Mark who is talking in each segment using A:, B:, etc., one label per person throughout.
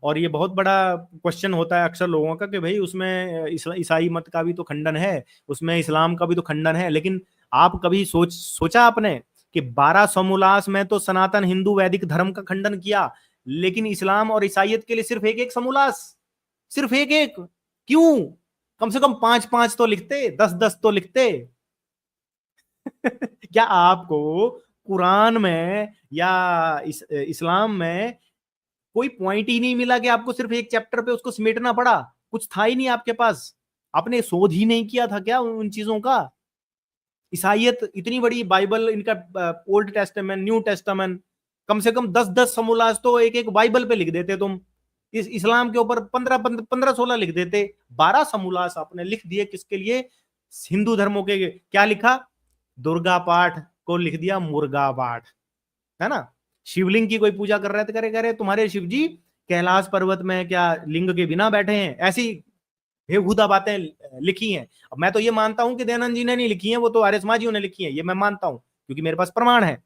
A: और ये बहुत बड़ा क्वेश्चन होता है अक्सर लोगों का कि भाई उसमें ईसाई मत का भी तो खंडन है, उसमें इस्लाम का भी तो खंडन है, लेकिन आप कभी सोचा आपने कि 12 समोल्लास में तो सनातन हिंदू वैदिक धर्म का खंडन किया, लेकिन इस्लाम और ईसाइयत के लिए सिर्फ एक एक समोल्लास, सिर्फ एक एक क्यों? कम से कम 5-5 तो लिखते, 10-10 तो लिखते। क्या आपको कुरान में या इस्लाम में कोई पॉइंट ही नहीं मिला कि आपको सिर्फ एक चैप्टर पे उसको समेटना पड़ा? कुछ था ही नहीं आपके पास, आपने शोध ही नहीं किया था क्या उन चीजों का? ईसाइयत इतनी बड़ी बाइबल, इनका ओल्ड टेस्टामेंट, न्यू टेस्टामेंट, कम से कम 10-10 समूलास तो एक एक बाइबल पे लिख देते तुम। इस इस्लाम के ऊपर 15-16 लिख देते। 12 समूलास आपने लिख दिए किसके लिए? हिंदू धर्मों के। क्या लिखा? दुर्गा पाठ को लिख दिया मुर्गा पाठ, है ना? शिवलिंग की कोई पूजा कर रहे थे, करे तुम्हारे शिव जी कैलाश पर्वत में क्या लिंग के बिना बैठे हैं? ऐसी बेहुदा बातें लिखी हैं। अब मैं तो ये मानता हूं कि दयानंद जी ने नहीं लिखी हैं, वो तो आर्य समाजियों ने लिखी हैं, ये मैं मानता हूं क्योंकि मेरे पास प्रमाण है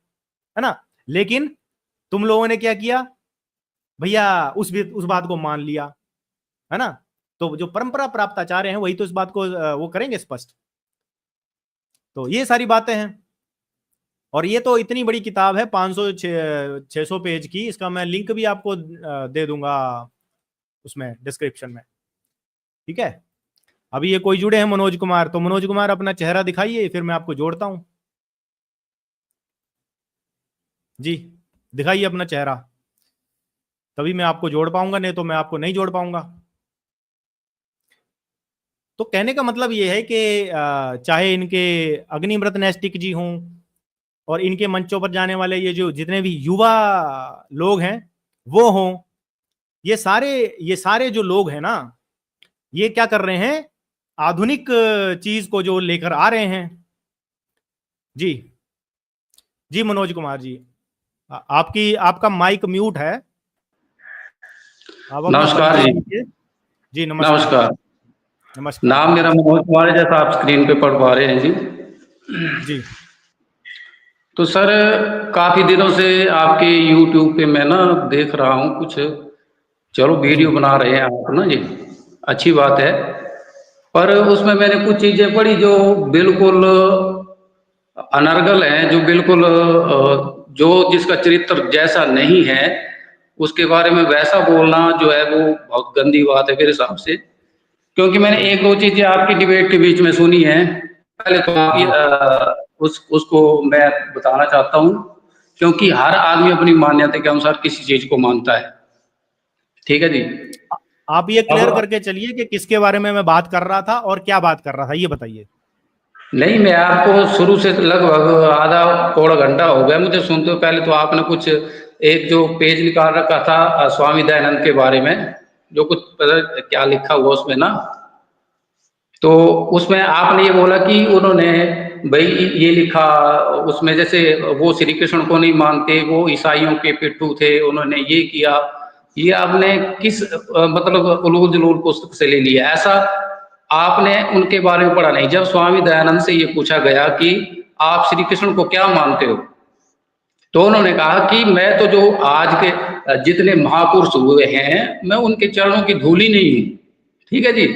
A: ना? लेकिन तुम लोगों ने क्या किया भैया? उस बात को मान लिया, है ना? तो जो परंपरा प्राप्त आचार्य हैं वही तो इस बात को वो करेंगे स्पष्ट। तो ये सारी बातें हैं। और ये तो इतनी बड़ी किताब है, 500-600 पेज की, इसका मैं लिंक भी आपको दे दूंगा उसमें डिस्क्रिप्शन में, ठीक है? अभी ये कोई जुड़े हैं मनोज कुमार, तो मनोज कुमार अपना चेहरा दिखाइए, फिर मैं आपको जोड़ता हूं। जी दिखाइए अपना चेहरा, तभी मैं आपको जोड़ पाऊंगा, नहीं तो मैं आपको नहीं जोड़ पाऊंगा। तो कहने का मतलब ये है कि चाहे इनके अग्निव्रत नैष्टिक जी हों और इनके मंचों पर जाने वाले ये जो जितने भी युवा लोग हैं वो हों, ये सारे जो लोग हैं ना, ये क्या कर रहे हैं? आधुनिक चीज को जो लेकर आ रहे हैं। जी जी मनोज कुमार जी, आपका माइक म्यूट है, आप अपना
B: नमस्कार
A: परिचय
B: जी।
A: दीजिए। जी नमस्कार।
B: नमस्कार।
A: नमस्कार।
B: नाम मेरा मनोज कुमार है, जैसा आप स्क्रीन पे पढ़ पा रहे हैं जी।
A: जी
B: तो सर, काफी दिनों से आपके YouTube पे मैं ना देख रहा हूँ कुछ, चलो
A: जी
B: वीडियो बना रहे हैं आप ना जी, अच्छी बात है। पर उसमें मैंने कुछ चीजें पढ़ी जो बिल्कुल अनर्गल हैं, जो बिल्कुल जो जिसका चरित्र जैसा नहीं है उसके बारे में वैसा बोलना जो है वो बहुत गंदी बात है मेरे हिसाब से। क्योंकि मैंने
A: जी
B: एक दो चीजें आपकी डिबेट के बीच में सुनी है। पहले तो
A: जी
B: आप उसको मैं बताना चाहता हूँ, क्योंकि हर आदमी अपनी मान्यता के अनुसार किसी चीज को मानता है, ठीक है जी।
A: आप ये क्लियर
B: अब
A: करके चलिए कि किसके बारे में मैं बात कर रहा था और क्या बात कर रहा था, ये बताइए।
B: नहीं, मैं आपको शुरू से लगभग आधा पौड़ा घंटा हो गया मुझे सुनते हो। पहले तो आपने कुछ एक जो पेज निकाल रखा था स्वामी दयानंद के बारे में, जो कुछ पता क्या लिखा हुआ उसमें ना, तो उसमें आपने ये बोला कि उन्होंने भाई ये लिखा उसमें, जैसे वो श्री कृष्ण को नहीं मानते, वो ईसाइयों के पिट्ठू थे, उन्होंने ये किया। ये आपने किस मतलब उलूल जलूल पुस्तक से ले लिया? ऐसा आपने उनके बारे में पढ़ा नहीं। जब स्वामी दयानंद से ये पूछा गया कि आप श्री कृष्ण को क्या मानते हो, तो उन्होंने कहा कि मैं तो जो आज के जितने महापुरुष हुए हैं मैं उनके चरणों की धूली नहीं हूं, ठीक है जी।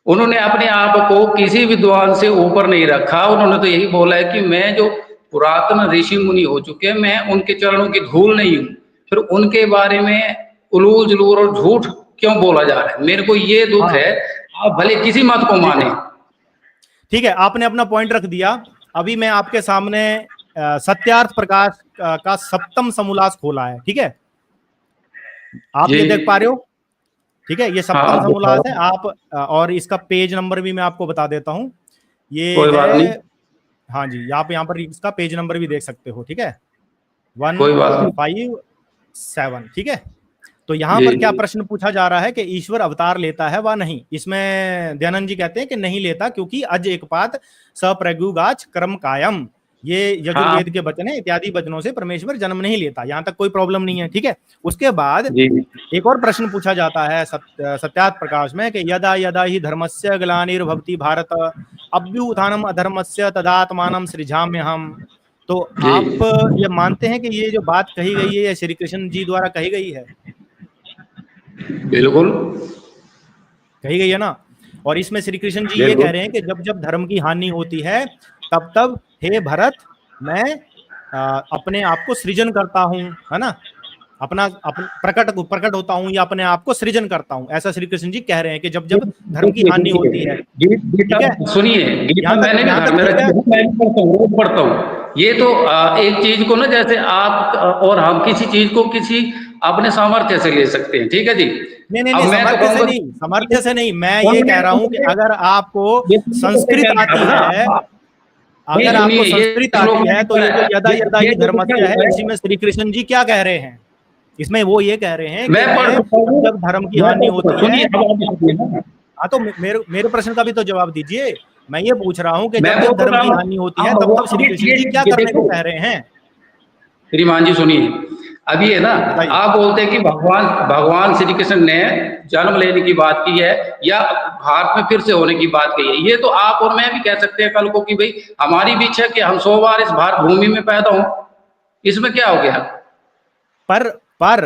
B: उन्होंने अपने आप को किसी विद्वान से ऊपर नहीं रखा। उन्होंने तो यही बोला है कि मैं जो पुरातन ऋषि मुनि हो चुके हैं मैं उनके चरणों की धूल नहीं हूं। फिर उनके बारे में उलूल जुलूल और झूठ क्यों बोला जा रहा है? मेरे को ये दुख
A: हाँ
B: है। आप भले किसी मत को
A: ठीक है,
B: माने।
A: ठीक है, आपने अपना पॉइंट रख दिया। अभी मैं आपके सामने सत्यार्थ प्रकाश का सप्तम समोल्लास खोला है, ठीक है? आप
B: जी
A: ये देख पा रहे हो? ठीक है, ये
B: हाँ,
A: सप्तम
B: आप
A: समोल्लास
B: दिखाओ।
A: है। आप और इसका पेज नंबर भी मैं आपको बता देता हूं, ये
B: कोई बात नहीं।
A: है। हाँ जी, आप यहाँ पर इसका पेज नंबर भी देख सकते हो, ठीक है?
B: कोई बात नहीं।
A: 157, ठीक है? तो यहां
B: जी
A: पर क्या प्रश्न पूछा जा रहा है कि ईश्वर अवतार लेता है व नहीं? इसमें दयानंद जी कहते हैं कि नहीं लेता, क्योंकि अज एक पात सप्रगुगाच कर्म कायम, ये
B: हाँ
A: यजुर्वेद के वचन है, इत्यादि वचनों से परमेश्वर जन्म नहीं लेता। यहां तक कोई प्रॉब्लम नहीं है, ठीक है? उसके बाद
B: जी
A: एक और प्रश्न पूछा जाता है सत्यार्थ प्रकाश में कि यदा यदा ही धर्मस्य ग्लानिर्भवति भारत अभ्युत्थानम अधर्मस्य तदात्मानं सृजाम्यहम्। तो
B: जी।
A: आप ये मानते हैं कि ये जो बात कही गई है ये श्री कृष्ण जी द्वारा कही गई है?
B: बिल्कुल
A: कही गई है ना। और इसमें श्री कृष्ण जी ये
B: बिल्कुल।
A: कह रहे हैं कि जब जब धर्म की हानि होती है तब तब हे भरत मैं अपने आप को सृजन करता हूं, है ना, अपना प्रकट होता हूं या अपने आप को सृजन करता हूं, ऐसा श्री कृष्ण जी कह रहे हैं कि जब जब धर्म की
B: देखिए
A: हानि
B: देखिए,
A: होती है।
B: गीता
A: ठीक है,
B: सुनिए, गीता मैंने भी
A: यहाँ
B: घर
A: तक
B: में
A: ठीक
B: रखी
A: है।
B: है, मैं भी पढ़ता हूँ, रोज पढ़ता हूँ। ये तो एक चीज को ना, जैसे आप और हम किसी चीज को किसी अपने सामर्थ्य से ले सकते हैं, ठीक है जी।
A: नहीं नहीं
B: अब
A: नहीं,
B: मैं तो
A: सामर्थ्य से
B: कहूंगा
A: नहीं, सामर्थ्य से नहीं, मैं ये कह रहा हूं कि
B: ये
A: अगर आपको
B: कैसे
A: संस्कृत
B: कह रहा
A: आती
B: था ना
A: है,
B: नहीं,
A: अगर आपको
B: सुनिए, ये
A: संस्कृत
B: श्लोक
A: आती है
B: मैंने
A: तो
B: पढ़ा
A: ये जो
B: है,
A: यदा यदा
B: ये
A: ही
B: जो लिखा
A: धर्मस्य है,
B: हुआ
A: इसी में
B: है,
A: श्री कृष्ण जी क्या कह रहे हैं, इसमें वो ये कह रहे हैं कि
B: मैं पढ़
A: मैं
B: सकता
A: जब
B: हूँ,
A: जब धर्म की
B: मैं
A: हानि
B: पढ़ सकता हूँ।
A: होती है।
B: सुनिए, अब आप सुनिए ना,
A: हाँ तो मेरे मेरे प्रश्न का भी तो जवाब दीजिए। मैं ये पूछ रहा हूँ कि
B: मैं
A: जब जब
B: बोल
A: धर्म
B: रहा
A: की
B: हूँ,
A: हानि होती है
B: अब
A: तब तब
B: भगवान
A: श्री कृष्ण जी क्या
B: ये
A: करने को
B: देखो
A: कह रहे हैं,
B: श्रीमान जी सुनिए, अभी है ना,
A: बताइए।
B: आप बोलते हैं कि भगवान भगवान श्री कृष्ण ने जन्म लेने की बात की है या भारत में फिर से होने की बात की है, ये तो आप और मैं भी कह सकते हैं कल को कि भाई हमारी भी इच्छा है कि हम 100 बार इस भारत भूमि में पैदा हों, इसमें क्या हो गया।
A: पर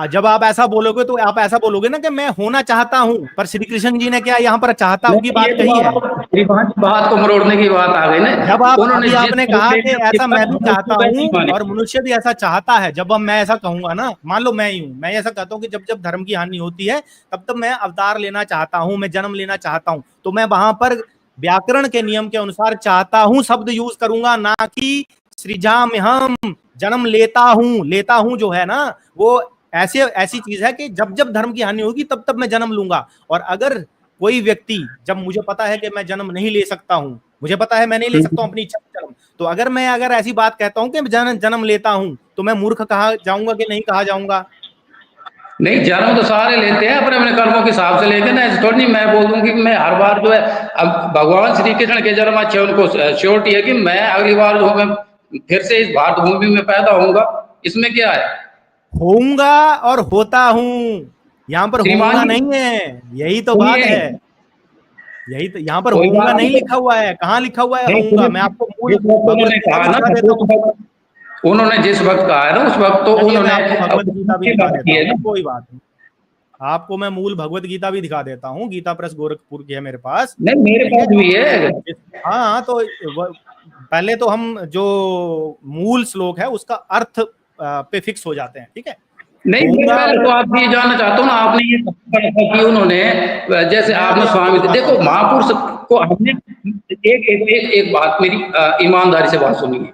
A: जब आप ऐसा बोलोगे तो आप ऐसा बोलोगे ना कि मैं होना चाहता हूं, पर श्री कृष्ण जी ने क्या यहाँ पर चाहता हूं की
B: नहीं, ये
A: बात
B: तो
A: कही है।
B: आप श्रीमान की बात को मरोड़ने की बात आ गई ना।
A: जब आप
B: उन्होंने
A: अभी
B: जिस
A: आपने कहा कि ऐसा मैं भी
B: हम
A: चाहता
B: उसको वैसे
A: हूं
B: ही माने।
A: और मनुष्य भी ऐसा चाहता है, जब अब मैं ऐसा कहूंगा ना, मान लो मैं ही हूं, मैं ऐसा कहता हूं कि जब जब धर्म की हानि होती है तब तब मैं अवतार लेना चाहता हूं, मैं जन्म लेना चाहता हूं, तो मैं वहां पर व्याकरण के नियम के अनुसार चाहता हूं शब्द यूज करूंगा, ना कि सृजाम हम, जन्म लेता हूं जो है ना, वो ऐसे ऐसी चीज है कि जब जब धर्म की हानि होगी तब तब मैं जन्म लूंगा। और अगर कोई व्यक्ति, जब मुझे पता है कि मैं जन्म नहीं ले सकता हूं, मुझे पता है मैं नहीं ले सकता हूं अपनी इच्छा से जन्म, तो अगर ऐसी बात कहता हूं कि जन्म लेता हूं, तो मैं मूर्ख कहा जाऊंगा कि नहीं कहा जाऊंगा।
B: नहीं, जन्म तो सारे लेते हैं अपने अपने कर्मों के हिसाब से लेते हैं ना, ऐसे थोड़ी नहीं मैं बोल दूंगी कि मैं हर बार जो है। अब भगवान श्री कृष्ण के जन्म अच्छे, उनको श्योरिटी है कि मैं अगली बार जो मैं फिर से इस भारत भूमि में पैदा होऊंगा, इसमें क्या है।
A: होऊंगा और होता हूं, यहां पर
B: श्रीमान
A: होऊंगा
B: जी
A: नहीं है, यही तो बात
B: सुनिए,
A: है। यही तो यहाँ पर
B: कोई
A: होऊंगा
B: बात
A: नहीं
B: नहीं,
A: लिखा हुआ है, कहाँ लिखा हुआ है
B: नहीं
A: होऊंगा,
B: सुनिए,
A: मैं आपको मूल
B: जिस वक्त
A: भगवत
B: उन्होंने
A: गीता
B: कहा
A: भी
B: ना,
A: दिखा
B: तो
A: देता
B: उस
A: हूँ।
B: वक्त उन्होंने जिस वक्त कहा है ना, उस वक्त तो
A: चलिए मैं
B: उन्होंने
A: आपको भगवत गीता भी
B: अपनी
A: दिखा
B: बात
A: देता
B: की है
A: हूँ,
B: ना।
A: कोई बात नहीं। आपको मैं मूल भगवत गीता भी दिखा देता हूँ, गीता प्रेस गोरखपुर की है मेरे पास।
B: नहीं, मेरे
A: ठीक है।
B: पास भी है।
A: हाँ हाँ, तो पहले तो हम जो मूल श्लोक है उसका अर्थ पे फिक्स हो जाते हैं, ठीक है।
B: नहीं, मैं
A: होऊंगा
B: पहले
A: और
B: तो आपसे ये जानना चाहता हूँ ना, आपने ये पढ़ा था कि उन्होंने जैसे
A: मैं अभी
B: आपने
A: आपको
B: स्वामी
A: दिखाता
B: देखो
A: हूँ।
B: महापुरुष को हमने एक बात मेरी ईमानदारी से बात सुनिए।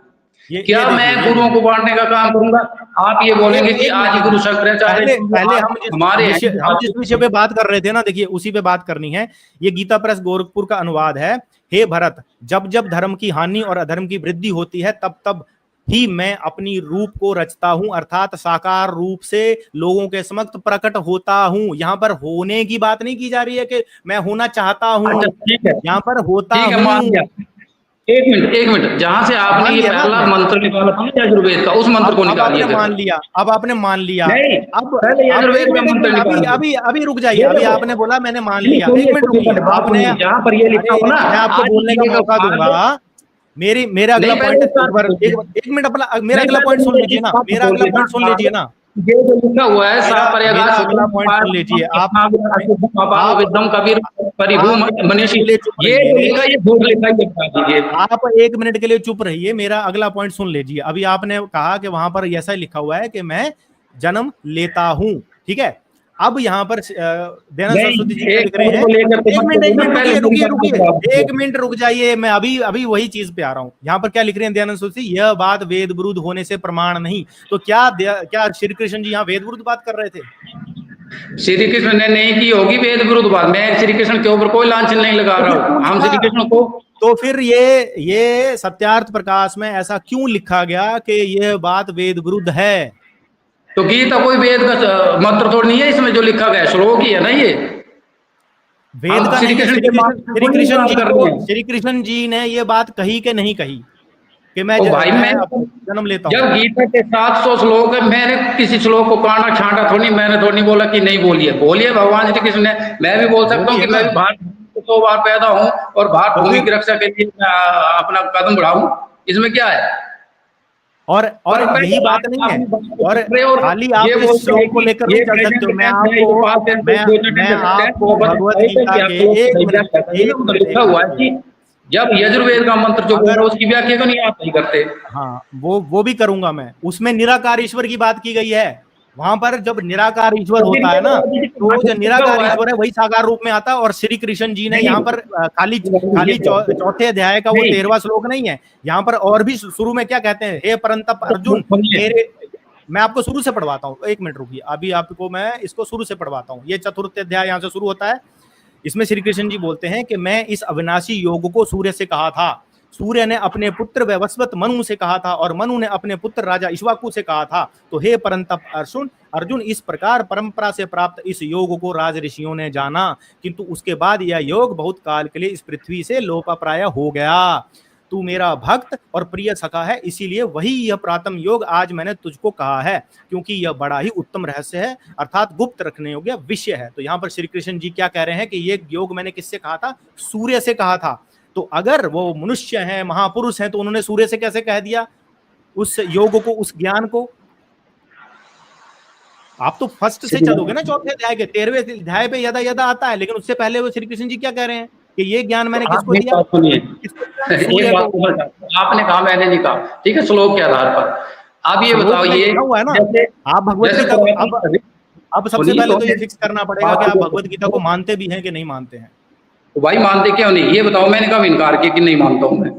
A: ये
B: क्या मैं
A: देखिए, ये
B: गुरुओं
A: देखिए।
B: को बांटने का काम करूंगा। आप ये बोलेंगे कि
A: एक
B: आज
A: मिनट,
B: ही
A: एक
B: गुरु
A: मिनट।
B: शंकराचार्य
A: पहले
B: जी
A: पहले
B: आज हमारे हैं
A: हम जिस विषय
B: आज।
A: पे बात कर रहे थे ना, देखिए उसी पे बात करनी है। ये गीता प्रेस गोरखपुर का अनुवाद है। हे भरत, जब जब धर्म की हानि और अधर्म की वृद्धि होती है तब तब ही मैं अपनी रूप को रचता हूं, अर्थात साकार रूप से लोगों के समक्ष प्रकट होता हूं। यहाँ पर होने की बात नहीं की जा रही है कि मैं होना चाहता हूं,
B: अच्छा ठीक है,
A: यहाँ पर होता
B: ठीक है, मान लिया।
A: हूं।
B: एक मिनट, जहां से आपने
A: मान
B: ये
A: लिया ना
B: पहला
A: आपने।
B: मंत्र निकाला था ना यजुर्वेद का, उस मंत्र को
A: अब
B: निकालिए
A: आपने
B: फिर।
A: मान लिया, अब आपने मान लिया।
B: नहीं,
A: अब
B: पहले
A: एक
B: यजुर्वेद का
A: मिनट, एक
B: मंत्र
A: मिनट, अभी
B: निकालिए।
A: अभी अभी रुक जाइए,
B: ये
A: अभी
B: देखो,
A: आपने बोला मैंने मान
B: नहीं
A: लिया, एक
B: सुनिए
A: मिनट
B: सुनिए,
A: रुकिए
B: पहले बात
A: आपने।
B: सुनिए, जहां पर ये लिखा
A: अरे
B: हो ना,
A: मैं आपको
B: आज
A: बोलने का
B: ये
A: मौका दूंगा।
B: भारत।
A: मेरा अगला
B: नहीं,
A: पॉइंट
B: पहले
A: एक बार,
B: स्टार्ट
A: एक मिनट, अपना मेरा
B: नहीं,
A: अगला
B: पहले
A: पॉइंट सुन
B: मुझे
A: लीजिए
B: इस
A: ना,
B: बात को
A: मेरा अगला
B: बोलिए ना,
A: पॉइंट सुन लीजिए ना।
B: ये जो लिखा हुआ है
A: मेरा
B: सापर्यगा
A: मेरा अगला
B: सुतम
A: पॉइंट सुन लीजिए आप।
B: अपना
A: आप
B: विद्यम कबीर परिभू
A: आप 1 मिनट
B: मनीषी।
A: के लिए चुप
B: ये जो
A: रहिए।
B: लिखा है, ये झूठ लिखा है, ये बता दीजिए।
A: आप 1 मिनट के लिए चुप रहिए, मेरा अगला पॉइंट सुन लीजिए। अभी आपने कहा कि वहां पर ऐसा लिखा हुआ है कि मैं जन्म लेता हूं, ठीक है। अब यहाँ पर दयानंद सरस्वती जी
B: नहीं,
A: क्या
B: एक
A: लिख रहे
B: पद
A: हैं।
B: को लेकर के मत बोलिए
A: एक
B: ना,
A: मिनट
B: पहले
A: रुकिए,
B: मेरी
A: रुकिए,
B: बात का
A: रुकिए।
B: जवाब दीजिए।
A: 1 मिनट रुक जाइए, मैं अभी अभी वही चीज पे आ रहा हूं। यहाँ पर क्या लिख रहे हैं दयानंद सरस्वती, यह बात वेद विरुद्ध होने से प्रमाण नहीं। तो क्या श्री कृष्ण जी यहाँ वेद विरुद्ध बात कर रहे थे।
B: श्री कृष्ण ने नहीं की होगी वेद विरुद्ध बात, मैं श्री कृष्ण के ऊपर कोई लांछन नहीं लगा
A: तो
B: रहा
A: फिर क्यों
B: हूँ, हम
A: लिखा,
B: श्री कृष्ण को।
A: तो फिर ये सत्यार्थ प्रकाश में ऐसा क्यों लिखा गया कि यह बात वेद विरुद्ध है।
B: तो गीता कोई वेद का मंत्र थोड़ी नहीं है, इसमें जो लिखा गया है श्लोक ही है ना ये।
A: वेद
B: हम
A: का
B: श्री
A: नहीं है।
B: कृष्ण के मार्ग में थोड़ी नहीं बात कर रहे हैं।
A: श्री कृष्ण जी ने ये बात कही कि नहीं कही कि
B: ओ भाई,
A: मैं
B: मैं
A: जन्म लेता हूं।
B: जब गीता के 700 श्लोक है, मैंने किसी श्लोक को काना छांटा थोड़ी, मैंने थोड़ी बोला कि नहीं बोलिए, बोलिए भगवान श्री कृष्ण ने। मैं भी बोल सकता हूँ
A: बोली
B: कि
A: है
B: मैं
A: ना।
B: भी भारत भूमि से 100 बार पैदा हूँ और भारत
A: तो
B: भूमि
A: फिर
B: की रक्षा के लिए मैं अपना कदम बढ़ाऊं, इसमें क्या है।
A: और यही बात नहीं है, और खाली आप इस श्लोक को लेकर नहीं चल सकते हो। मैं आपको भगवत गीता के एक मिनट
B: लिखा हुआ है कि जब यजुर्वेद का मंत्र जो बोल रहा है उसकी व्याख्या को नहीं आप नहीं करते।
A: हाँ, वो भी करूंगा मैं। उसमें निराकार ईश्वर की बात की गई है। वहां पर जब निराकार ईश्वर होता है ना, तो जो निराकार ईश्वर है वही साकार रूप में आता है। और श्री कृष्ण जी ने यहाँ पर खाली चौथे अध्याय का वो 13वां श्लोक नहीं है, यहाँ पर और भी शुरू में क्या कहते हैं, हे परंतप अर्जुन मेरे, मैं आपको शुरू से पढ़वाता हूँ, एक मिनट रुकिए, अभी आपको मैं इसको शुरू से पढ़वाता हूँ। ये 4th अध्याय यहाँ से शुरू होता है। इसमें श्री कृष्ण जी बोलते हैं कि मैं इस अविनाशी योग को सूर्य से कहा था, सूर्य ने अपने पुत्र वैवस्वत मनु से कहा था, और मनु ने अपने पुत्र राजा इक्ष्वाकु से कहा था। तो हे परंतप अर्जुन, इस प्रकार परंपरा से प्राप्त इस योग को राज ऋषियों ने जाना, किंतु उसके बाद यह योग बहुत काल के लिए इस पृथ्वी से लोपाप्राय हो गया। तू मेरा भक्त और प्रिय सखा है, इसीलिए वही यह प्रातम योग आज मैंने तुझको कहा है, क्योंकि यह बड़ा ही उत्तम रहस्य है, अर्थात गुप्त रखने योग्य विषय है। तो यहाँ पर श्री कृष्ण जी क्या कह रहे हैं कि ये योग मैंने किससे कहा था, सूर्य से कहा था। तो अगर वो मनुष्य हैं, महापुरुष हैं, तो उन्होंने सूर्य से कैसे कह दिया उस योग को, उस ज्ञान को? आप तो फर्स्ट से चलोगे ना, 4th अध्याय के 13वें अध्याय पे यदा यदा आता है, लेकिन उससे पहले वो श्री कृष्ण जी क्या कह रहे हैं कि ये ज्ञान मैंने किसको दिया?
B: एक बात आपने कहा, मैंने नहीं कहा, ठीक है, श्लोक के आधार पर। आप ये बताओ, ये
A: हुआ है ना, आप भगवत गीता को अब सबसे पहले तो ये फिक्स करना पड़ेगा कि आप भगवत गीता को मानते भी हैं कि नहीं मानते हैं।
B: तो भाई मानते क्यों नहीं, ये बताओ। मैंने कब इनकार किया कि नहीं मानता हूँ मैं?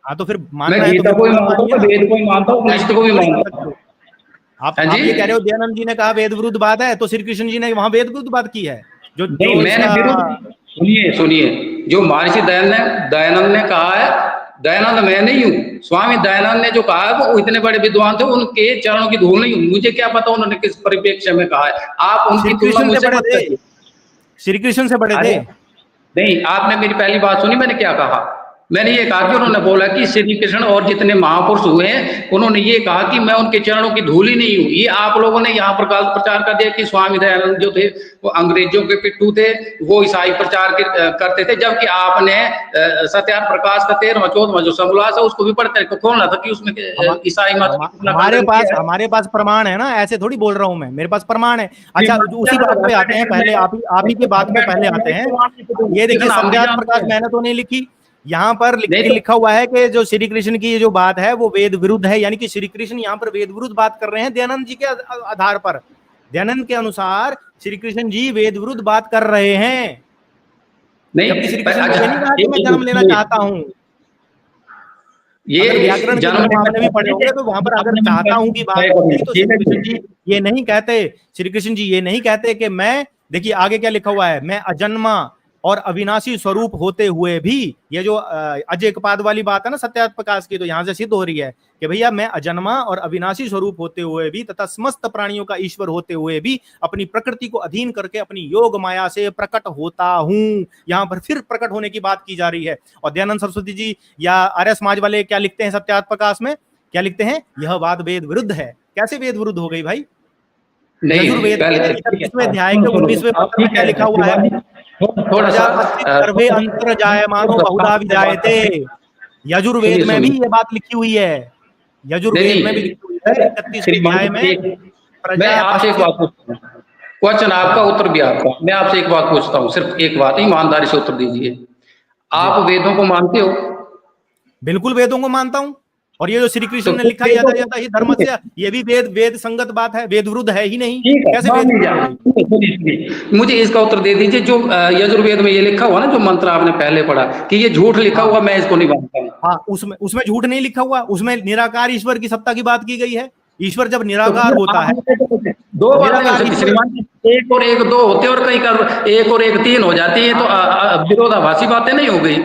A: हाँ, तो फिर
B: मैं गीता को भी मानता हूँ, वेद को भी मानता हूँ, उपनिषद को भी मानता हूँ।
A: आप ये कह रहे हो दयानंद जी ने कहा वेद विरुद्ध बात है, तो श्री कृष्ण जी ने वहां वेद विरुद्ध बात की है जो
B: नहीं, मैंने विरुद्ध, सुनिए, जो महर्षि दयानंद ने कहा है, दयानंद मैं नहीं हूँ, स्वामी दयानंद ने जो कहा है वो इतने बड़े विद्वान थे, उनके चरणों की धूल नहीं हूँ, मुझे क्या पता उन्होंने किस परिप्रेक्ष्य में कहा है। आप उनकी तुलना मुझसे मत करिए।
A: श्री कृष्ण से बड़े थे?
B: नहीं, आपने मेरी पहली बात सुनी, मैंने क्या कहा? मैंने ये कहा कि उन्होंने बोला कि श्री कृष्ण और जितने महापुरुष हुए हैं उन्होंने ये कहा कि मैं उनके चरणों की धूल ही नहीं हूँ। ये आप लोगों ने यहाँ पर गलत प्रचार कर दिया कि स्वामी दयानंद जो थे वो अंग्रेजों के पिट्ठू थे, वो ईसाई प्रचार करते थे, जबकि आपने सत्यार्थ प्रकाश का 13वां 14वां जो समोल्लास है उसको भी पढ़ते खोलना था कि उसमें ईसाई मत।
A: हमारे पास प्रमाण है ना, ऐसे थोड़ी बोल रहा हूँ मैं, मेरे पास प्रमाण है। अच्छा, उसी बात पे आते हैं, पहले आप ही के बात पे पहले आते हैं। ये देखिए, सत्यार्थ प्रकाश मैंने तो नहीं लिखी, यहाँ पर लिखा हुआ है कि जो श्री कृष्ण की जो बात है वो वेद विरुद्ध है, यानी कि श्री कृष्ण यहाँ पर वेद विरुद्ध बात कर रहे हैं दयानंद जी के आधार पर। दयानंद के अनुसार श्री कृष्ण जी वेद विरुद्ध बात कर रहे हैं। नहीं, श्री कृष्ण ने नहीं कहा कि मैं जन्म लेना चाहता हूँ। ये व्याकरण के आपने भी पढ़े होंगे, तो वहां पर अगर चाहता हूँ की बात होती तो श्री कृष्ण जी ये नहीं कहते, श्री कृष्ण जी ये नहीं कहते कि मैं, देखिए आगे क्या लिखा हुआ है, मैं अजन्मा और अविनाशी स्वरूप होते हुए भी, ये जो अजय पाद वाली बात है ना सत्यार्थ प्रकाश की, तो यहां से सिद्ध हो रही है कि भैया मैं अजन्मा और अविनाशी स्वरूप होते हुए भी तथा समस्त प्राणियों का ईश्वर होते हुए भी अपनी प्रकृति को अधीन करके अपनी योग माया से प्रकट होता हूं। यहां पर फिर प्रकट होने की बात की जा रही है। और दयानंद सरस्वती जी या आर्य समाज वाले क्या लिखते हैं सत्यार्थ प्रकाश में, क्या लिखते हैं, यह बात वेद विरुद्ध है। कैसे वेद विरुद्ध हो गई भाई? यजुर्वेद के 31वें अध्याय के 19वें पद में क्या लिखा हुआ है, थोड़ा सा सर्वे अंतर जायमानो बहुधा विजायते। यजुर्वेद में भी ये बात लिखी हुई है, यजुर्वेद में भी लिखी हुई है 31वें अध्याय में।
B: मैं आपसे एक बात पूछता हूँ, क्वेश्चन आपका उत्तर भी आपका, मैं आपसे एक बात पूछता हूँ, सिर्फ एक बात, ईमानदारी से उत्तर दीजिए। आप वेदों को मानते हो?
A: बिल्कुल वेदों को मानता हूँ, और ये जो श्री कृष्ण ने लिखा यदा यदा ही धर्म से, ये भी वेद संगत बात है, वेद विरुद्ध है ही नहीं। कैसे वेद?
B: मुझे इसका उत्तर दे दीजिए, जो यजुर्वेद में ये लिखा हुआ ना, जो मंत्र आपने पहले पढ़ा कि ये झूठ लिखा हुआ, मैं इसको नहीं मानता।
A: हाँ, उसमें झूठ नहीं लिखा हुआ, उसमें निराकार ईश्वर की सत्ता की बात की गई है। ईश्वर जब निराकार होता है,
B: दो श्रीमान, एक और एक दो होते और कहीं कर एक और एक तीन हो जाती है, तो विरोधाभासी बातें नहीं हो गई?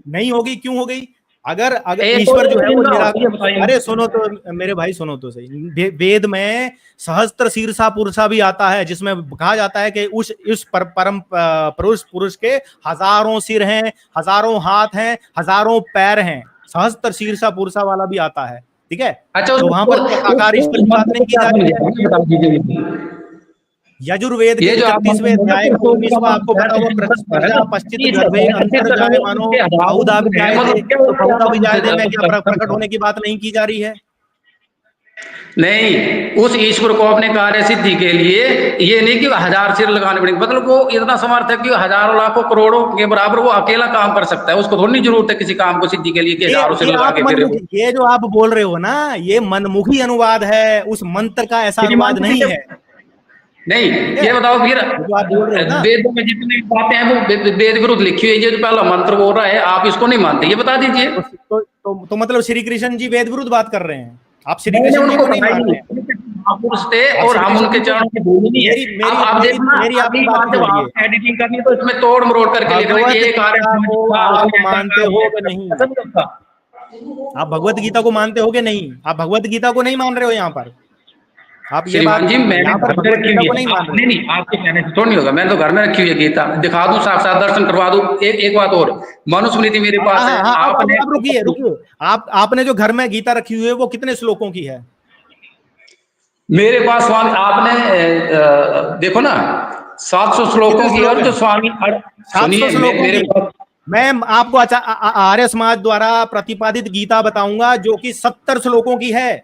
A: नहीं होगी, क्यों हो गई? अगर ईश्वर जो है वो निराकार, अरे सुनो तो मेरे भाई, सुनो तो सही, वेद में सहस्त्र शीर्षा पुरुषा भी आता है, जिसमें कहा जाता है कि उस परम पुरुष के हजारों सिर हैं, हजारों हाथ हैं, हजारों पैर हैं, सहस्त्र शीर्षा पुरुषा वाला भी आता है, ठीक है। अच्छा, तो वहां पर साकार ईश्वर की बात नहीं की जा रही है। यजुर्वेद के 31वें अध्याय का 19वां आपको पता होगा, पश्चित गर्भे अंतर जायमानो बहुधा विजायते, तो बहुधा विजायते में क्या प्रकट होने की बात नहीं की जा रही है?
B: नहीं, उस ईश्वर को अपने कार्य सिद्धि के लिए ये नहीं कि 1000 सिर लगाने पड़ेंगे, मतलब वो इतना समर्थ है कि हजारों लाखों करोड़ों के बराबर वो अकेला काम कर सकता है, उसको थोड़ी नहीं जरूरत है किसी काम को सिद्धि के लिए कि हजारों सिर
A: ये
B: लगा
A: आप
B: के फिर वो।
A: मनमुखी, ये जो आप बोल रहे हो ना, ये मनमुखी अनुवाद है, उस मंत्र का ऐसा अनुवाद नहीं है।
B: नहीं,
A: ठीक है,
B: ये बताओ फिर
A: ये जो आप बोल रहे हो ना,
B: वेदों में जितनी बातें हैं वो वेद विरुद्ध लिखी हुई है, ये जो पहला मंत्र बोल रहा है आप इसको नहीं मानते, ये बता दीजिए।
A: तो मतलब श्री कृष्ण जी वेद विरुद्ध बात कर रहे हैं, आप श्री
B: मैंने
A: कृष्ण जी
B: उनको
A: को नहीं
B: कहा
A: मान
B: ही
A: रहे हैं।
B: महापुरुष थे
A: आप
B: और
A: श्री
B: हम
A: कृष्ण
B: उनके
A: जी को,
B: चरणों की भूमि नहीं है।
A: मेरी मेरी
B: अब आप
A: मेरी
B: देखना,
A: मेरी आपकी
B: अगली
A: बात
B: बार जब
A: सुनिए,
B: आप एडिटिंग करनी है तो इसमें तोड़ मरोड़ करके लिखना कि
A: भगवत
B: ये कार्य
A: गीता को आप मानते हो कि नहीं?
B: ऐसा नहीं होता।
A: आप भगवत गीता को मानते हो कि नहीं? आप भगवत गीता को नहीं मान रहे हो यहाँ पर, आप ये बात,
B: श्रीमान जी मैंने
A: यहाँ पर
B: घर में
A: भगवत
B: रखी
A: गीता
B: हुई
A: को
B: है,
A: नहीं मान रहे
B: नहीं
A: हो।
B: नहीं आपके कहने से थोड़ा नहीं होगा, मैंने तो घर में रखी हुई है गीता, दिखा दूं साक्षात दर्शन करवा दूं। एक बात और, मनुस्मृति मेरे
A: हाँ
B: पास
A: हाँ
B: है,
A: हाँ,
B: आपने
A: अब रुकिए रुकिए, आपने जो घर में गीता रखी हुई है वो कितने श्लोकों की है?
B: मेरे पास स्वामी आपने देखो ना 700 श्लोकों
A: कितने
B: की,
A: श्लोक
B: और
A: है?
B: जो स्वामी
A: 700
B: सुनिए
A: श्लोकों
B: मेरे
A: की।
B: पास
A: मैं आपको आर्य समाज द्वारा प्रतिपादित गीता बताऊंगा जो कि 70 श्लोकों की है।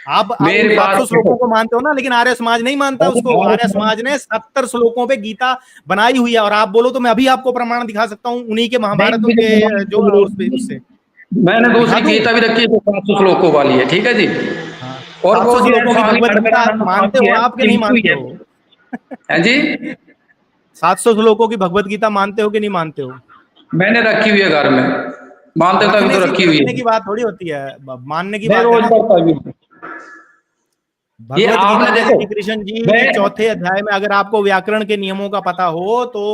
A: आप उन
B: मेरे पास
A: 700
B: देखो,
A: श्लोकों को मानते हो ना, लेकिन आर्य समाज नहीं मानता उसको। आर्य समाज ने 70 श्लोकों पे गीता बनाई हुई है, और आप बोलो तो मैं अभी आपको प्रमाण दिखा सकता हूँ उन्हीं के
B: नहीं
A: महाभारत
B: मुझे
A: के जो
B: जरूरत
A: उससे
B: नहीं। मैंने
A: दिखा
B: दूसरी
A: दूं।
B: गीता भी रखी है जो 700 श्लोकों वाली है, ठीक है जी।
A: हाँ,
B: और वो
A: 700
B: जो है
A: श्लोकों की
B: स्वामी
A: भगवत गीता आप
B: अड़गड़ानंद
A: मानते
B: स्वामी
A: हो
B: है
A: आप कि नहीं
B: लिखी हुई
A: मानते
B: है।
A: हो?
B: हैं जी,
A: 700 श्लोकों की भगवत गीता मानते हो कि नहीं मानते हो?
B: मैंने रखी हुई है घर में, मानते तभी
A: रखने
B: तो
A: से
B: रखी हुई
A: रखने
B: है।
A: की बात थोड़ी होती है, मानने की
B: मैं
A: बात है
B: रोज
A: ना।
B: पढ़ता भी हूँ। ये
A: भगवत गीता
B: आपने
A: में
B: देखो,
A: श्री कृष्ण जी
B: मैं
A: चौथे अध्याय में, अगर आपको व्याकरण के नियमों का पता हो तो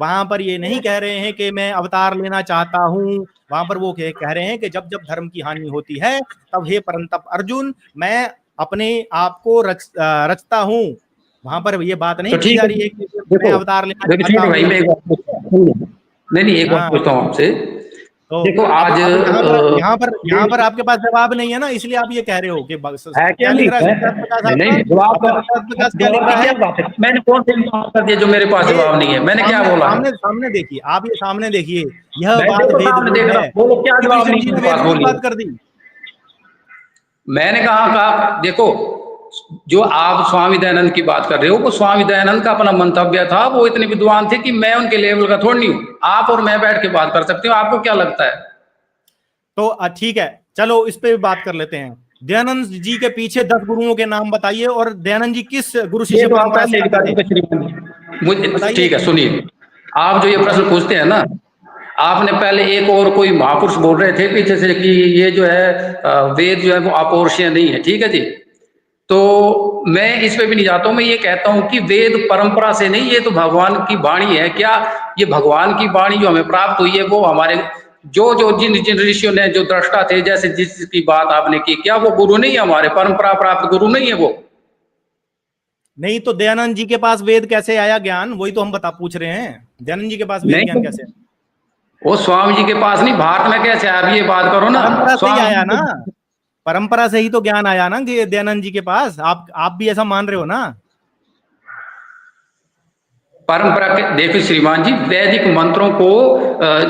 A: वहां पर ये नहीं कह रहे हैं कि मैं अवतार लेना चाहता हूं। वहां पर वो कह रहे हैं कि जब जब धर्म की हानि होती है तब हे परंतप अर्जुन मैं अपने आप को रचता हूं। वहां पर ये बात
B: तो
A: नहीं की
B: ठीक
A: जा
B: है,
A: रही है कि मैं
B: देखो
A: अवतार लेना
B: देखो
A: चाहता
B: छोटे भाई,
A: हूं।
B: मैं एक बात पूछता हूँ, नहीं नहीं एक बात
A: हाँ,
B: पूछता हूँ आपसे।
A: तो
B: देखो आज
A: अब यहाँ पर
B: देश
A: आपके पास जवाब नहीं है ना, इसलिए आप ये कह रहे हो कि
B: है क्या
A: क्या लिख
B: नहीं
A: रहा है
B: है?
A: सत्यार्थ प्रकाश
B: नहीं
A: आपका?
B: नहीं, जवाब
A: आपका सत्यार्थ प्रकाश क्या लिख
B: जवाब
A: रहा
B: की
A: है?
B: क्या बात है, मैंने कौन सी बात कर दी है जो मेरे पास
A: ये
B: जवाब नहीं है, मैंने क्या
A: सामने
B: बोला है?
A: सामने सामने देखिए, आप ये सामने देखिए, यह
B: मैं
A: बात
B: देखो
A: वेद
B: सामने देख
A: विरुद्ध
B: रहा
A: है।
B: हूँ, बोलो क्या
A: श्री
B: जवाब
A: कृष्ण
B: नहीं
A: जी ने
B: मेरे
A: वेद
B: पास,
A: विरुद्ध
B: बोलिए।
A: बात कर दी।
B: मैंने कहा देखो, जो आप स्वामी दयानंद की बात कर रहे हो, वो स्वामी दयानंद का अपना मंतव्य था, वो इतने विद्वान थे कि मैं उनके लेवल का थोड़ी नहीं हूँ। आप और मैं बैठ के बात कर सकते हो, आपको क्या लगता है?
A: तो ठीक है, चलो इस पे भी बात कर लेते हैं। दयानंद जी के पीछे 10 गुरुओं के नाम बताइए, और दयानंद जी किस गुरु
B: ये
A: शिष्य
B: तो आप
A: परंपरा से
B: पहले
A: आते
B: बता
A: थे?
B: चुके श्रीमान जी, मुझे
A: बताइए
B: ठीक है सुनिए, आप जो ये प्रश्न
A: बताइए।
B: पूछते हैं ना, आपने पहले एक और कोई महापुरुष बोल रहे थे पीछे से कि ये जो है वेद जो है वो अपौरुषीय नहीं है, ठीक है जी। तो मैं इस पे भी नहीं जाता हूं, मैं ये कहता हूं कि वेद परंपरा से नहीं, ये तो भगवान की वाणी है। क्या ये भगवान की वाणी जो हमें प्राप्त हुई है वो हमारे जो जो जिन जिन ऋषियों ने जो दृष्टा थे, जैसे जिसकी बात आपने की, क्या वो गुरु नहीं है? हमारे परंपरा प्राप्त गुरु नहीं है वो?
A: नहीं तो दयानंद जी के पास वेद कैसे आया ज्ञान, वही तो हम पूछ रहे हैं, दयानंद जी के पास वेद
B: नहीं
A: ज्ञान
B: तो
A: कैसे आया?
B: वो स्वामी जी के पास नहीं, भारत में कैसे आया? अब ये बात करो ना,
A: परंपरा से ही
B: स्वामी
A: आया
B: जी
A: ना,
B: के
A: परंपरा से ही तो ज्ञान आया ना कि दयानंद जी के पास। आप भी ऐसा मान रहे हो ना?
B: परंपरा के देखो श्रीमान जी, वैदिक मंत्रों को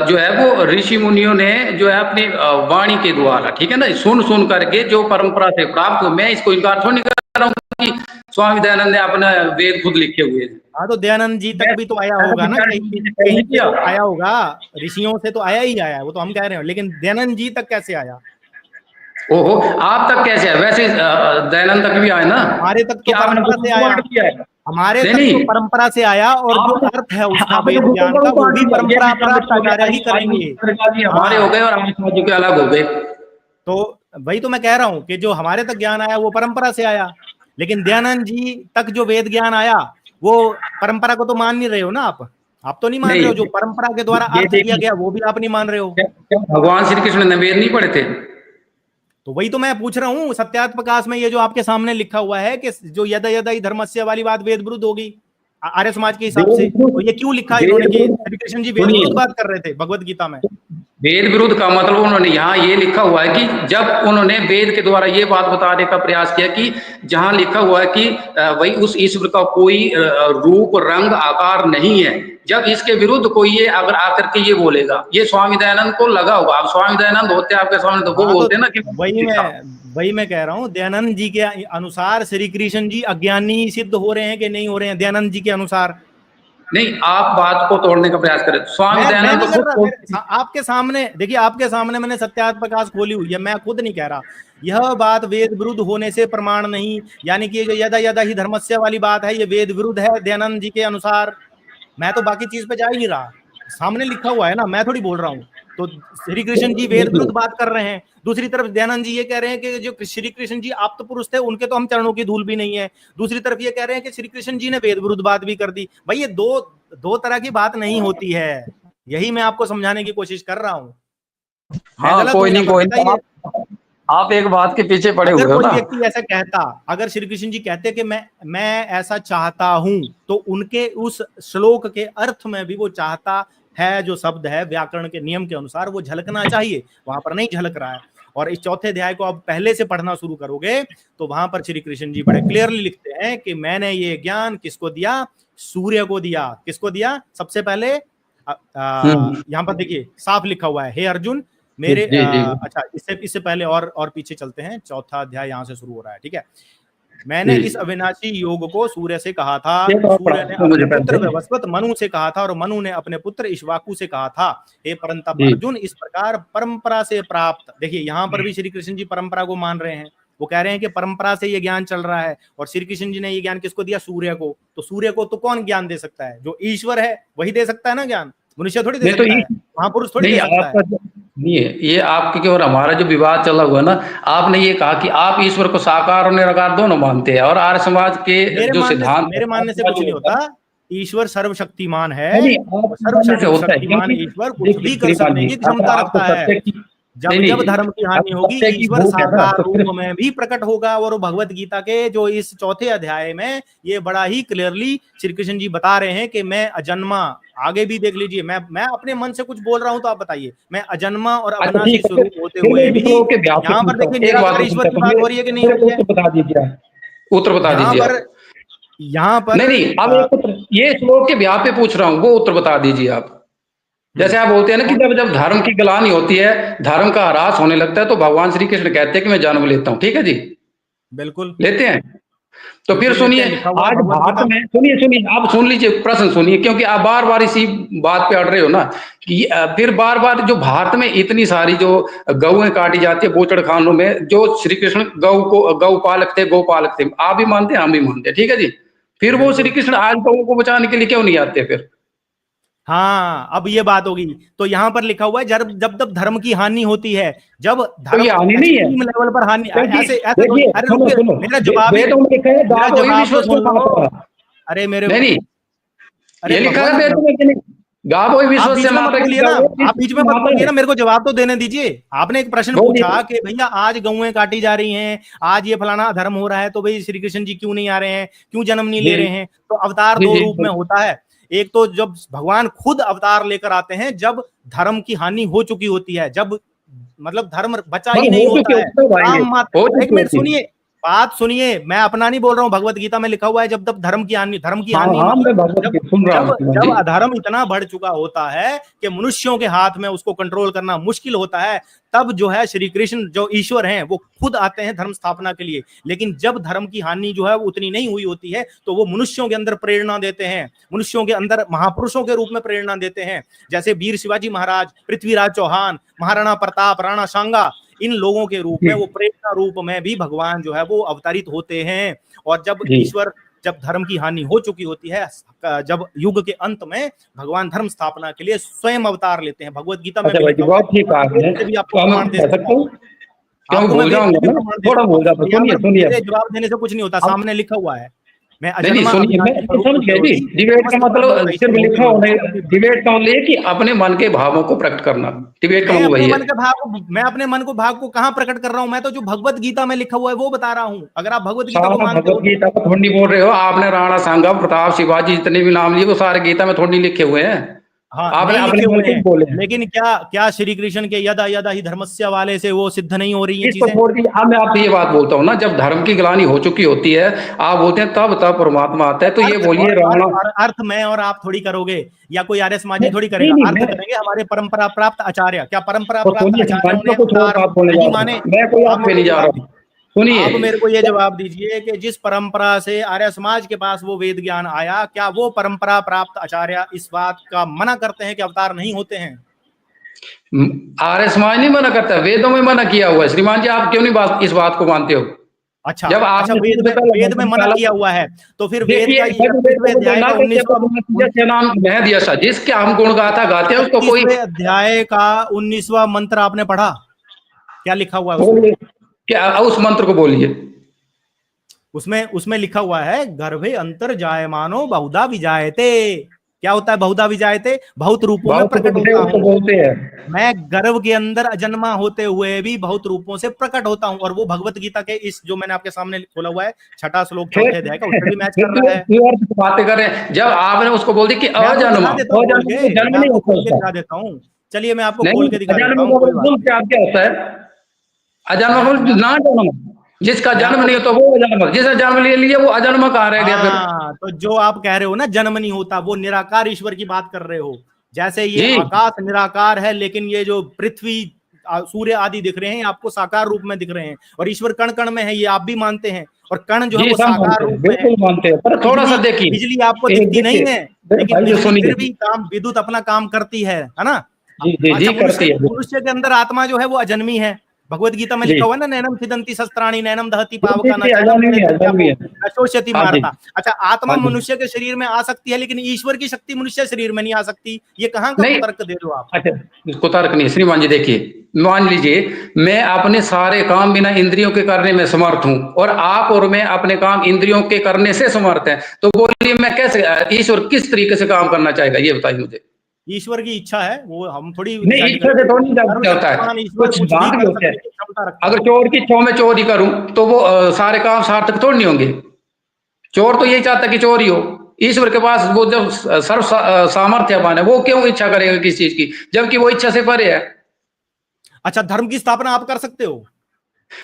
B: जो है वो ऋषि मुनियों ने जो है अपनी वाणी के द्वारा, ठीक है ना, सुन सुन करके जो परंपरा से प्राप्त हो, मैं इसको इनकार थोड़ी नहीं कर रहा हूँ कि स्वामी दयानंद ने अपना वेद खुद लिखे हुए हैं।
A: हाँ, तो दयानंद जी तक
B: मैं
A: भी तो आया
B: ऐसा
A: होगा ना,
B: विचार
A: कहीं
B: कहीं
A: कहीं
B: नहीं
A: से
B: किया।
A: तो आया होगा। ऋषियों से तो आया ही आया है, वो तो हम कह रहे हैं, लेकिन दयानंद जी तक कैसे आया?
B: ओहो, आप तक कैसे है? वैसे दयानंद तक भी आए ना,
A: हमारे तक
B: कि
A: तो
B: आपने
A: परंपरा से
B: गूगल
A: आया,
B: वर्ड किया है?
A: हमारे
B: नहीं
A: तक तो
B: नहीं,
A: परंपरा से आया, और जो
B: आपने
A: अर्थ है उसका
B: आपने
A: वेद
B: गूगल
A: ज्ञान का
B: वर्ड
A: वो
B: बांट
A: भी
B: दिया, ये
A: परंपरा
B: विश्वामित्र
A: प्राप्त
B: हो गया,
A: आचार्य ही करेंगे।
B: जी हमारे हो
A: हाँ,
B: गए और आयुष्मान जी के अलग हो गए।
A: तो वही तो मैं कह रहा हूं कि जो हमारे तक ज्ञान आया वो परंपरा से आया, लेकिन दयानंद जी तक जो वेद ज्ञान आया वो परंपरा को तो मान नहीं रहे हो ना आप तो नहीं मान रहे
B: नहीं,
A: हो, जो परंपरा के द्वारा
B: ये
A: अर्थ किया
B: देखिए,
A: गया वो भी आप नहीं मान रहे हो।
B: क्या भगवान श्री कृष्ण ने वेद नहीं पढ़े थे?
A: तो वही तो मैं पूछ रहा हूँ, सत्यार्थ प्रकाश में ये जो आपके सामने लिखा हुआ है कि जो यदा यदा ही धर्मस्य वाली बात वेद विरुद्ध होगी आर्य समाज के हिसाब से,
B: वेद
A: तो ये क्यों लिखा इन्होंने
B: वेद
A: कि श्री कृष्ण जी वेद
B: सुनिए,
A: विरुद्ध बात कर रहे थे भगवत गीता में?
B: वेद विरुद्ध का मतलब उन्होंने यहाँ ये लिखा हुआ है कि जब उन्होंने वेद के द्वारा ये बात बताने का प्रयास किया कि जहां लिखा हुआ है कि वही उस ईश्वर का कोई रूप रंग आकार नहीं है, जब इसके विरुद्ध कोई ये अगर आकर के ये बोलेगा, ये स्वामी दयानंद को लगा होगा। अब स्वामी दयानंद होते आपके सामने तो वो
A: हाँ, तो
B: बोलते ना कि
A: वही
B: लिखा।
A: वही मैं कह रहा हूँ, दयानंद जी के अनुसार श्री कृष्ण जी अज्ञानी सिद्ध हो रहे हैं कि नहीं हो रहे हैं दयानंद जी के अनुसार?
B: नहीं, आप बात को तोड़ने का प्रयास करें। स्वामी
A: मैं
B: दयानंद
A: नहीं
B: तो
A: कर
B: खुद
A: रहा, आपके सामने देखिए, आपके सामने मैंने सत्यार्थ प्रकाश खोली हुई है, मैं खुद नहीं कह रहा। यह बात वेद विरुद्ध होने से प्रमाण नहीं, यानी कि जो यदा यदा ही धर्मस्य वाली बात है, ये वेद विरुद्ध है दयानंद जी के अनुसार। मैं तो बाकी चीज पे जा ही नहीं रहा, सामने लिखा हुआ है ना, मैं थोड़ी बोल रहा हूँ। तो श्री कृष्ण जी वेद विरुद्ध बात कर रहे हैं, दूसरी तरफ दयानंद जी ये कह रहे हैं कि जो श्री कृष्ण जी आप्त पुरुष थे उनके तो हम चरणों की धूल भी नहीं है। दूसरी तरफ ये कह रहे हैं कि श्री कृष्ण जी ने वेद विरुद्ध बात भी कर दी। भाई ये दो दो तरह की बात नहीं होती है, यही मैं आपको समझाने की कोशिश कर रहा हूँ। मैं
B: हाँ
A: गलत
B: कोई
A: हूँ
B: नहीं,
A: यहाँ पर
B: कोई नहीं,
A: बताइए।
B: आप एक बात के पीछे पड़े
A: अगर
B: हुए हो
A: कोई
B: ना।
A: व्यक्ति ऐसा कहता, अगर श्री कृष्ण जी कहते कि मैं ऐसा चाहता हूं, तो उनके उस श्लोक के अर्थ में भी वो चाहता है जो शब्द है व्याकरण के नियम के अनुसार वो झलकना चाहिए, वहां पर नहीं झलक रहा है। और इस चौथे अध्याय को आप पहले से पढ़ना शुरू करोगे तो वहां पर श्री कृष्ण जी बड़े क्लियरली लिखते हैं कि मैंने ये ज्ञान किसको दिया, सूर्य को दिया। किसको दिया? सबसे पहले यहां पर देखिए साफ लिखा हुआ है, हे अर्जुन मेरे
B: जी जी।
A: अच्छा इससे पहले और पीछे चलते हैं, चौथा अध्याय यहां से शुरू हो रहा है, ठीक है। मैंने इस अविनाशी योग को सूर्य से कहा था, सूर्य ने अपने पुत्र वैवस्वत मनु से कहा था, और मनु ने अपने पुत्र इक्ष्वाकु से कहा था। हे परंतप अर्जुन, इस प्रकार परंपरा से प्राप्त, देखिए यहां पर भी श्री कृष्ण जी परंपरा को मान रहे हैं। वो कह रहे हैं कि परंपरा से ये ज्ञान चल रहा है, और श्री कृष्ण जी ने ये ज्ञान किसको दिया? सूर्य को। तो सूर्य को तो कौन ज्ञान दे सकता है? जो ईश्वर है वही दे सकता है ना ज्ञान, मनुष्य थोड़ी दे सकता है, महापुरुष थोड़ी दे सकता है।
B: नहीं है ये आपके और हमारा जो विवाद चला हुआ ना, आपने ये कहा कि आप ईश्वर को साकार और निराकार दोनों मानते हैं, और आर्य समाज के जो सिद्धांत
A: मेरे मानने से कुछ नहीं होता। ईश्वर सर्वशक्तिमान है,
B: नहीं आप
A: सर्वशक्तिमान ईश्वर कुछ भी कर सकने की क्षमता रखता है। जब जब धर्म की हानि होगी, ईश्वर साकार रूप में भी प्रकट होगा। और भगवत गीता के जो इस चौथे अध्याय में ये बड़ा ही क्लियरली श्री कृष्ण जी बता रहे हैं कि मैं अजन्मा, आगे भी देख लीजिए, मैं अपने मन से कुछ बोल रहा हूं तो आप बताइए, मैं अजन्मा और अविनाशी स्वरूप होते हुए भी, यहाँ पर देखिए निराकार ईश्वर की बात हो रही है कि नहीं हो रही है?
B: बता दीजिए, उत्तर बता दीजिए।
A: यहाँ पर
B: नहीं अब ये श्लोक के ब्याह पे पूछ रहा हूँ, वो उत्तर बता दीजिए आप। जैसे आप बोलते हैं ना कि जब धर्म की गलानी होती है, धर्म का ह्रास होने लगता है, तो भगवान श्री कृष्ण कहते हैं कि मैं जन्म लेता हूँ। ठीक है जी,
A: बिल्कुल
B: लेते हैं। तो फिर सुनिए, आज भारत में, सुनिए आप सुन लीजिए, प्रश्न सुनिए, क्योंकि आप बार बार इसी बात पे अड़ रहे हो ना कि फिर बार बार जो भारत में इतनी सारी जो गौएं काटी जाती है बूचड़ खानों में, जो श्री कृष्ण गौ पालक थे, गोपालक थे, आप भी मानते हैं हम भी मानते हैं, ठीक है जी। फिर वो श्री कृष्ण आज गौ को बचाने के लिए क्यों नहीं आते फिर?
A: हाँ, अब ये बात होगी। तो यहाँ पर लिखा हुआ है जब जब धर्म की हानि होती है, जब धर्म
B: हानि नहीं है,
A: लेवल पर हानि, ऐसे
B: सुनो,
A: मेरा जवाब अरे मेरे
B: नहीं, ये लिखा है वेद में, गावो विश्व से माता की
A: ना, आप बीच में मत बोलिए ना, मेरे को जवाब तो देने दीजिए। आपने एक प्रश्न पूछा कि भैया आज गौएं काटी जा रही हैं, आज ये फलाना धर्म हो रहा है, तो भाई श्री कृष्ण जी क्यों नहीं आ रहे हैं, क्यों जन्म नहीं ले रहे हैं? तो अवतार दो रूप में होता है। एक तो जब भगवान खुद अवतार लेकर आते हैं, जब धर्म की हानि हो चुकी होती है, जब मतलब धर्म बचा ही नहीं होता है। एक मिनट सुनिए, बात सुनिए, मैं अपना नहीं बोल रहा हूँ, भगवत गीता में लिखा हुआ है जब तब धर्म की हानि जब अधर्म इतना बढ़ चुका होता है कि मनुष्यों के हाथ में उसको कंट्रोल करना मुश्किल होता है, तब जो है श्री कृष्ण जो ईश्वर हैं वो खुद आते हैं धर्म स्थापना के लिए। लेकिन जब धर्म की हानि जो है वो उतनी नहीं हुई होती है, तो वो मनुष्यों के अंदर प्रेरणा देते हैं, मनुष्यों के अंदर महापुरुषों के रूप में प्रेरणा देते हैं। जैसे वीर शिवाजी महाराज, पृथ्वीराज चौहान, महाराणा प्रताप, राणा सांगा, इन लोगों के रूप में वो प्रेरणा रूप में भी भगवान जो है वो अवतरित होते हैं। और जब ईश्वर, जब धर्म की हानि हो चुकी होती है, जब युग के अंत में भगवान धर्म स्थापना के लिए स्वयं अवतार लेते हैं। भगवत गीता में
B: भी आपको प्रमाण दे सकता हूँ,
A: जवाब देने से कुछ नहीं होता, सामने लिखा हुआ है। मैं
B: समझ गया जी, डिबेट का मतलब सिर्फ लिखा होना, डिबेट का मतलब कि अपने मन के भावों को प्रकट करना, डिबेट का मतलब वही है।
A: मैं अपने मन को भाव को कहाँ प्रकट कर रहा हूँ? मैं तो जो भगवत गीता में लिखा हुआ है वो बता रहा हूँ। अगर आप भगवत गीता को मानते हो,
B: भगवत गीता को थोड़ी बोल रहे हो आपने, राणा सांगा, प्रताप, शिवाजी, जितने भी नाम लिए वो सारे गीता में थोड़ी लिखे हुए हैं।
A: हाँ, आपने अपने मन से बोले, लेकिन क्या श्री कृष्ण के यदा यदा ही धर्मस्य वाले से वो सिद्ध नहीं हो रही है चीजें?
B: मैं आपसे ये बात बोलता हूँ ना, जब धर्म की ग्लानि हो चुकी होती है, आप बोलते हैं तब परमात्मा आता है। तो ये बोलिए
A: अर्थ मैं और आप थोड़ी करोगे, या कोई आर्य समाजी थोड़ी करेगा। अर्थ करेंगे हमारे परंपरा प्राप्त आचार्य। क्या परंपरा प्राप्त आचार्य
B: मैं कोई आप पे नहीं जा रहा हूँ, सुनिए,
A: आप मेरे को ये जवाब दीजिए कि जिस परंपरा से आर्य समाज के पास वो वेद ज्ञान आया, क्या वो परंपरा प्राप्त आचार्य इस बात का मना करते हैं कि अवतार नहीं होते हैं?
B: आर्य समाज नहीं मना करता, वेदों में मना किया हुआ है। श्रीमान जी, आप क्यों नहीं इस बात को मानते हो?
A: अच्छा
B: जब
A: अच्छा,
B: आपने शुरू से पहले
A: वेद में मना
B: निकाला,
A: किया हुआ है, तो फिर वेद
B: देखिए
A: का
B: भगवत
A: 31वें अध्याय
B: ना
A: का
B: करके
A: 19वां
B: जैसे नाम मैं दिया था, जिसके हम गुण गाथा गाते हैं उसको कोई
A: 31वें अध्याय का 19वां मंत्र आपने पढ़ा? क्या लिखा हुआ है उसमें?
B: बोलिए, क्या उस मंत्र को बोलिए।
A: उसमें उसमें लिखा हुआ है, गर्भे अंतर जायमानो बहुधा विजायते। क्या होता है बहुधा विजायते? बहुत रूपों में
B: बहुत
A: प्रकट
B: बड़े
A: होता
B: उसको
A: हूं।
B: बोलते हैं।
A: मैं गर्भ के अंदर अजन्मा होते हुए भी बहुत रूपों से प्रकट होता हूं। और वो भगवत गीता के इस जो मैंने आपके सामने खोला हुआ है, छठा श्लोक
B: फिर
A: 4थे अध्याय का, उसमें भी मैच
B: फिर
A: कर रहा है।
B: क्यों अर्थ की बातें कर रहे हैं? जब आपने उसको बोल दी कि
A: मैं आपको
B: अजन्म,
A: दिखा देता हूँ खोल
B: अजन्म
A: के,
B: तो जन्म
A: मैं
B: नहीं
A: आपको
B: होता
A: खोल के
B: उसका।
A: दिखा देता हूँ। चलिए मैं आपको खोल
B: नहीं,
A: के दिखा देता
B: अजन्म
A: हूँ,
B: का
A: कोई बात
B: बोल
A: नहीं।
B: क्या क्या होता है? अजन्म
A: मैं
B: बोल
A: मैं
B: ना जन्म, जिसका
A: मैं
B: जन्म
A: आपको
B: नहीं होता वो अजन्म, जिसने जन्म ले लिया वो अजन्म कहाँ रह गया फिर?
A: हाँ, तो जो आप कह रहे हो ना जन्म नहीं होता, वो निराकार ईश्वर की बात कर रहे हो। जैसे ये
B: जी
A: आकाश निराकार है, लेकिन ये जो पृथ्वी सूर्य आदि दिख रहे हैं आपको साकार रूप में दिख रहे हैं, और ईश्वर कण कण में है, ये आप भी मानते हैं। और कण जो है
B: जी,
A: वो
B: सब
A: साकार
B: मानते हैं,
A: रूप में है।
B: बिल्कुल मानते हैं, पर थोड़ा सा
A: बिजली बिजली आपको
B: देखिए,
A: दिखती नहीं
B: देखिए
A: है,
B: मेरे
A: लेकिन
B: भाई जो
A: बिजली फिर
B: सुनिए।
A: भी काम, विद्युत अपना काम करती है ना?
B: जी जी
A: अच्छा,
B: जी,
A: मनुष्य
B: करती है।
A: मनुष्य के अंदर आत्मा जो है वो अजन्मी है। भगवत गीता में
B: जी
A: लिखा हुआ है ना, नैनम छिदन्ति शस्त्राणि नैनम दहति
B: जी जी
A: पावका न
B: जी,
A: चैनम
B: अजन्म है,
A: क्लेदयति
B: अजन्म
A: चापो
B: है।
A: न शोष्यति
B: हाँ जी,
A: मारता। अच्छा, आत्मा
B: हाँ जी।
A: मनुष्य के शरीर में आ सकती है, लेकिन ईश्वर की शक्ति मनुष्य शरीर में नहीं आ सकती। ये कहाँ का
B: नहीं,
A: कुतर्क दे रहे हो आप?
B: अच्छा, इसको तर्क नहीं श्रीमान जी। देखिए, मान लीजिए मैं अपने सारे काम बिना इंद्रियों के करने में समर्थ हूं, और आप और मैं अपने काम इंद्रियों के करने से समर्थ हैं, तो बोलिए मैं कैसे, ईश्वर किस तरीके से काम करना चाहेगा, ये बताइए मुझे।
A: ईश्वर की इच्छा है, वो हम थोड़ी
B: नहीं,
A: डिसाइड
B: इच्छा से
A: करेंगे।
B: थोड़ी होता है,
A: सर्वशक्तिमान ईश्वर
B: कुछ
A: कुछ भी
B: सिद्धांत भी
A: कर
B: होते हैं।
A: सकने की क्षमता रखता
B: अगर
A: है।
B: चोर की इच्छा में चोरी करूं तो वो सारे काम सार्थक थोड़ी नहीं होंगे। चोर तो यही चाहता है कि चोरी हो। ईश्वर के पास वो जब सर्व सामर्थ्यवान है, वो क्यों इच्छा करेगा किसी चीज की, जबकि वो इच्छा से परे है।
A: अच्छा, धर्म की स्थापना आप कर सकते हो?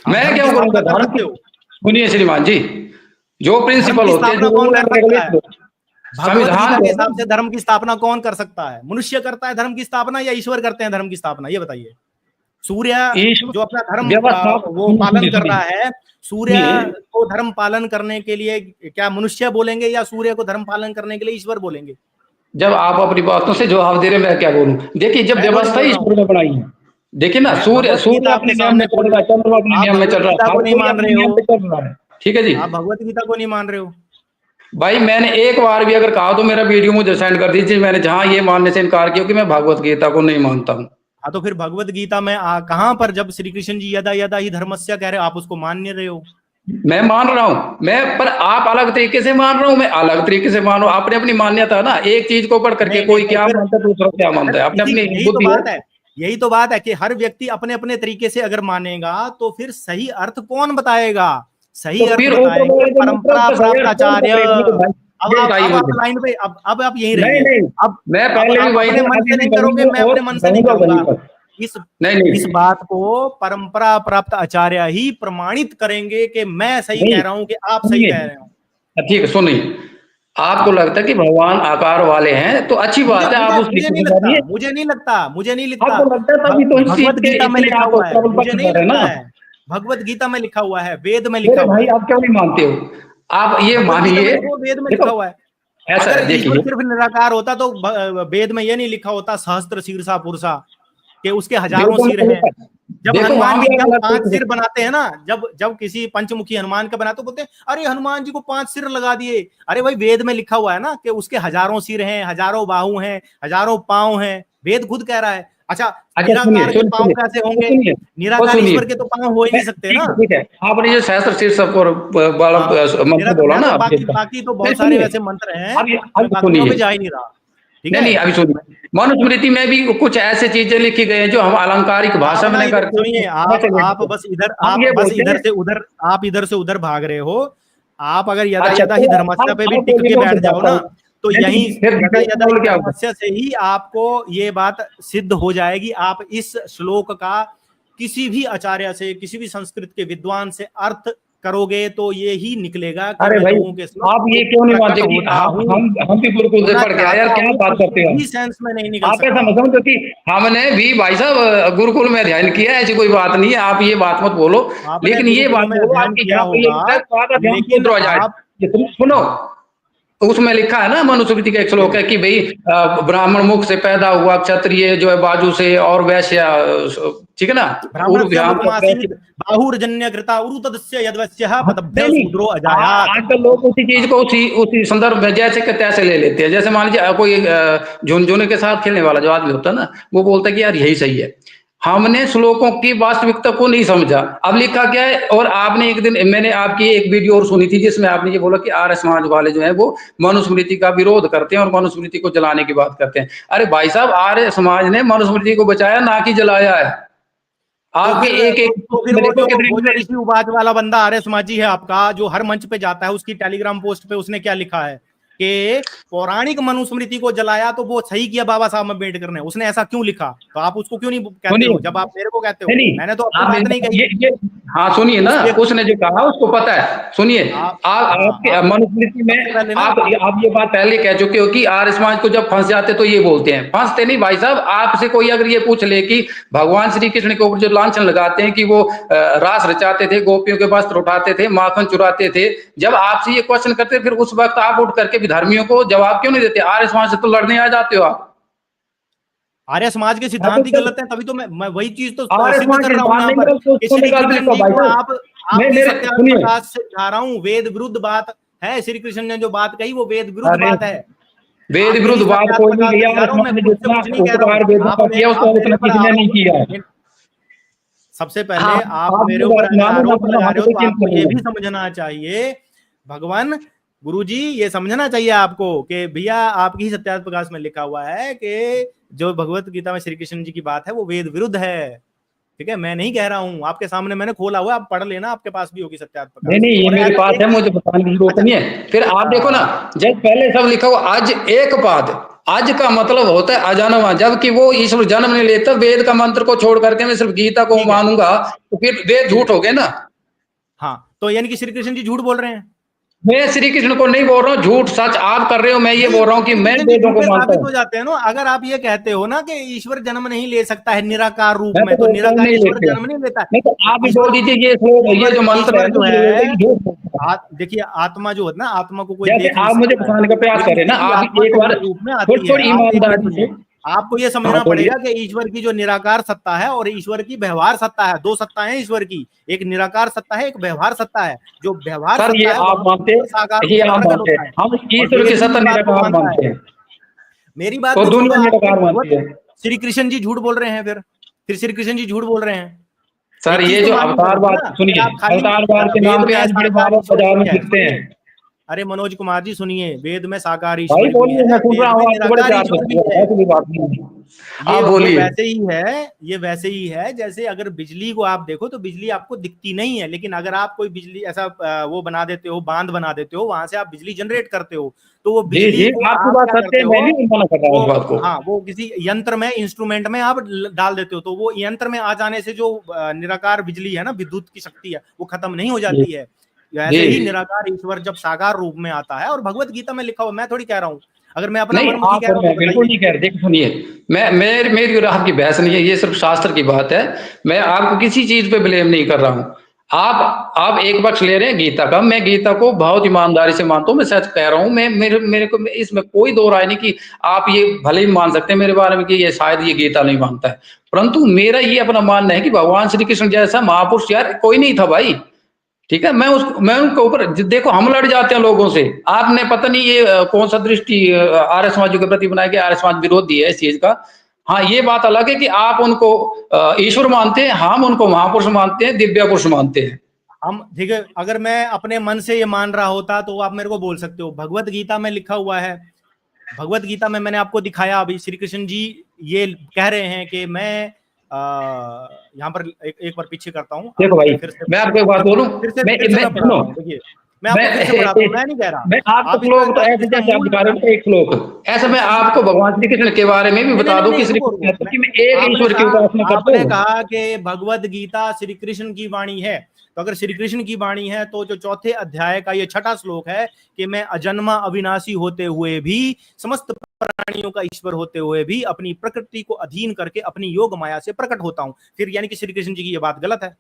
A: आप
B: मैं
A: धर्म की
B: क्यों
A: स्थापना
B: करूंगा
A: कर
B: धर्म
A: सकते
B: की?
A: हो?
B: सुनिए श्रीमान जी, जो
A: धर्म
B: प्रिंसिपल
A: की
B: होते हैं,
A: स्थापना
B: जो
A: कौन
B: रूल
A: कर
B: एंड
A: सकता है?
B: रेगुलेशन,
A: भगवत
B: संविधान
A: गीता
B: जो
A: के
B: है ना।
A: हिसाब से धर्म की स्थापना कौन कर सकता है? मनुष्य करता है धर्म की स्थापना, या ईश्वर करते हैं धर्म की स्थापना? ये बताइए। सूर्य
B: ईश्वर
A: जो अपना धर्म
B: व्यवस्था,
A: वो
B: सुनिए
A: पालन
B: सुनिए
A: कर रहा
B: सुनिए
A: है, सूर्य
B: सुनिए।
A: को धर्म पालन करने के लिए क्या मनुष्य बोलेंगे, या सूर्य को धर्म पालन करने के लिए ईश्वर बोलेंगे?
B: जब आप अपनी बातों से जवाब दे रहे हैं, मैं क्या बोलूं? देखिए, जब
A: मैं थोड़ी
B: व्यवस्था
A: बोल
B: ही
A: रहा हूँ।
B: ईश्वर ने बनाई है। देखिए ना,
A: मैं
B: सूर्य
A: भगवत गीता
B: सूर्य
A: आपके
B: अपने नियम में
A: सामने
B: चल
A: खोल
B: रहा है,
A: रहा हूँ।
B: चंद्रमा अपने
A: आप
B: नियम में चल
A: भगवत
B: रहा
A: गीता
B: है,
A: को
B: हर
A: नहीं
B: कोई
A: मान
B: अपने
A: रहे
B: नियम
A: हो।
B: पे चल रहा है। ठीक है जी।
A: आप भगवत गीता को नहीं मान रहे हो।
B: भाई, मैंने एक बार भी अगर कहा तो मेरा वीडियो मुझे सेंड कर दीजिए, मैंने जहां ये मानने से इनकार किया कि मैं भगवत गीता को नहीं मानता हूं।
A: हाँ, तो फिर भगवत गीता में कहाँ पर जब श्री कृष्ण जी यदा यदा ही धर्मस्य कह रहे हो, आप उसको मान नहीं रहे हो?
B: मैं मान रहा हूं, मैं, पर आप अलग तरीके से मान रहा हूं, मैं अलग तरीके से मान रहा हूं। अपने अपनी मान्यता ना, एक चीज को पढ़ करके
A: नहीं नहीं,
B: कोई
A: तो
B: क्या
A: फिर
B: मानता है, दूसरा क्या
A: फिर
B: मानता है, अपने
A: इसी
B: अपनी
A: यही तो
B: बुद्धि है।
A: बात है। यही तो बात है कि हर व्यक्ति अपने अपने तरीके से अगर मानेगा, तो फिर सही अर्थ कौन बताएगा?
B: तो
A: सही अर्थ
B: फिर ऊपर
A: बताएंगे
B: वाले जो मतलब
A: परंपरा
B: तो सही
A: प्राप्त
B: अर्थ कौन
A: आचार्य।
B: पकड़ेगा मुझे भाई?
A: अब
B: ये
A: आप
B: बताइए
A: अब आप
B: मुझे।
A: लाइन पे, अब आप यहीं
B: नहीं
A: रहिए।
B: नहीं,
A: अब
B: मैं
A: अब
B: पहले भी
A: आप
B: वही
A: अपने
B: था,
A: मन
B: अभी
A: से
B: भी
A: नहीं
B: वही
A: करोगे,
B: हूँ,
A: मैं
B: और
A: अपने मन से नहीं
B: रहूंगा वहीं
A: करूंगा।
B: पर।
A: इस
B: नहीं
A: इस
B: नहीं
A: बात को परंपरा प्राप्त आचार्य ही प्रमाणित करेंगे कि मैं सही
B: नहीं,
A: कह रहा हूं कि आप सही
B: सुनिए।
A: कह रहे हो।
B: ठीक है, सुनिए। आपको लगता है कि भगवान आकार वाले हैं, तो अच्छी
A: मुझे
B: बात है,
A: मुझे
B: आप उस
A: मुझे
B: तरीके
A: नहीं
B: से
A: लगता,
B: जानिए।
A: मुझे नहीं लगता, मुझे नहीं लगता।
B: आपको लगता है तभी तो इस चीज
A: भगवत
B: के
A: गीता में
B: इतने
A: लिखा
B: आप
A: हुआ है,
B: प्रबल
A: मुझे
B: पक्ष
A: नहीं
B: कर रहे हैं
A: लगता
B: ना।
A: है। भगवत गीता में लिखा हुआ है, वेद में लिखा
B: मेरे
A: हुआ
B: भाई,
A: है।
B: आप क्यों नहीं मानते हो? आप ये
A: भगवत गीता में
B: मानिए।
A: देखो, वेद में लिखा
B: देखो,
A: हुआ है।
B: ऐसा
A: अगर
B: है,
A: ईश्वर
B: देखिए।
A: सिर्फ निराकार होता तो वेद में यह नहीं लिखा होता सहस्त्र शीर्षा पुरुषा, कि उसके हजारों
B: वेदों में
A: सिर
B: तो
A: हैं।
B: लिखा है।
A: जब
B: देखो, वहां
A: हनुमान
B: भी
A: जी जब
B: अलग अलग
A: 5
B: तरीके
A: सिर
B: से।
A: बनाते हैं ना, जब जब किसी पंचमुखी हनुमान का बनाते, तो बोलते हैं अरे हनुमान जी को 5 सिर लगा दिए। अरे भाई, वेद में लिखा हुआ है ना कि उसके हजारों सिर हैं, हजारों बाहु हैं, हजारों पांव हैं। वेद खुद कह रहा है। अच्छा,
B: अच्छा, सुनिए
A: निराकार के
B: सुनिए
A: पांव
B: सुनिए,
A: कैसे
B: वो
A: होंगे?
B: सुनिए, वो
A: निराकार
B: सुनिए।
A: ईश्वर के तो पांव हो ही नहीं सकते
B: ठीक
A: ना।
B: है, ठीक है, आपने जो सहस्त्र शीर्षक और बड़ा
A: हाँ,
B: मंत्र बोला
A: मैं
B: ना
A: तो
B: आप
A: बाकी
B: जिसका,
A: बाकी तो
B: नहीं
A: बहुत सारे
B: सुनिए,
A: वैसे मंत्र हैं,
B: अभी
A: मैं
B: अभी
A: बाकियों
B: सुनिए।
A: में जा ही नहीं रहा। ठीक
B: नहीं
A: है।
B: नहीं, अभी सुनिए। मनुस्मृति में भी कुछ ऐसे चीजें लिखी गई हैं जो हम अलंकारिक
A: आप
B: भाषा में
A: ना
B: नहीं करके
A: सुनिए,
B: ऐसे
A: आप
B: लेते हैं।
A: बस इधर,
B: हम
A: आप
B: ये
A: बस
B: बोलते
A: इधर
B: हैं।
A: से उधर, आप इधर से उधर भाग रहे हो। आप अगर यदा
B: अच्छा,
A: यदा ही
B: तो
A: धर्मस्या पे भी
B: आप
A: टिक
B: बोलिए,
A: के
B: मैं
A: बैठ
B: उधर
A: जाओ
B: जाता
A: ना,
B: हूँ।
A: तो
B: नहीं
A: यही
B: नहीं, फिर
A: यदा
B: डिटेल
A: यदा
B: बोल
A: ही
B: क्या होगा?
A: धर्मस्या से ही आपको ये बात सिद्ध हो जाएगी। आप इस श्लोक का किसी भी आचार्य से, किसी भी संस्कृत के विद्वान से अर्थ करोगे तो ये ही निकलेगा कि
B: अरे
A: मैं
B: भाई,
A: लोगों के समक्ष
B: आप ये क्यों नहीं मानते कि
A: होता हूँ,
B: हम भी गुरुकुल से
A: होना
B: पढ़ के आए यार,
A: चाहता
B: क्या
A: हूँ,
B: बात करते हो?
A: किसी सेंस में नहीं निकल
B: आप ऐसा
A: सकता
B: मत
A: हूँ।
B: समझो कि हमने भी भाई साहब गुरुकुल में अध्ययन किया है, ऐसी कोई बात नहीं है, आप ये बात मत बोलो।
A: आपने
B: लेकिन ये
A: गुरुकुल
B: बात
A: में
B: बोलो,
A: अध्ययन
B: आपकी
A: किया
B: यहाँ पे ये
A: होगा,
B: लिखा है, स्वागत है
A: लेकिन
B: सूत्र आजाद।
A: आप,
B: ये सुनो,
A: हाँ,
B: उसमें लिखा है ना, मनुस्मृति का एक श्लोक है कि भाई ब्राह्मण मुख से पैदा हुआ, क्षत्रिय जो है बाजू से, और वैश्य ठीक है ना,
A: ब्राह्मणस्य मुखमासीत्
B: वैश्य।
A: बाहुर्जन्य कृता उरु तदस्य यद्वस्यः
B: नहीं
A: पदभ्यः
B: नहीं,
A: शूद्रो अजायात्।
B: आजकल लोग उसी चीज को उसी उसी संदर्भ में जैसे के तैसे ले लेते हैं। जैसे मान लीजिए कोई झुनझुने के साथ खेलने वाला जो आदमी होता है ना, वो बोलता है कि यार यही सही है। हमने श्लोकों की वास्तविकता को नहीं समझा। अब लिखा क्या है, और आपने एक दिन, मैंने आपकी एक वीडियो और सुनी थी जिसमें आपने ये बोला कि आर्य समाज वाले जो है वो मनुस्मृति का विरोध करते हैं और मनुस्मृति को जलाने की बात करते हैं। अरे भाई साहब, आर्य समाज ने मनुस्मृति को बचाया, ना कि जलाया है।
A: तो
B: आपके
A: फिर
B: एक एक
A: तो फिर
B: में देखो
A: वो जो
B: कितने।
A: ऋषि उवाच वाला बंदा आर्य समाजी है आपका, जो हर मंच पे जाता है, उसकी टेलीग्राम पोस्ट पे उसने क्या लिखा है कि पौराणिक मनुस्मृति को जलाया तो वो सही किया बाबा साहब अम्बेडकर ने, उसने ऐसा क्यों लिखा? तो आप उसको क्यों नहीं कहते
B: सुनिए,
A: हो जब आप मेरे को कहते हो?
B: नहीं नहीं,
A: मैंने तो अपनी
B: आप
A: बात नहीं कही।
B: ये हाँ सुनिए ना,
A: उसके
B: उसने जो कहा उसको पता है। सुनिए,
A: आप, हाँ,
B: आपके
A: आप
B: मनुस्मृति में
A: सबसे पहले ना,
B: आप ये बात पहले कह चुके हो कि आर्य समाज को जब फंस जाते तो ये बोलते हैं। फंसते नहीं भाई साहब। आपसे कोई अगर ये पूछ ले कि भगवान श्री कृष्ण के ऊपर जो लांछन लगाते हैं कि वो रास रचाते थे, गोपियों के वस्त्र उठाते थे, माखन चुराते थे, जब आपसे ये क्वेश्चन करते फिर उस वक्त आप उठ करके विधर्मियों को जवाब क्यों नहीं देते? आर्य समाज से तो लड़ने आ जाते हो आप।
A: आर्य समाज के
B: हाँ, तो
A: सिद्धांत ही
B: फिर
A: गलत है, तभी तो मैं वही चीज तो
B: आर्य
A: सिद्ध
B: समाज
A: कर
B: के
A: रहा हूं
B: सिद्धांत
A: यहाँ
B: नहीं
A: पर
B: गलत, तो
A: कि
B: उसको
A: श्री
B: निकाल
A: कृष्ण
B: देखो
A: जी
B: भाई
A: को
B: साहब। मैं
A: आपकी
B: मेरे
A: सत्यार्थ
B: सुनिए,
A: प्रकाश से दिखा रहा हूँ, वेद विरुद्ध बात है। श्री कृष्ण ने जो बात कही वो वेद विरुद्ध
B: अरे
A: बात है।
B: वेद
A: आपके ही
B: विरुद्ध बात
A: सत्यार्थ
B: कोई नहीं
A: प्रकाश से
B: किया,
A: दिखा
B: आर्य
A: रहा हूँ, मैं
B: समाज ने
A: खुद से
B: जितना
A: कुछ नहीं कह रहा हूँ।
B: उपकार वेदों का किया उसका
A: आप
B: उतना
A: मेरे पर
B: किसी ने नहीं
A: आरोप,
B: किया।
A: सबसे
B: हाँ,
A: पहले आप
B: आप
A: मेरे
B: ये
A: ऊपर
B: बात
A: अगर
B: मानो ना
A: आरोप
B: मानो,
A: लगा
B: हमें
A: रहे हो
B: कोई
A: तो
B: चिंता
A: आपको
B: नहीं
A: ये भी
B: है।
A: समझना चाहिए, भगवान गुरुजी, ये समझना चाहिए आपको कि भैया आपकी ही सत्यार्थ प्रकाश में लिखा हुआ है कि जो भगवत गीता में श्री कृष्ण जी की बात है वो वेद विरुद्ध है। ठीक है, मैं नहीं कह रहा हूं, आपके सामने मैंने खोला हुआ, आप पढ़ लेना, आपके पास भी होगी सत्यार्थ
B: नहीं
A: प्रकाश।
B: नहीं, ये
A: और
B: मेरे
A: अगर
B: पास
A: एक
B: है,
A: चीज,
B: मुझे बताने की जरूरत
A: अच्छा,
B: नहीं है। फिर आप देखो ना, जब पहले सब लिखा हुआ आज एक पाद, आज का मतलब होता है अजन्मा, जबकि वो ईश्वर जन्म नहीं लेता। वेद का मंत्र को छोड़ करके मैं सिर्फ गीता को
A: ठीक है,
B: मानूंगा तो फिर वेद
A: ठीक
B: झूठ
A: है,
B: हो गए ना।
A: हाँ, तो यानी कि श्री कृष्ण जी झूठ बोल रहे हैं?
B: मैं श्री कृष्ण को नहीं बोल रहा हूँ झूठ, सच आप कर रहे हो। मैं ये
A: नहीं,
B: बोल रहा हूँ कि
A: श्री
B: मैं
A: कृष्ण जी
B: वेदों को
A: झूठे
B: मानता
A: साबित
B: हूँ।
A: हो जाते हैं ना अगर आप ये कहते हो ना कि ईश्वर जन्म नहीं ले सकता है निराकार रूप
B: मैं
A: में,
B: तो
A: तो
B: बोलता हूँ
A: निराकार
B: नहीं
A: ईश्वर
B: लेते।
A: जन्म नहीं लेता है।
B: नहीं तो
A: तो
B: आप भी
A: ईश्वर,
B: बोल दीजिए ये जो मंत्र है
A: ईश्वर
B: ना
A: जो
B: ये बोलते
A: है,
B: हैं कि झूठ बोलता है।
A: देखिए आत्मा जो है ना, आत्मा को कोई
B: जैसे
A: देख नहीं
B: आप मुझे
A: सकता है,
B: बताने का प्रयास
A: लेकिन
B: करें ना,
A: किसी
B: आप
A: आत्मा
B: एक बार
A: शरीर रूप में
B: थोड़ी
A: आती है।
B: थोड़ी
A: आप एक चीज
B: ईमानदारी
A: सुनिए,
B: से।
A: आपको ये
B: हाँ
A: समझना
B: बोलिए।
A: पड़ेगा कि ईश्वर की जो निराकार सत्ता है और ईश्वर की व्यवहार सत्ता है, दो सत्ताएं हैं ईश्वर की, एक निराकार सत्ता है, एक व्यवहार सत्ता है। जो व्यवहार
B: सर ये
A: सत्ता है
B: आप
A: वहां
B: मानते,
A: ईश्वर साकार रूप
B: ये
A: में
B: आप
A: प्रकट
B: मानते
A: होता
B: हैं,
A: है,
B: हम
A: और
B: ईश्वर की
A: वेद भी
B: सत्ता
A: इस बात को
B: निराकार
A: मानता है।
B: मानते हैं,
A: मेरी बात
B: तो
A: को छोड़ो,
B: दुनिया
A: आप
B: निराकार
A: भगवत
B: मानती है।
A: श्री कृष्ण जी झूठ बोल रहे हैं, फिर श्री कृष्ण जी झूठ बोल रहे हैं।
B: सर
A: एक चीज
B: ये
A: तो
B: जो
A: माननी पड़ेगी
B: अवतारवाद,
A: ना कि
B: सुनिए,
A: आप खाली
B: अवतारवाद के
A: वेद
B: नाम पे
A: में
B: आज बड़े
A: साकार
B: बाबा
A: ईश्वर
B: बाजार में
A: भी है,
B: दिखते हैं।
A: सुनिए, अरे मनोज कुमार जी सुनिए, वेद में साकार
B: भाई
A: ईश्वर भी
B: बोलिए, मैं
A: है,
B: सुन रहा
A: वेद में
B: हूँ, आपको बड़े
A: निराकार
B: प्यार
A: ईश्वर भी
B: से,
A: है।
B: ऐसी कोई बात नहीं है।
A: ये
B: आप
A: ये
B: बोलिए।
A: वैसे ही है, ये वैसे ही है जैसे अगर बिजली को आप देखो तो बिजली आपको दिखती नहीं है, लेकिन अगर आप कोई बिजली ऐसा वो बना देते हो, बांध बना देते हो, वहां से आप बिजली जनरेट करते हो, तो वो
B: जी
A: बिजली
B: जी,
A: को
B: आपकी
A: आप
B: बात
A: क्या
B: सत्य
A: करते
B: है, मैं
A: हो,
B: नहीं मना कर रहा हूँ
A: वो,
B: इस बात को।
A: हाँ, वो किसी यंत्र में, इंस्ट्रूमेंट में आप डाल देते हो, तो वो यंत्र में आ जाने से जो निराकार बिजली है ना, विद्युत की शक्ति है, वो खत्म नहीं हो
B: जी
A: जाती है।
B: जी।
A: ऐसे ही निराकार ईश्वर जब साकार रूप में आता है, और भगवत गीता में लिखा हुआ, मैं थोड़ी कह रहा हूँ, अगर मैं अपना
B: नहीं,
A: मनमुखी कह
B: आप
A: रहा
B: और
A: हूँ तो
B: मैं बिल्कुल
A: बताइए।
B: नहीं कह रहे। देखिए सुनिए, मैं मेरी और आपकी बहस नहीं है, ये सिर्फ शास्त्र की बात है। मैं आपको किसी चीज पे ब्लेम नहीं कर रहा हूँ। आप एक पक्ष ले रहे हैं गीता का, मैं गीता को बहुत ईमानदारी से मानता हूँ, मैं सच कह रहा हूँ। मैं मेरे को इसमें कोई दो राय नहीं कि आप ये भले ही मान सकते हैं मेरे बारे में कि ये शायद ये गीता नहीं मानता है, परंतु मेरा ये अपना मानना है कि भगवान श्री कृष्ण जैसा महापुरुष यार कोई नहीं था भाई। ठीक है, मैं उनके ऊपर देखो, हम लड़ जाते हैं लोगों से। आपने पता नहीं ये कौन सा दृष्टि आर्य समाज के प्रति बनाया कि आर्य समाज विरोधी है इस चीज का। हाँ, ये बात अलग है कि आप उनको ईश्वर मानते हैं, हम उनको महापुरुष मानते हैं, दिव्य पुरुष मानते हैं।
A: हम, ठीक है, अगर मैं अपने मन से ये मान रहा होता तो आप मेरे को बोल सकते हो, भगवत गीता में लिखा हुआ है, भगवत गीता में मैंने आपको दिखाया, अभी श्री कृष्ण जी ये कह रहे हैं कि मैं यहाँ पर एक बार पीछे करता हूँ,
B: देखो भाई,
A: मैं फिर से
B: मैं आपको एक बात बोलूं,
A: फिर से मैं पढ़ा
B: सुनो,
A: रहा हूँ, देखिए, मैं आपको फिर से बताता हूँ, मैं नहीं कह रहा।
B: मैं आपको
A: आप
B: श्लोक तो ऐसे
A: इसका
B: जैसे आप
A: मूल,
B: बता रहे हो एक श्लोक, ऐसे मैं आपको भगवान श्री कृष्ण के बारे में भी
A: नहीं नहीं
B: बता
A: नहीं
B: दूं कि
A: नहीं,
B: श्री
A: रुको
B: कृष्ण
A: रुको,
B: कहते हैं कि मैं एक ईश्वर की उपासना करता
A: आपने
B: हूँ।
A: कहा कि भगवत गीता श्री कृष्ण की वाणी है, तो अगर श्री कृष्ण की वाणी है तो जो चौथे अध्याय का ये छठा श्लोक है कि मैं अजन्मा अविनाशी होते हुए भी, समस्त प्राणियों का ईश्वर होते हुए भी अपनी प्रकृति को अधीन करके अपनी योग माया से प्रकट होता हूं, फिर यानी कि श्री कृष्ण जी की ये बात गलत है?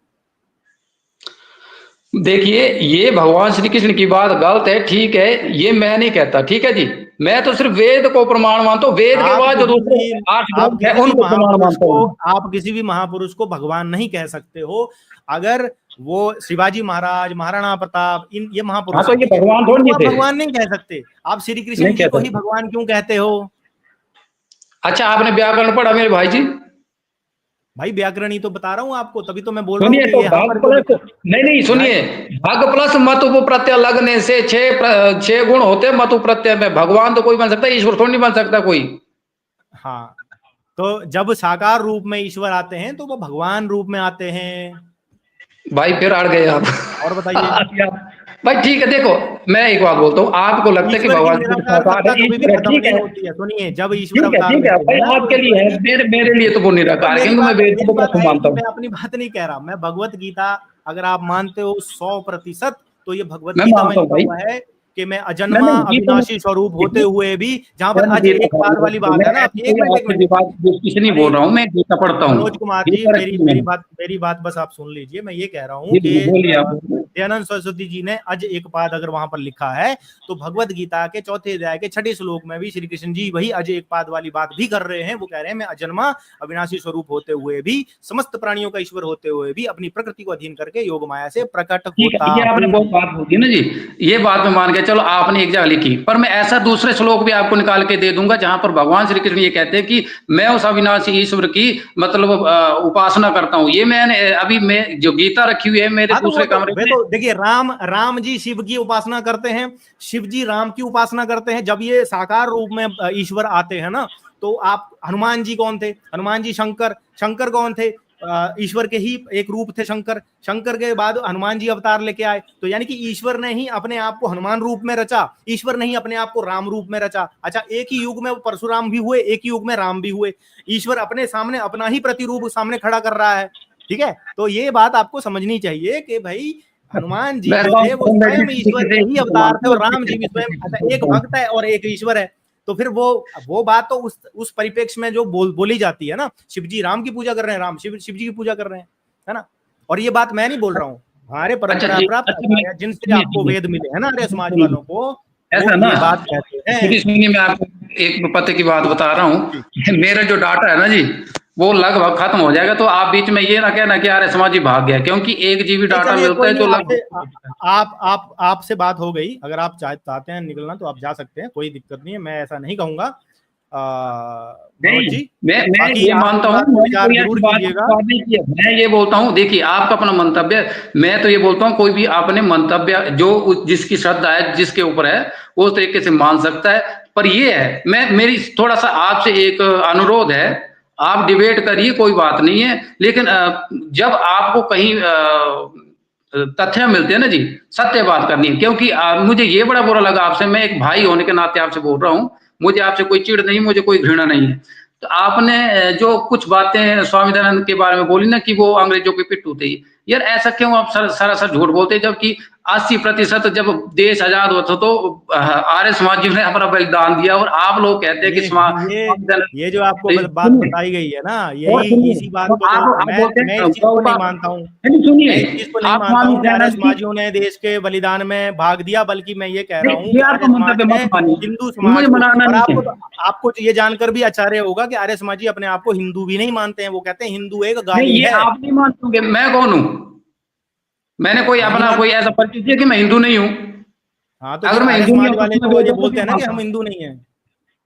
B: देखिए, ये भगवान श्री कृष्ण की बात गलत है, ठीक है, ये मैं नहीं कहता, ठीक है जी। मैं तो सिर्फ वेद को प्रमाण मानता हूँ, वेद के
A: आप
B: बाद जो
A: किसी
B: दूसरे
A: भी
B: 8
A: आप
B: ग्रंथ है
A: किसी भी
B: उनको प्रमाण
A: महापुरुष
B: मानता
A: को
B: हूँ।
A: आप किसी भी महापुरुष को भगवान नहीं कह सकते हो। अगर वो शिवाजी महाराज, महाराणा प्रताप, इन ये
B: हाँ,
A: महापुरुष
B: तो
A: हैं,
B: ये
A: ठीक है,
B: भगवान थोड़ी
A: इनको
B: नहीं
A: आप
B: थे,
A: भगवान नहीं कह सकते। आप श्री कृष्ण
B: नहीं
A: जी को
B: कहता।
A: ही भगवान क्यों कहते हो?
B: अच्छा, आपने व्याकरण पढ़ा मेरे भाई जी?
A: भाई व्याकरण ही तो बता रहा हूँ आपको, तभी तो मैं बोल रहा हूँ
B: सुनिए
A: कि
B: तो
A: यहाँ
B: भाग
A: पर जो
B: प्लस,
A: लिखा
B: नहीं नहीं
A: भाई,
B: सुनिए, भाग प्लस मत उप प्रत्यय लगने से छह गुण होते हैं मत उप प्रत्यय में। भगवान तो कोई बन सकता है, ईश्वर थोड़ी नहीं बन सकता कोई।
A: हाँ, तो जब साकार रूप में ईश्वर आते हैं तो वो भगवान रूप में आते हैं।
B: भाई फिर अड़ गए आप।
A: और बताइए,
B: भाई ठीक है, देखो मैं एक बात बोलता हूँ, आपको लगता है कि
A: ईश्वर की
B: भगवान श्री
A: निराकार
B: साकार
A: सत्ता
B: है,
A: कभी भी
B: ईश्वर है,
A: खत्म
B: ठीक
A: नहीं
B: है,
A: होती है। सुनिए, जब ईश्वर
B: ठीक है,
A: अवतार
B: ठीक है
A: लेते
B: भाई,
A: हैं ना तो
B: आपके लिए
A: ईश्वर
B: है,
A: की,
B: मेरे लिए तो वो
A: तो
B: निराकार है, क्योंकि मैं वेद को बहुत
A: मेरी
B: मानता
A: बात
B: हूँ।
A: मैं अपनी बात नहीं कह रहा, मैं भगवत गीता, अगर आप मानते हो 100%, तो ये भगवत
B: मैं
A: गीता में
B: मानता हूँ
A: लिखा
B: भाई,
A: हुआ है कि मैं
B: मैं
A: अजन्मा
B: नहीं गीता में,
A: अविनाशी स्वरूप होते हुए भी, जहां पर
B: मैं
A: आज
B: गीता
A: एक पाद वाली
B: पढ़,
A: बात
B: मैं
A: है ना,
B: ऐसी
A: एक
B: कोई
A: मिनट एक
B: आपसे
A: मिनट,
B: विवाद कुछ नहीं बोल
A: अरे
B: रहा हूँ, मैं गीता पढ़ता
A: मनोज
B: हूँ,
A: कुमार जी,
B: गीता रखी मैंने।
A: मेरी बात बस आप सुन लीजिए। मैं ये कह रहा हूँ
B: जी
A: कि
B: जी, बोलिए आप।
A: दयानंद सरस्वती जी ने अज एक पाद अगर वहां पर लिखा है, तो भगवत गीता के चौथे अध्याय के छठे श्लोक में भी श्री कृष्ण जी वही अज एक पाद वाली बात भी कर रहे हैं। वो कह रहे हैं मैं अजन्मा अविनाशी स्वरूप होते हुए भी, समस्त प्राणियों का ईश्वर होते हुए भी अपनी प्रकृति को अधीन करके योग माया से प्रकट
B: ठीक है,
A: होता
B: ये आपने
A: हूँ।
B: बहुत बात बोली ना जी, ये बात मैं मान गया, चलो आपने एक जगह लिखी, पर मैं ऐसा दूसरे श्लोक भी आपको निकाल के दे दूंगा जहां पर भगवान श्री कृष्ण ये कहते हैं कि मैं उस अविनाशी ईश्वर की मतलब उपासना करता हूँ। ये मैंने अभी मैं जो गीता रखी हुई है मेरे
A: हाँ, तो वो
B: दूसरे
A: तो
B: कमरे
A: वे
B: में।
A: तो देखिए, राम जी शिव की उपासना करते हैं, शिव जी राम की उपासना करते हैं। जब ये साकार रूप में ईश्वर आते हैं ना, तो आप, हनुमान जी कौन थे? हनुमान जी शंकर, शंकर कौन थे? ईश्वर के ही एक रूप थे शंकर, शंकर के बाद हनुमान जी अवतार लेके आए। तो यानी कि ईश्वर ने ही अपने आप को हनुमान रूप में रचा, ईश्वर ने ही अपने आप को राम रूप में रचा। अच्छा, एक ही युग में परशुराम भी हुए, एक ही युग में राम भी हुए। ईश्वर अपने सामने अपना ही प्रतिरूप सामने खड़ा कर रहा है, ठीक है? तो ये बात आपको समझनी चाहिए कि भाई, हनुमान जी
B: मैं
A: जो थे वो स्वयं ईश्वर के ही अवतार थे, और राम जी भी स्वयं, अच्छा, एक भक्त है और एक ईश्वर है। तो फिर वो बात तो उस परिप्रेक्ष्य में जो बोली जाती है ना, शिव जी राम की पूजा कर रहे हैं, राम शिव जी की पूजा कर रहे हैं, है ना? और ये बात मैं नहीं बोल रहा हूँ, हमारे
B: अच्छा
A: परंपरा
B: जी,
A: प्राप्त
B: अच्छा मैं
A: आचार्य जिनसे
B: सुनिए
A: आपको
B: सुनिए
A: वेद मिले हैं ना आर्य समाज
B: सुनिए,
A: वालों को, वो
B: ऐसा ना,
A: ये बात कहते हैं।
B: सुनिए सुनिए, मैं आपको एक पते की बात बता रहा
A: जी,
B: हूँ। मेरा जो डाटा है ना जी, वो लगभग खत्म हो जाएगा, तो आप बीच में ये ना कहना कि यार समाज जी भाग गया, क्योंकि 1 GB
A: नहीं
B: डाटा
A: चलिए,
B: मिलता
A: कोई
B: है
A: नहीं,
B: जो
A: आपसे
B: लगभग।
A: आपसे बात हो गई। अगर आप चाहते हैं निकलना तो आप जा सकते हैं, कोई दिक्कत नहीं है, मैं ऐसा नहीं कहूंगा। मनोज
B: नहीं,
A: जी,
B: मैं
A: बाकी
B: ये
A: आप इस
B: मानता हूँ,
A: बात को
B: मैंने
A: विचार
B: कोई ऐसी
A: जरूर
B: बात
A: कीजिएगा।
B: नहीं की है। मैं ये बोलता हूँ, देखिए आपका अपना मंतव्य है, मैं तो ये बोलता हूँ कोई भी अपने मंतव्य जो जिसकी श्रद्धा है, जिसके ऊपर है, वो उस तरीके से मान सकता है। पर ये है, मैं मेरी थोड़ा सा आपसे एक अनुरोध है, आप डिबेट करिए, कोई बात नहीं है, लेकिन जब आपको कहीं तथ्य मिलते हैं ना जी, सत्य बात करनी है, क्योंकि मुझे ये बड़ा बुरा लगा आपसे, मैं एक भाई होने के नाते आपसे बोल रहा हूँ, मुझे आपसे कोई चिढ़ नहीं, मुझे कोई घृणा नहीं है। तो आपने जो कुछ बातें स्वामी दयानंद के बारे में बोली ना कि वो अंग्रेजों के पिट्ठू थे, यार ऐसा क्यों आप सरासर झूठ बोलते हैं, जबकि 80% जब देश आजाद हुआ था तो आर्य समाज जी ने अपना बलिदान दिया, और आप लोग कहते हैं कि
A: ये ये
B: स्वामी दयानंद।
A: ये जो आपको बात
B: सुनिए,
A: बताई गई है ना,
B: और
A: यही
B: सुनिए,
A: इसी बात
B: तो
A: को तो
B: आप बोलते
A: मैं
B: हैं
A: इस चीज को नहीं मानता हूँ।
B: नहीं
A: मैं
B: सुनिए,
A: इस चीज को नहीं
B: आप
A: मानता
B: स्वामी
A: हूँ कि आर्य
B: दयानंद की,
A: समाजियों ने देश के बलिदान में भाग दिया, बल्कि मैं ये कह रहा हूँ
B: ये
A: कि
B: आपका
A: आर्य समाज
B: मंतव्य
A: ने
B: मत मानिए,
A: हिंदू
B: ये मुझे
A: समाज को,
B: मनाना
A: और
B: नहीं है।
A: आपको ये जानकर भी आश्चर्य होगा कि आर्य समाजी अपने आप को हिंदू भी नहीं मानते हैं। वो कहते हैं हिंदू एक
B: नहीं,
A: गाली
B: ये
A: है।
B: आप नहीं मानोगे, मैं कौन हूँ? मैंने कोई
A: नहीं
B: अपना कोई
A: मानते?
B: ऐसा परिचय दिया कि मैं हिंदू नहीं हूँ?
A: हाँ, तो फिर
B: अगर मैं
A: आर्य
B: हिंदू नहीं
A: समाज
B: होता
A: वाले
B: तो मैं
A: तो ये
B: वेदों को
A: बोलते
B: क्यों
A: हैं ना कि
B: मानता?
A: हम हिंदू नहीं है।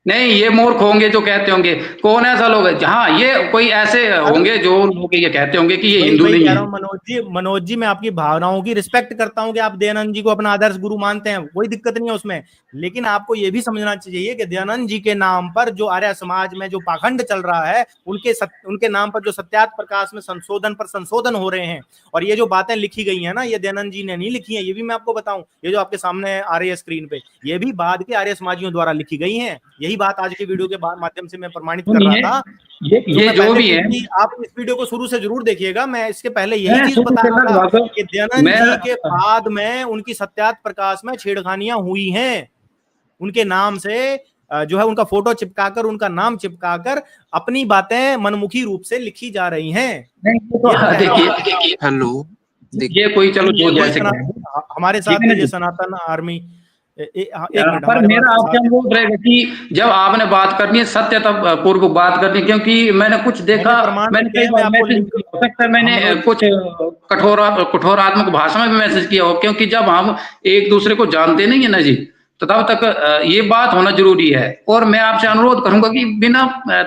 B: नहीं, ये मूर्ख होंगे जो कहते होंगे, कौन ऐसा लोग है, हाँ ये कोई ऐसे
A: अगर
B: होंगे जो लोग ये कहते होंगे कि ये
A: वही
B: हिंदू
A: वही
B: नहीं
A: कह
B: है।
A: रहा हूँ मनोज जी, मैं आपकी भावनाओं की रिस्पेक्ट करता हूँ कि आप दयानंद जी को अपना आदर्श गुरु मानते हैं, कोई दिक्कत नहीं है उसमें। लेकिन आपको यह भी समझना चाहिए कि दयानंद जी के नाम पर जो आर्य समाज में जो पाखंड चल रहा है, उनके नाम पर जो सत्यार्थ प्रकाश में संशोधन पर संशोधन हो रहे हैं, और ये जो बातें लिखी गई है ना, ये दयानंद जी ने नहीं लिखी है, ये भी मैं आपको बताऊं, ये जो आपके सामने आ रही है स्क्रीन पे, ये भी बाद के आर्य समाजियों द्वारा लिखी गई है। यही बात आज की वीडियो के माध्यम से मैं प्रमाणित कर रहा
B: सुनिए,
A: था। जो
B: ये
A: मैं
B: जो
A: पहले
B: भी है,
A: क्योंकि आप इस वीडियो को शुरू से जरूर देखिएगा, मैं इसके पहले यही
B: मैं
A: चीज
B: शुरू
A: बता
B: से
A: रहा था
B: लगभग
A: कि दयानंद
B: मैं
A: जी के बाद में उनकी सत्यार्थ प्रकाश में छेड़खानियां हुई हैं, उनके नाम से जो है उनका फोटो चिपकाकर, उनका नाम चिपकाकर अपनी बातें मनमुखी रूप से लिखी जा रही हैं।
B: नहीं, ये तो
A: ये मैं कह रहा हूं।
B: देखिए,
C: हेलो।
B: ये कोई चलो
A: ये
B: जो
A: कोई
B: जैसे कहे,
A: हमारे
B: ठीक
A: साथ
B: है ना
A: ये
B: जी।
A: सनातन आर्मी, एक मिनट,
B: पर
A: हमारे पास
B: मेरा आपसे
A: साथ
B: अनुरोध रहेगा कि जब आपने बात करनी है सत्य तब पूर्व बात करनी है, क्योंकि मैंने कुछ
A: मैंने
B: देखा,
A: प्रमाण
B: मैंने
A: रखे
B: कई
A: हैं, मैं
B: बार
A: आपको
B: मैसेज
A: लिंक,
B: किया, हो सकता है
A: हम
B: मैंने
A: मनोज,
B: कुछ कठोरात्मक भाषा में भी मैसेज किया हो, क्योंकि जब हम एक दूसरे को जानते नहीं है ना जी, तो तब तक ये बात होना जरूरी है। और मैं आपसे अनुरोध करूंगा कि बिना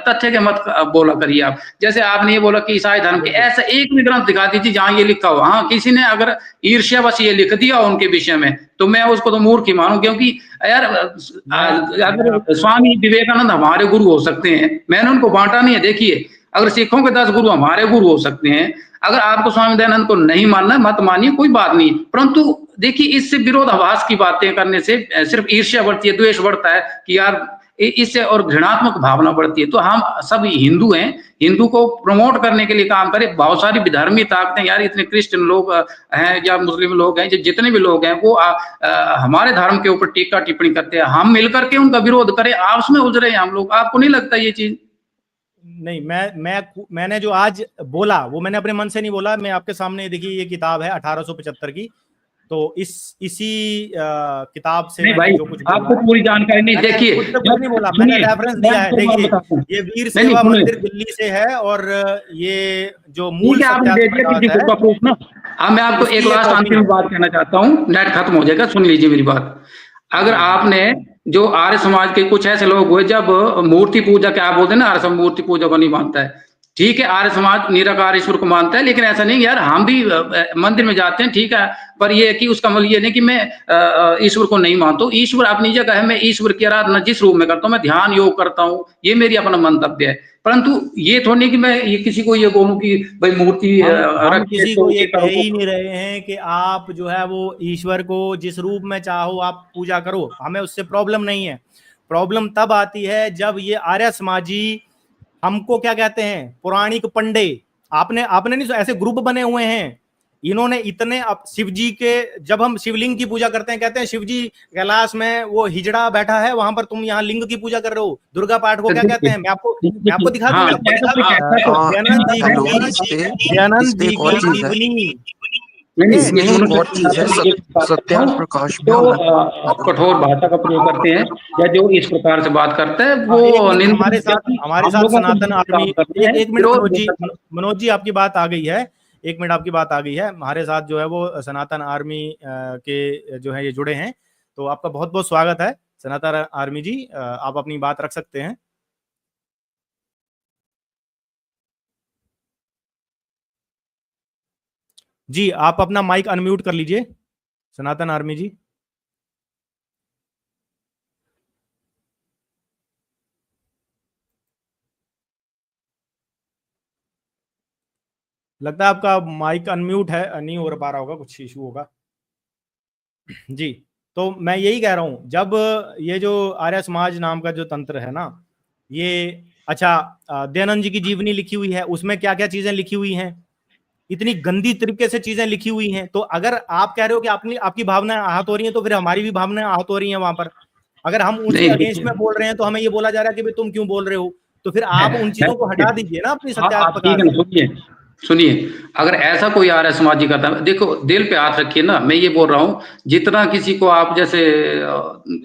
B: तथ्य के मत बोला करिए आप। जैसे आपने ये बोला कि ईसाई धर्म के,
A: बिल्कुल
B: ऐसा एक भी ग्रंथ दिखा दीजिए जहां ये लिखा हो। हाँ, किसी ने अगर ईर्ष्यावश ये लिख दिया उनके विषय में, तो मैं उसको तो मूर्ख ही मानूं, क्योंकि यार
A: मैं
B: अगर
A: आपको,
B: स्वामी विवेकानंद हमारे गुरु हो सकते हैं, मैंने उनको बांटा नहीं है। देखिए, अगर सिखों के 10 गुरु हमारे गुरु हो सकते हैं, अगर आपको स्वामी दयानंद को नहीं मानना मत मानिए, कोई बात नहीं। परंतु देखिए, इससे विरोधाभास की बातें करने से सिर्फ ईर्ष्या बढ़ती है, द्वेष बढ़ता है कि यार इससे, और घृणात्मक भावना बढ़ती है। तो हम सब हिंदू हैं, हिंदू को प्रमोट करने के लिए काम करें। बहुत सारी विधर्मी ताकतें, यार इतने क्रिश्चियन लोग हैं या मुस्लिम लोग हैं, जितने भी लोग हैं वो हमारे धर्म के ऊपर टीका टिप्पणी करते हैं। हम मिलकर के उनका विरोध करें, आपस में उलझ रहे हैं हम लोग। आपको नहीं लगता ये चीज?
A: नहीं, मैंने जो आज बोला वो मैंने अपने मन से नहीं बोला। मैं आपके सामने, देखिए ये किताब है 1875 की, तो इसी किताब से
B: नहीं
A: मैंने
B: भाई,
A: जो कुछ बोला
B: आपको
A: है,
B: पूरी जानकारी नहीं।
A: मैंने
B: देखिए,
A: खुद से कुछ नहीं बोला, मैंने
B: सुनिए,
A: रेफरेंस
B: मैं
A: दिया है।
B: आपको एक बात
A: देखिए,
B: बताता हूँ।
A: ये वीर
B: नहीं नहीं,
A: सेवा
B: सुनिए,
A: मंदिर दिल्ली से है, और ये जो मूल
B: ठीक है, आपने
A: सत्यार्थ
B: दे दिया
A: प्रकाश
B: किसी को
A: है
B: का प्रूफ ना। अब मैं आपको एक
A: उसकी ये
B: लास्ट
A: कॉपी
B: अंतिम
A: है।
B: बात कहना चाहता हूँ, नेट खत्म हो जाएगा, सुन लीजिए मेरी बात। अगर
A: जी जी।
B: आपने, जो आर्य समाज के कुछ ऐसे लोग हुए, जब मूर्ति पूजा, क्या आप बोलते हैं ना, आर्य समाज मूर्ति पूजा को नहीं मानता है। ठीक है, आर्य समाज निराकार ईश्वर को मानता है, लेकिन ऐसा नहीं यार, हम भी मंदिर में जाते हैं, ठीक है। पर ये है कि उसका मतलब ये नहीं कि मैं ईश्वर को नहीं मानता हूँ। ईश्वर अपनी जगह है, मैं ईश्वर की आराधना जिस रूप में करता हूँ, मैं ध्यान योग करता हूँ, ये मेरी अपना मंतव्य है। परंतु ये थोड़ी नहीं कि मैं ये किसी को ये बोलूं कि भाई मूर्ति
A: हम
B: रख के
A: किसी
B: तो
A: को ये
B: ये
A: कह
B: करो
A: ही
B: वो।
A: नहीं रहे हैं कि आप जो है वो ईश्वर को जिस रूप में चाहो आप पूजा करो, हमें उससे प्रॉब्लम नहीं है। प्रॉब्लम तब आती है जब ये आर्य समाजी हमको क्या कहते हैं, पौराणिक पंडे, आपने आपने नहीं, ऐसे ग्रुप बने हुए हैं, इन्होंने इतने, अब शिव जी के, जब हम शिवलिंग की पूजा करते हैं, कहते हैं शिव जी कैलाश में वो हिजड़ा बैठा है, वहां पर तुम यहाँ लिंग की पूजा कर रहे हो। दुर्गा पाठ को
B: तो
A: क्या कहते
B: देखिए,
A: हैं, मैं आपको दिखा दूं।
B: हाँ, ऐसा कोई कहता है तो
A: दयानंद जी
C: हेलो।
A: की,
C: इस
A: दयानंद
C: पे
A: जी
C: एक और
A: की
C: चीज है।
A: जीवनी,
B: नहीं
A: ठीक
B: नहीं,
A: है।
B: ये
C: इसमें
B: सुनो,
C: एक और चीज है,
B: एक बात करता
C: सत्यार्थ
B: हूँ।
C: प्रकाश में
B: जो
C: हमें
B: कठोर भाषा का प्रयोग करते हैं या जो इस प्रकार से बात करते हैं,
A: हाँ, एक
B: वो
A: मिनट,
B: निंदनीय, क्योंकि
A: हमारे
B: हम
A: साथ
B: लोगों को
A: सनातन
B: मिलकर
A: आर्मी,
B: काम करना है,
A: एक मिनट
B: विरोध
A: मनोज जी,
B: नहीं करना।
A: मनोज जी आपकी बात आ गई है, एक मिनट आपकी बात आ गई है। हमारे साथ जो है वो सनातन आर्मी के जो है ये जुड़े हैं, तो आपका बहुत बहुत स्वागत है सनातन आर्मी जी, आप अपनी बात रख सकते हैं। जी, आप अपना माइक अनम्यूट कर लीजिए सनातन आर्मी जी। लगता है आपका माइक अनम्यूट है, नहीं हो पा रहा होगा, कुछ इशू होगा। जी, तो मैं यही कह रहा हूं, जब ये जो आर्य समाज नाम का जो तंत्र है ना, ये, अच्छा, दयानंद जी की जीवनी लिखी हुई है, उसमें क्या क्या चीजें लिखी हुई हैं, इतनी गंदी तरीके से चीजें लिखी हुई हैं। तो अगर आप कह रहे हो कि आपकी भावनाएं आहत हो रही हैं, तो फिर हमारी भी भावनाएं आहत हो रही हैं वहां पर। अगर हम उसके
B: नहीं
A: अगेंस्ट
B: देखिए,
A: में बोल रहे हैं, तो हमें ये बोला जा रहा है कि भाई तुम क्यों बोल रहे हो। तो फिर आप उन चीजों को हटा दीजिए ना अपनी सत्यार्थ
B: आप ठीक
A: प्रकाश
B: है ना,
A: से।
B: सुनिए, सुनिए। अगर ऐसा कोई आर्य समाजी करता है, देखो दिल पे हाथ रखिए ना, मैं ये बोल रहा हूँ, जितना किसी को आप जैसे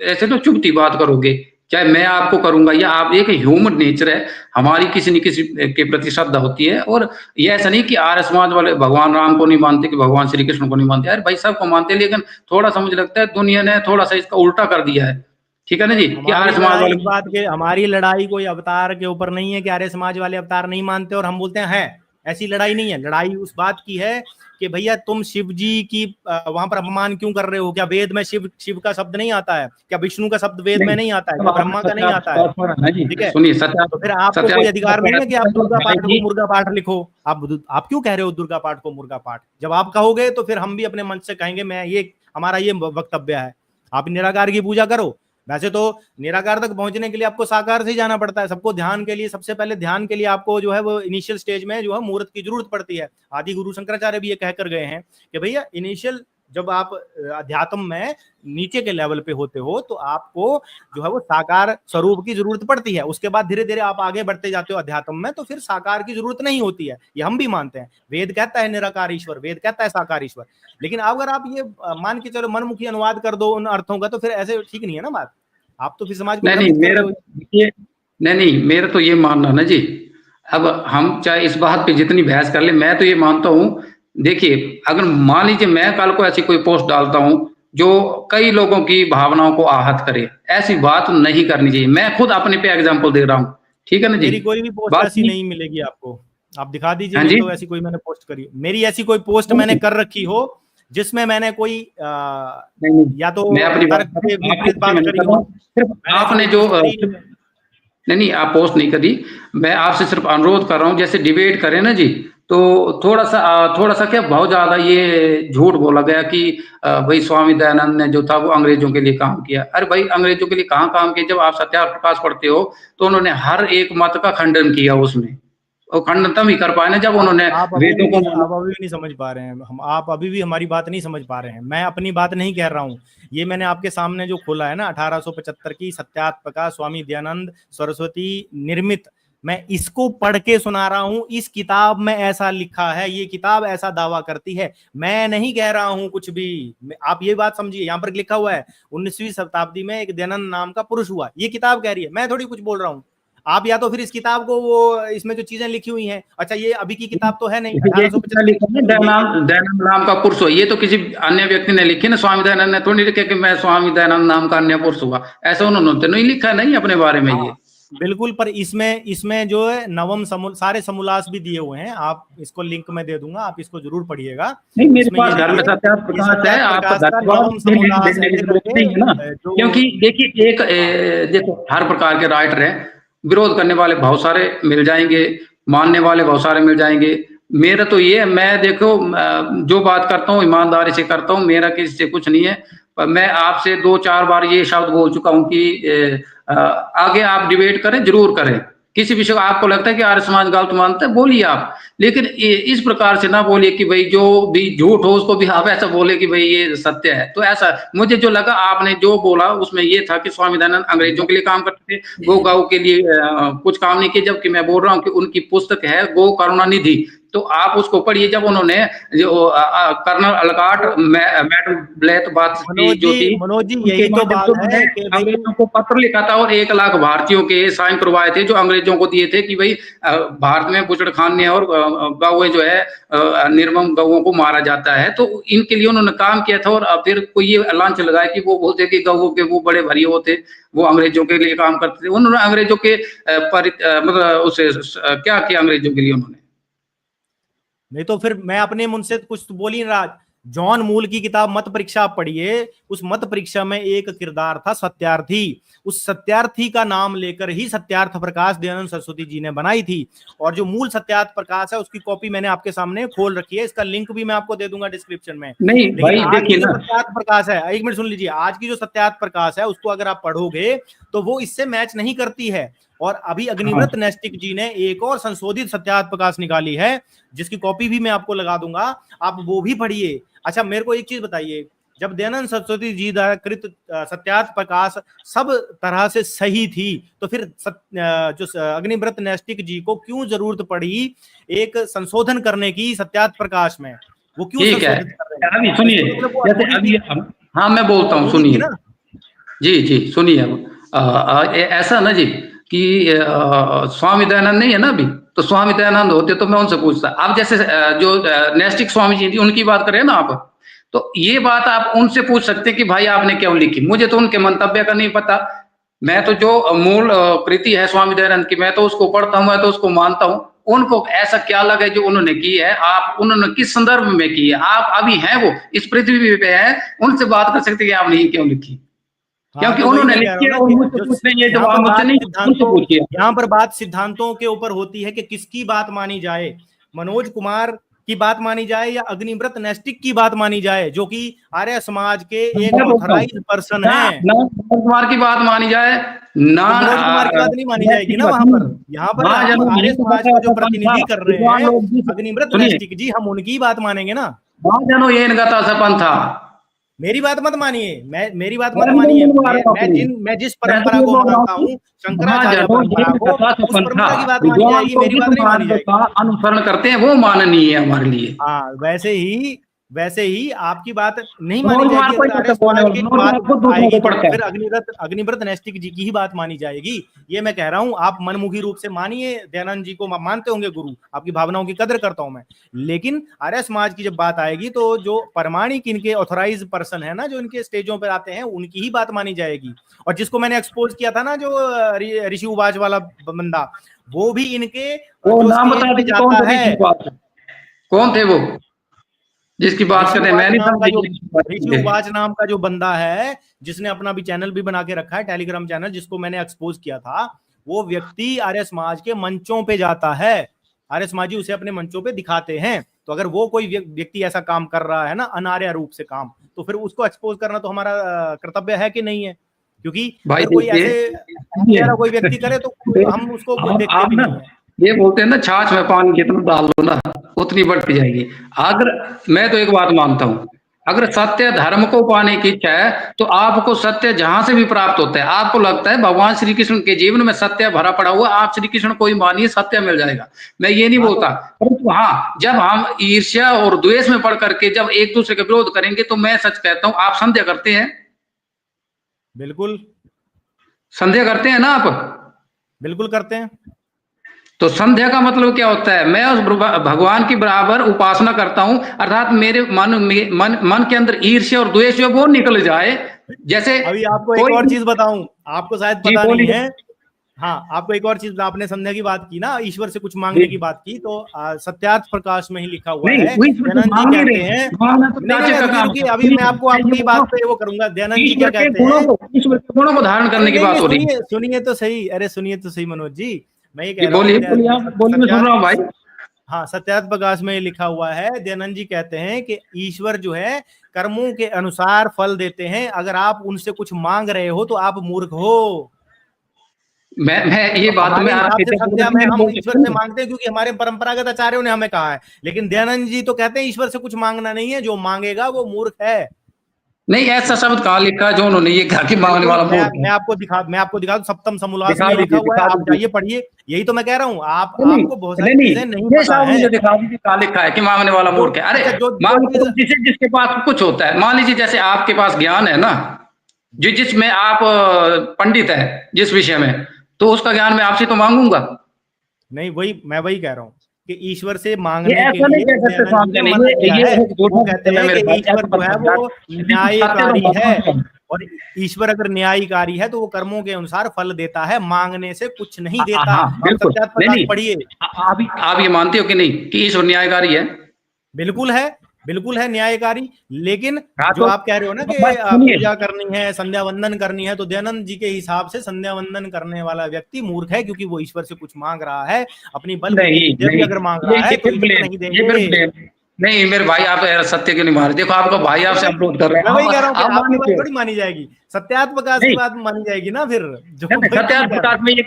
B: ऐसे तो चुभती बात करोगे, चाहे मैं आपको करूंगा या आप, एक ह्यूमन नेचर है, हमारी किसी न किसी के प्रति श्रद्धा होती है। और ये ऐसा नहीं कि आर्य समाज वाले भगवान राम को नहीं मानते, कि भगवान श्री कृष्ण को नहीं मानते, यार भाई सबको मानते हैं, लेकिन थोड़ा सा मुझे लगता है दुनिया ने थोड़ा सा इसका उल्टा कर दिया है। ठीक है ना जी, कि आर्य
A: हमारी
B: समाज
A: लड़ाई
B: वाले।
A: इस बात के, हमारी लड़ाई कोई अवतार के ऊपर नहीं है कि आर्य समाज वाले अवतार नहीं मानते और हम बोलते हैं है, ऐसी लड़ाई नहीं है। लड़ाई उस बात की है कि भैया तुम शिव जी की वहां पर अपमान क्यों कर रहे हो? क्या वेद में शिव शिव का शब्द नहीं आता है? क्या विष्णु का शब्द वेद में
B: नहीं,
A: नहीं आता है?
B: अब
A: क्या
B: आपने
A: ब्रह्मा का नहीं
B: सत्यार्थ
A: आता है?
B: पाठ पढ़ा ना जी,
A: ठीक है,
B: सुनिए सत्यार्थ,
A: तो फिर आपको कोई अधिकार नहीं है कि आप दुर्गा पाठ को मुर्गा पाठ लिखो। आप क्यों कह रहे हो दुर्गा पाठ को मुर्गा पाठ? जब आप कहोगे तो फिर हम भी अपने मंच से कहेंगे, मैं ये हमारा ये वक्तव्य है, आप निराकार की पूजा करो। वैसे तो निराकार तक पहुंचने के लिए आपको साकार से ही जाना पड़ता है। सबको ध्यान के लिए, सबसे पहले ध्यान के लिए आपको जो है वो इनिशियल स्टेज में जो है मूर्त की जरूरत पड़ती है। आदि गुरु शंकराचार्य भी ये कहकर गए हैं कि भैया इनिशियल जब आप अध्यात्म में नीचे के लेवल पे होते हो तो आपको जो है वो साकार स्वरूप की जरूरत पड़ती है। उसके बाद धीरे धीरे आप आगे बढ़ते जाते हो अध्यात्म में, तो फिर साकार की जरूरत नहीं होती है। ये हम भी मानते हैं। वेद कहता है निराकार ईश्वर, वेद कहता है साकार ईश्वर। लेकिन अगर आप ये मान के चलो मनमुखी अनुवाद कर दो उन अर्थों का, तो फिर ऐसे ठीक नहीं है ना बात। आप तो फिर समाज को
B: नहीं नहीं
A: भ्रमित कर
B: मेरा
A: रहे हो।
B: देखिए, नहीं नहीं मेरा तो ये मानना ना जी, अब हम चाहे इस बात पे जितनी बहस कर ले, मैं तो ये मानता हूँ, देखिए अगर मान लीजिए मैं कल को ऐसी कोई पोस्ट डालता हूँ जो कई लोगों की भावनाओं को आहत करे, ऐसी बात नहीं करनी चाहिए। मैं खुद अपने पे एग्जांपल दे रहा हूँ, ठीक है ना जी।
A: मेरी कोई भी पोस्ट
B: बात
A: ऐसी
B: नहीं,
A: नहीं मिलेगी आपको। आप दिखा दीजिए,
B: हाँ
A: नहीं
B: जी,
A: तो ऐसी कोई मैंने पोस्ट करी, मेरी ऐसी कोई पोस्ट मैंने कर रखी हो जिसमें मैंने कोई
B: नहीं नहीं
A: या तो
B: मैं अपनी बात
A: तर्क
B: कर
A: के
B: रहा हूँ, आपके
A: विपरीत
B: पीछे
A: बात
B: मैं नहीं
A: करी
B: कर रहा
A: हो।
B: हूँ, सिर्फ
A: मैंने ऐसी कोई
B: आपने जो
A: पोस्ट करी नहीं।
B: नहीं नहीं आप पोस्ट नहीं करी, मैं आपसे सिर्फ अनुरोध कर रहा हूँ, जैसे डिबेट करें ना जी, तो थोड़ा सा क्या बहुत ज्यादा ये झूठ बोला गया कि भाई स्वामी दयानंद ने जो था वो अंग्रेजों के लिए काम किया। अरे भाई अंग्रेजों के लिए कहाँ काम किया? जब आप सत्यार्थ प्रकाश पढ़ते हो तो उन्होंने हर एक मत का खंडन किया उसमें, और खंडन तभी कर पाए ना जब उन्होंने
A: आप अभी भी
B: वेदों को
A: नहीं,
B: माना।
A: आप अभी भी नहीं समझ पा रहे हैं। हम आप अभी भी हमारी बात नहीं समझ पा रहे हैं। मैं अपनी बात नहीं कह रहा हूँ। ये मैंने आपके सामने जो खोला है ना 1875 की सत्यार्थ प्रकाश स्वामी दयानंद सरस्वती निर्मित, मैं इसको पढ़ के सुना रहा हूं। इस किताब में ऐसा लिखा है, ये किताब ऐसा दावा करती है। मैं नहीं कह रहा हूं कुछ भी। आप ये बात समझिए, यहां पर लिखा हुआ है 19वीं शताब्दी में एक दयानंद नाम का पुरुष हुआ, ये किताब कह रही है। मैं थोड़ी कुछ बोल रहा हूं। आप या तो फिर इस किताब को, वो इसमें जो चीजें लिखी हुई हैं, अच्छा ये अभी की किताब तो है नहीं,
B: ये किसने
A: 1875
B: लिखा
A: की
B: है?
A: तो ये
B: दयानंद, दयानंद नाम का पुरुष हो, ये तो किसी अन्य व्यक्ति ने लिखी ना, स्वामी दयानंद ने थोड़ी लिखे कि मैं स्वामी दयानंद नाम का अन्य पुरुष हुआ, ऐसा उन्होंने तो नहीं लिखा, नहीं अपने बारे में ये।
A: हाँ बिल्कुल। पर इसमें इसमें जो है नवम समूल सारे समूलास भी दिए हुए हैं। आप इसको लिंक में दे दूंगा, आप इसको जरूर पढ़िएगा।
B: नहीं मेरे
A: इसमें ये
B: पास घर में
A: देखिए,
B: सत्यार्थ
A: ये
B: प्रकाश है,
A: सत्यार्थ
B: आप
A: प्रकाश का
B: धन्यवाद
A: नवम
B: लिंक
A: समूलास
B: देने
A: है,
B: की
A: ये
B: जरूरत
A: करके
B: नहीं है ना,
A: जो।
B: क्योंकि देखिए एक
A: हाँ
B: देखो हर प्रकार के राइटर हैं, विरोध करने वाले बहुत सारे मिल जाएंगे, मानने वाले बहुत सारे मिल जाएंगे। मेरा तो ये है, मैं देखो जो बात करता हूँ ईमानदारी से करता हूँ, मेरा किसी से कुछ नहीं है। पर मैं आपसे 2-4 बार ये शब्द बोल चुका हूँ कि आगे आप डिबेट करें, जरूर करें। किसी विषय को आपको लगता है कि आर्य समाज गलत मानता है, बोलिए आप, लेकिन इस प्रकार से ना बोलिए कि भाई जो भी झूठ हो उसको भी आप ऐसा बोले कि भाई ये सत्य है। तो ऐसा मुझे जो लगा आपने जो बोला उसमें ये था कि स्वामी दयानंद अंग्रेजों के लिए काम करते थे, गो गौ के लिए कुछ काम नहीं किया, जबकि मैं बोल रहा हूँ कि उनकी पुस्तक है गो करुणा निधि, तो आप उसको पढ़िए। जब उन्होंने जो कर्नल अलकाट मैडम ब्लेथ बात की जो थी,
A: मनोज जी
B: उनके
A: यही तो
B: माध्यम से
A: बात
B: उन्होंने
A: है कि भाई
B: अंग्रेजों को पत्र लिखा था और 1 लाख भारतीयों के साइन करवाए थे, जो अंग्रेजों को दिए थे कि भाई भारत में बुचड़खाने और गौएं जो है निर्मम गौओं को मारा जाता है, तो इनके लिए उन्होंने काम किया था। और फिर कोई ये लांछ लगाया कि वो बोलते कि गौओं के वो बड़े भरी होते, वो अंग्रेजों के लिए काम करते थे। उन्होंने अंग्रेजों के मतलब उसे क्या किया अंग्रेजों के लिए उन्होंने।
A: नहीं तो फिर मैं अपने मुंह से कुछ तो बोल ही नहीं रहा। जॉन मूल की किताब मत परीक्षा आप पढ़िए। उस मत परीक्षा में एक किरदार था सत्यार्थी। उस सत्यार्थी का नाम लेकर ही सत्यार्थ प्रकाश दयानंद सरस्वती जी ने बनाई थी। और जो मूल सत्यार्थ प्रकाश है उसकी कॉपी मैंने आपके सामने खोल रखी है, इसका लिंक भी मैं आपको दे दूंगा डिस्क्रिप्शन में।
B: नहीं
A: लेकिन
B: भाई
A: आज
B: देखिए
A: की जो
B: ना,
A: सत्यार्थ प्रकाश है, एक मिनट सुन लीजिए, आज की जो सत्यार्थ प्रकाश है उसको अगर आप पढ़ोगे तो वो इससे मैच नहीं करती है। और अभी
B: हाँ
A: अग्निव्रत नैष्टिक जी ने एक और संशोधित सत्यार्थ प्रकाश निकाली है, जिसकी कॉपी भी मैं आपको लगा दूंगा, आप वो भी पढ़िए। अच्छा मेरे को एक चीज बताइए, जब दयानंद सरस्वती जी द्वारा कृत सत्यार्थ प्रकाश सब तरह से सही थी, तो फिर जो अग्निव्रत नैष्टिक जी को क्यों जरूरत पड़ी एक संशोधन करने की सत्यार्थ प्रकाश में? वो क्यों
B: ठीक है,
A: संशोधित कर रहे हैं?
B: अभी
A: तो
B: सुनिए,
A: इसका मतलब वो
B: जैसे
A: अधूरी थी।
B: अभी हाँ मैं बोलता हूँ,
A: अधूरी थी
B: सुनिए
A: ना।
B: जी जी सुनिए। अब ऐसा ना जी कि स्वामी दयानंद नहीं है ना अभी, तो स्वामी दयानंद होते तो मैं उनसे पूछता। आप जैसे जो नैष्टिक स्वामी जी थी उनकी बात करें ना आप, तो ये बात आप उनसे पूछ सकते हैं कि भाई आपने क्यों लिखी, मुझे तो उनके मंतव्य का नहीं पता। मैं तो जो मूल कृति है स्वामी दयानंद की, मैं तो उसको पढ़ता हूँ, मैं तो उसको मानता हूँ। उनको ऐसा क्या लगे जो उन्होंने की है, आप उन्होंने किस संदर्भ में की है, आप अभी हैं वो इस पृथ्वी पे है, उनसे बात कर सकते हैं कि आपने ये क्यों लिखी,
A: हाँ,
B: क्योंकि
A: तो वही
B: उन्होंने
A: मैं कह रहा
B: लिखी
A: हूँ
B: है
A: ना
B: और
A: कि
B: मुझसे
A: जो
B: पूछ रहे हैं ये
A: यहाँ
B: जवाब
A: पर
B: मुझसे
A: बात
B: नहीं, उनसे
A: सिद्धांतों
B: पूछिए।
A: यहाँ पर बात सिद्धांतों के ऊपर होती है कि किसकी बात मानी जाए, मनोज कुमार की बात मानी जाए या अग्निव्रत नैष्टिक की बात मानी जाए, जो कि आर्य समाज के एक
B: मैं बोलता हूँ
A: ऑथराइज पर्सन
B: ना,
A: हैं।
B: ना मनोज कुमार की बात मानी जाए, ना
A: तो मनोज कुमार की बात नहीं मानी जाएगी
B: नैतिक
A: ना
B: बात
A: वहां
B: नहीं।
A: पर। यहाँ पर हम
B: महाजनों
A: आर्य
B: ने तो
A: समाज
B: बताया
A: को जो
B: था पंथा,
A: प्रतिनिधि कर रहे
B: विद्वान
A: हैं
B: लोग जी,
A: अग्निव्रत
B: सुनिए,
A: नैष्टिक जी, हम उनकी बात मानेंगे ना।
B: महाजनों ये गता सा पंथा।
A: मेरी बात मत मानिए, मेरी बात मत
B: मैं नहीं
A: मानिए।
B: बोलवा रहा हूँ अपनी,
A: मैं जिस
B: मैं तो
A: परंपरा
B: ये
A: को
B: बोल रहा हूँ
A: मानता
B: कि
A: हूँ, शंकराचार्य
B: महाजनों
A: परंपरा
B: ये
A: को,
B: गता सा
A: उस
B: पंथा,
A: परंपरा की बात मानी
B: विद्वान
A: जाएगी,
B: लोग
A: मेरी
B: जिस
A: बात नहीं मानी
B: मार्ग
A: जाएगी।
B: का अनुसरण करते हैं वो माननीय है हमारे लिए।
A: हाँ, वैसे ही आपकी बात नहीं मानी
B: मनोज कुमार
A: जाएगी।
B: को
A: अगर
B: ही
A: आर्य
B: बोलने
A: समाज
B: वाला,
A: की
B: मनोज
A: बात
B: कुमार खुद दूसरों
A: आएगी
B: को
A: तो
B: पढ़ता है।
A: फिर अग्निव्रत नैष्टिक जी की ही बात मानी जाएगी। ये मैं कह रहा हूं, आप मनमुखी रूप से मानिए, दयानंद जी को मानते होंगे गुरु, आपकी भावनाओं की कदर करता हूं मैं, लेकिन आर्य समाज की जब बात आएगी तो जो प्रमाणिक इनके ऑथराइज पर्सन है ना, जो इनके स्टेजों पर आते हैं, उनकी ही बात मानी जाएगी। और जिसको मैंने एक्सपोज किया था ना, जो ऋषि उवाच वाला बंदा, वो भी इनके
B: वो
A: जो
B: नाम
A: स्टेज
B: बता
A: पे
B: दीजिए कौन
A: जाता
B: थे
A: है।
B: ऋषि उवाच, कौन थे वो जिसकी बात
A: ऋषि
B: करते हैं,
A: उवाच
B: मैं नहीं
A: नाम का जो
B: समझी ऋषि उवाच
A: ऋषि
B: कौन थे।
A: उवाच नाम का जो बंदा है, जिसने अपना भी चैनल भी बना के रखा है, टेलीग्राम चैनल, जिसको मैंने एक्सपोज किया था, वो व्यक्ति आर्य समाज के मंचों पे जाता है। आर्य समाजी उसे अपने मंचों पे दिखाते हैं। तो अगर वो कोई व्यक्ति ऐसा काम कर रहा है ना, अनार्य रूप से काम, तो फिर उसको एक्सपोज करना तो हमारा कर्तव्य है कि नहीं है? क्योंकि
B: भाई
A: अगर कोई
B: देखिए,
A: ऐसे
B: सुनिए,
A: वाला कोई व्यक्ति करे तो हम उसको देखते
B: आप
A: भी
B: ना
A: नहीं है।
B: ये बोलते हैं ना छाछ में पानी जितना डाल दो ना उतनी बढ़ती जाएगी। अगर मैं तो एक बात मानता हूँ, अगर सत्य धर्म को पाने की इच्छा है तो आपको सत्य जहां से भी प्राप्त होता है, आपको लगता है भगवान श्री कृष्ण के जीवन में सत्य भरा पड़ा हुआ, आप श्री कृष्ण को ही मानिए, सत्य मिल जाएगा। मैं ये नहीं
A: हाँ,
B: बोलता,
A: तो
B: परंतु हाँ, जब हम ईर्ष्या और द्वेष में पढ़ करके जब एक दूसरे का विरोध करेंगे तो मैं सच कहता हूँ, आप संदेह करते हैं,
A: बिल्कुल
B: संदेह करते हैं ना आप।
A: बिल्कुल करते हैं।
B: तो संध्या का मतलब क्या होता है, मैं उस भगवान की बराबर उपासना करता हूं, अर्थात मेरे मन के अंदर ईर्ष्या और द्वेष जो है वो निकल जाए। जैसे
A: अभी आपको एक
B: कोई,
A: और चीज बताऊं, आपको शायद
B: जी
A: पता नहीं
B: बोलिए।
A: है। हाँ, आपको एक और चीज, आपने संध्या की बात की ना, ईश्वर से कुछ
B: जी
A: मांगने की बात की, तो सत्यार्थ प्रकाश में ही लिखा हुआ
B: नहीं,
A: है,
B: वो ईश्वर से
A: दयानंद जी
B: मांग नहीं
A: कहते
B: रहे,
A: हैं।
B: मांगना तो
A: नहीं नहीं
B: चाचे
A: नहीं,
B: का
A: रुकिए
B: काम
A: रुकिए,
B: है।
A: अभी मैं
B: सुनिए,
A: आपको
B: मैं ये
A: आपकी
B: बोल रहा
A: बात
B: हूं,
A: पे वो करूंगा। दयानंद जी क्या
B: ईश्वर के
A: कहते
B: गुणों
A: हैं?
B: को, ईश्वर के गुणों को धारण
A: अरे
B: करने की
A: नहीं
B: बात
A: नहीं,
B: हो रही है।
A: सुनिए सुनिए तो सही, अरे सुनिए तो सही मनोज जी, मैं ये
B: जी
A: कह रहा हूँ
B: बोलिए बोलिए, आप बोलिए, मैं सुन
A: सत्यार्थ,
B: रहा हूँ भाई।
A: हाँ, सत्यार्थ प्रकाश में लिखा हुआ है, दयानंद जी कहते हैं कि ईश्वर जो है कर्मों के अनुसार फल देते हैं, अगर आप उनसे कुछ मांग रहे हो तो आप मूर्ख हो।
B: मैं ये
A: तो
B: बात
A: हमारे
B: में
A: हिसाब से सत्या में
B: नहीं
A: हम
B: बोल
A: ईश्वर से
B: सकते।
A: मांगते हैं क्योंकि हमारे परंपरागत आचार्यों ने हमें कहा है, लेकिन दयानंद जी तो कहते हैं ईश्वर से कुछ मांगना नहीं है, जो मांगेगा वो मूर्ख है।
B: नहीं, ऐसा शब्द कहाँ लिखा है जो उन्होंने ये कहा कि मांगने
A: बिल्कुल,
B: वाला मूर्ख है।
A: मैं आपको दिखा दूं, सप्तम समोल्लास
B: दिखा
A: में ही लिखा
B: दीजिए,
A: हुआ है,
B: दिखा
A: आप
B: दीजिए।
A: जाइए पढ़िए। यही तो मैं कह रहा हूँ,
B: नहीं
A: आपको बहुत
B: नहीं
A: सारी
B: नहीं,
A: चीजें नहीं
B: ये
A: पता
B: साहब
A: है।
B: मुझे दिखा दीजिए कहाँ लिखा है कि मांगने वाला
A: जो
B: मूर्ख है। अरे
A: अच्छा, जो जो
B: मान
A: चीज,
B: लीजिए जिसके पास कुछ होता है, मान लीजिए जैसे आपके पास ज्ञान है ना, जिसमें आप पंडित है जिस विषय में, तो उसका ज्ञान मैं आपसे तो मांगूंगा।
A: नहीं, वही कह रहा हूँ कि ईश्वर से
B: ये
A: मांगने के
B: ऐसा नहीं
A: लिए
B: कह सकते
A: दयानंद
B: साहब,
A: जी ने
B: नहीं,
A: मना किया
B: ये
A: है।
B: एक
A: वो
B: झूठा
A: कहते
B: सिस्टम है
A: हैं
B: मेरे
A: कि
B: भाई,
A: ईश्वर
B: ऐसा
A: जो
B: मत
A: है
B: समझ
A: वो
B: बिल्कुल सत्य तो
A: न्यायकारी है,
B: मत।
A: और ईश्वर अगर न्यायकारी है तो वो कर्मों के अनुसार फल देता है, मांगने से कुछ नहीं देता।
B: हाँ
A: आप
B: बिल्कुल,
A: सत्यार्थ
B: नहीं
A: प्रकाश
B: नहीं,
A: पढ़िए।
B: आप ये मानते हो कि नहीं कि ईश्वर न्यायकारी है?
A: बिल्कुल है, बिल्कुल है न्यायकारी। लेकिन
B: हाँ
A: जो
B: तो
A: आप कह रहे हो ना कि
B: बस सुनिए,
A: पूजा करनी है, संध्या वंदन करनी है, तो दयानंद जी के हिसाब से संध्या वंदन करने वाला व्यक्ति मूर्ख है, क्योंकि वो ईश्वर से कुछ मांग रहा है, अपनी बल बुद्धि
B: नहीं
A: विद्या भी
B: नहीं,
A: अगर मांग
B: ये
A: रहा है
B: ये
A: तो
B: फिर
A: ईश्वर
B: ब्लेम,
A: नहीं
B: ये फिर
A: देंगे।
B: ब्लेम। नहीं मेरे भाई, आप यार सत्य क्यों नहीं मान रहे? देखो आपका भाई
A: तो
B: आपसे अपलोड कर रहे
A: मैं
B: हैं,
A: वही कह रहा हूँ कि
B: आप
A: आपकी
B: माने
A: बात
B: क्यों?
A: थोड़ी मानी जाएगी, सत्यार्थ प्रकाश की
B: नहीं
A: बात मानी जाएगी ना फिर, जो
B: नहीं,
A: वही तो मैं
B: सत्यार्थ
A: कह रहा
B: प्रकाश
A: हूँ।
B: में ये,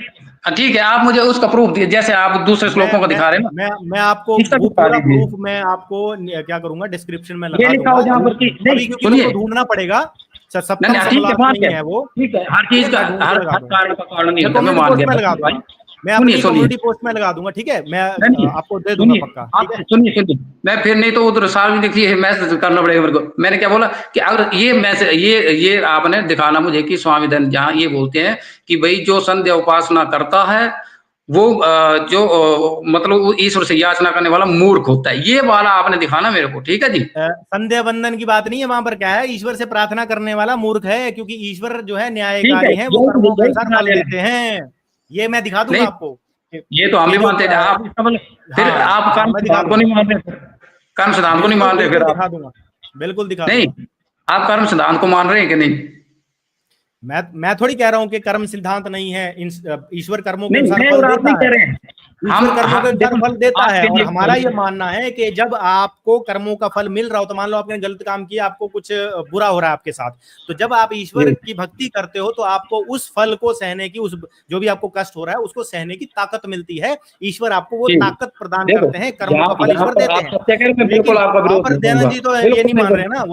B: ठीक है, आप मुझे उसका प्रूफ दिए, जैसे आप दूसरे
A: मैं
B: श्लोकों को
A: मैं
B: दिखा रहे हैं ना,
A: मैं आपको
B: इसका
A: वो
B: दिखा
A: पूरा
B: दीजिए।
A: प्रूफ मैं आपको क्या करूंगा, डिस्क्रिप्शन में
B: ये
A: लगा
B: लिखा
A: दूंगा
B: हो जहाँ
A: अभी।
B: पर कि
A: अभी
B: नहीं,
A: क्योंकि मेरे
B: सुनिए,
A: को ढूंढना पड़ेगा,
B: नहीं
A: सप्तम
B: नहीं, ठीक है,
A: समोल्लास में
B: बात
A: ही
B: है,
A: है वो।
B: ठीक है, हर
A: ठीक
B: चीज
A: है,
B: का
A: मैं ढूंढ के
B: हर
A: लगा
B: हर
A: दूंगा।
B: कारण का कारण नहीं
A: मैं
B: होता, मैं
A: कम्युनिटी
B: मान
A: पोस्ट
B: गया,
A: में
B: बस
A: लगा
B: भाई।
A: दूंगा, मैं
B: सुनिए
A: अपनी
B: सुनिए,
A: कम्युनिटी पोस्ट में लगा दूंगा, ठीक है, मैं
B: नहीं
A: आपको दे दूंगा
B: सुनिए,
A: पक्का, ठीक
B: आप
A: है।
B: सुनिए, मैं फिर नहीं तो उधर सार्वजनिक ये मैसेज करना पड़ेगा मेरे को। मैंने क्या बोला कि अगर ये मैसेज, ये आपने दिखाना मुझे कि स्वामी धन जहाँ ये बोलते हैं कि भाई जो संध्या उपासना करता है वो जो मतलब वो ईश्वर से याचना करने वाला मूर्ख होता है, ये वाला आपने दिखाना मेरे को, ठीक है जी।
A: संध्या बंदन की बात नहीं है वहां पर, क्या है, ईश्वर से प्रार्थना करने वाला मूर्ख है, क्योंकि ईश्वर जो है
B: ठीक है,
A: न्यायकारी है, वो
B: यही
A: कर्मों के
B: यही
A: अनुसार
B: दिखा
A: फल
B: दे रहे
A: देते
B: हैं।
A: हैं। ये मैं दिखा दूंगा
B: नहीं,
A: आपको
B: ये तो हम
A: कि
B: भी
A: जो
B: मानते हैं, आप इसका मतलब फिर
A: हाँ
B: आप
A: हाँ
B: कर्म
A: मैं दिखा
B: सिद्धांत को
A: दूंगा,
B: नहीं मान रहे, कर्म सिद्धांत को नहीं
A: बिल्कुल
B: मान रहे फिर
A: बिल्कुल
B: आप।
A: दिखा दूंगा, बिल्कुल दिखा
B: नहीं,
A: दूंगा।
B: आप कर्म सिद्धांत को मान रहे हैं कि नहीं?
A: मैं थोड़ी कह रहा हूं कि कर्म सिद्धांत नहीं है, ईश्वर कर्मों के
B: नहीं,
A: अनुसार
B: मैं
A: फल
B: और आप नहीं
A: देता है,
B: कह रहे हैं।
A: ईश्वर कर्मों के
B: हम
A: अनुसार
B: देखो,
A: फल देता है।
B: आपके
A: और हमारा ये
B: लिए
A: मानना है कि जब आपको कर्मों का फल मिल रहा हो, तो मान लो आपने गलत काम किया, आपको कुछ बुरा हो रहा है आपके साथ, तो जब आप ईश्वर
B: जी,
A: की भक्ति करते हो तो आपको उस फल को सहने की, उस जो भी आपको कष्ट हो रहा है उसको सहने की ताकत मिलती है। ईश्वर आपको वो
B: जी।
A: ताकत प्रदान
B: देखो,
A: करते हैं, कर्मों
B: यहाँ
A: का फल
B: यहाँ
A: ईश्वर
B: पर
A: देते
B: आप
A: हैं।
B: सत्य कह रहे हैं, मैं बिल्कुल
A: लेकिन
B: आपका
A: वहां
B: विरोध
A: पर
B: नहीं
A: दयानंद
B: करूंगा,
A: जी तो ये नहीं
B: बिल्कुल नहीं
A: मान रहे हैं
B: करूंगा।
A: ना,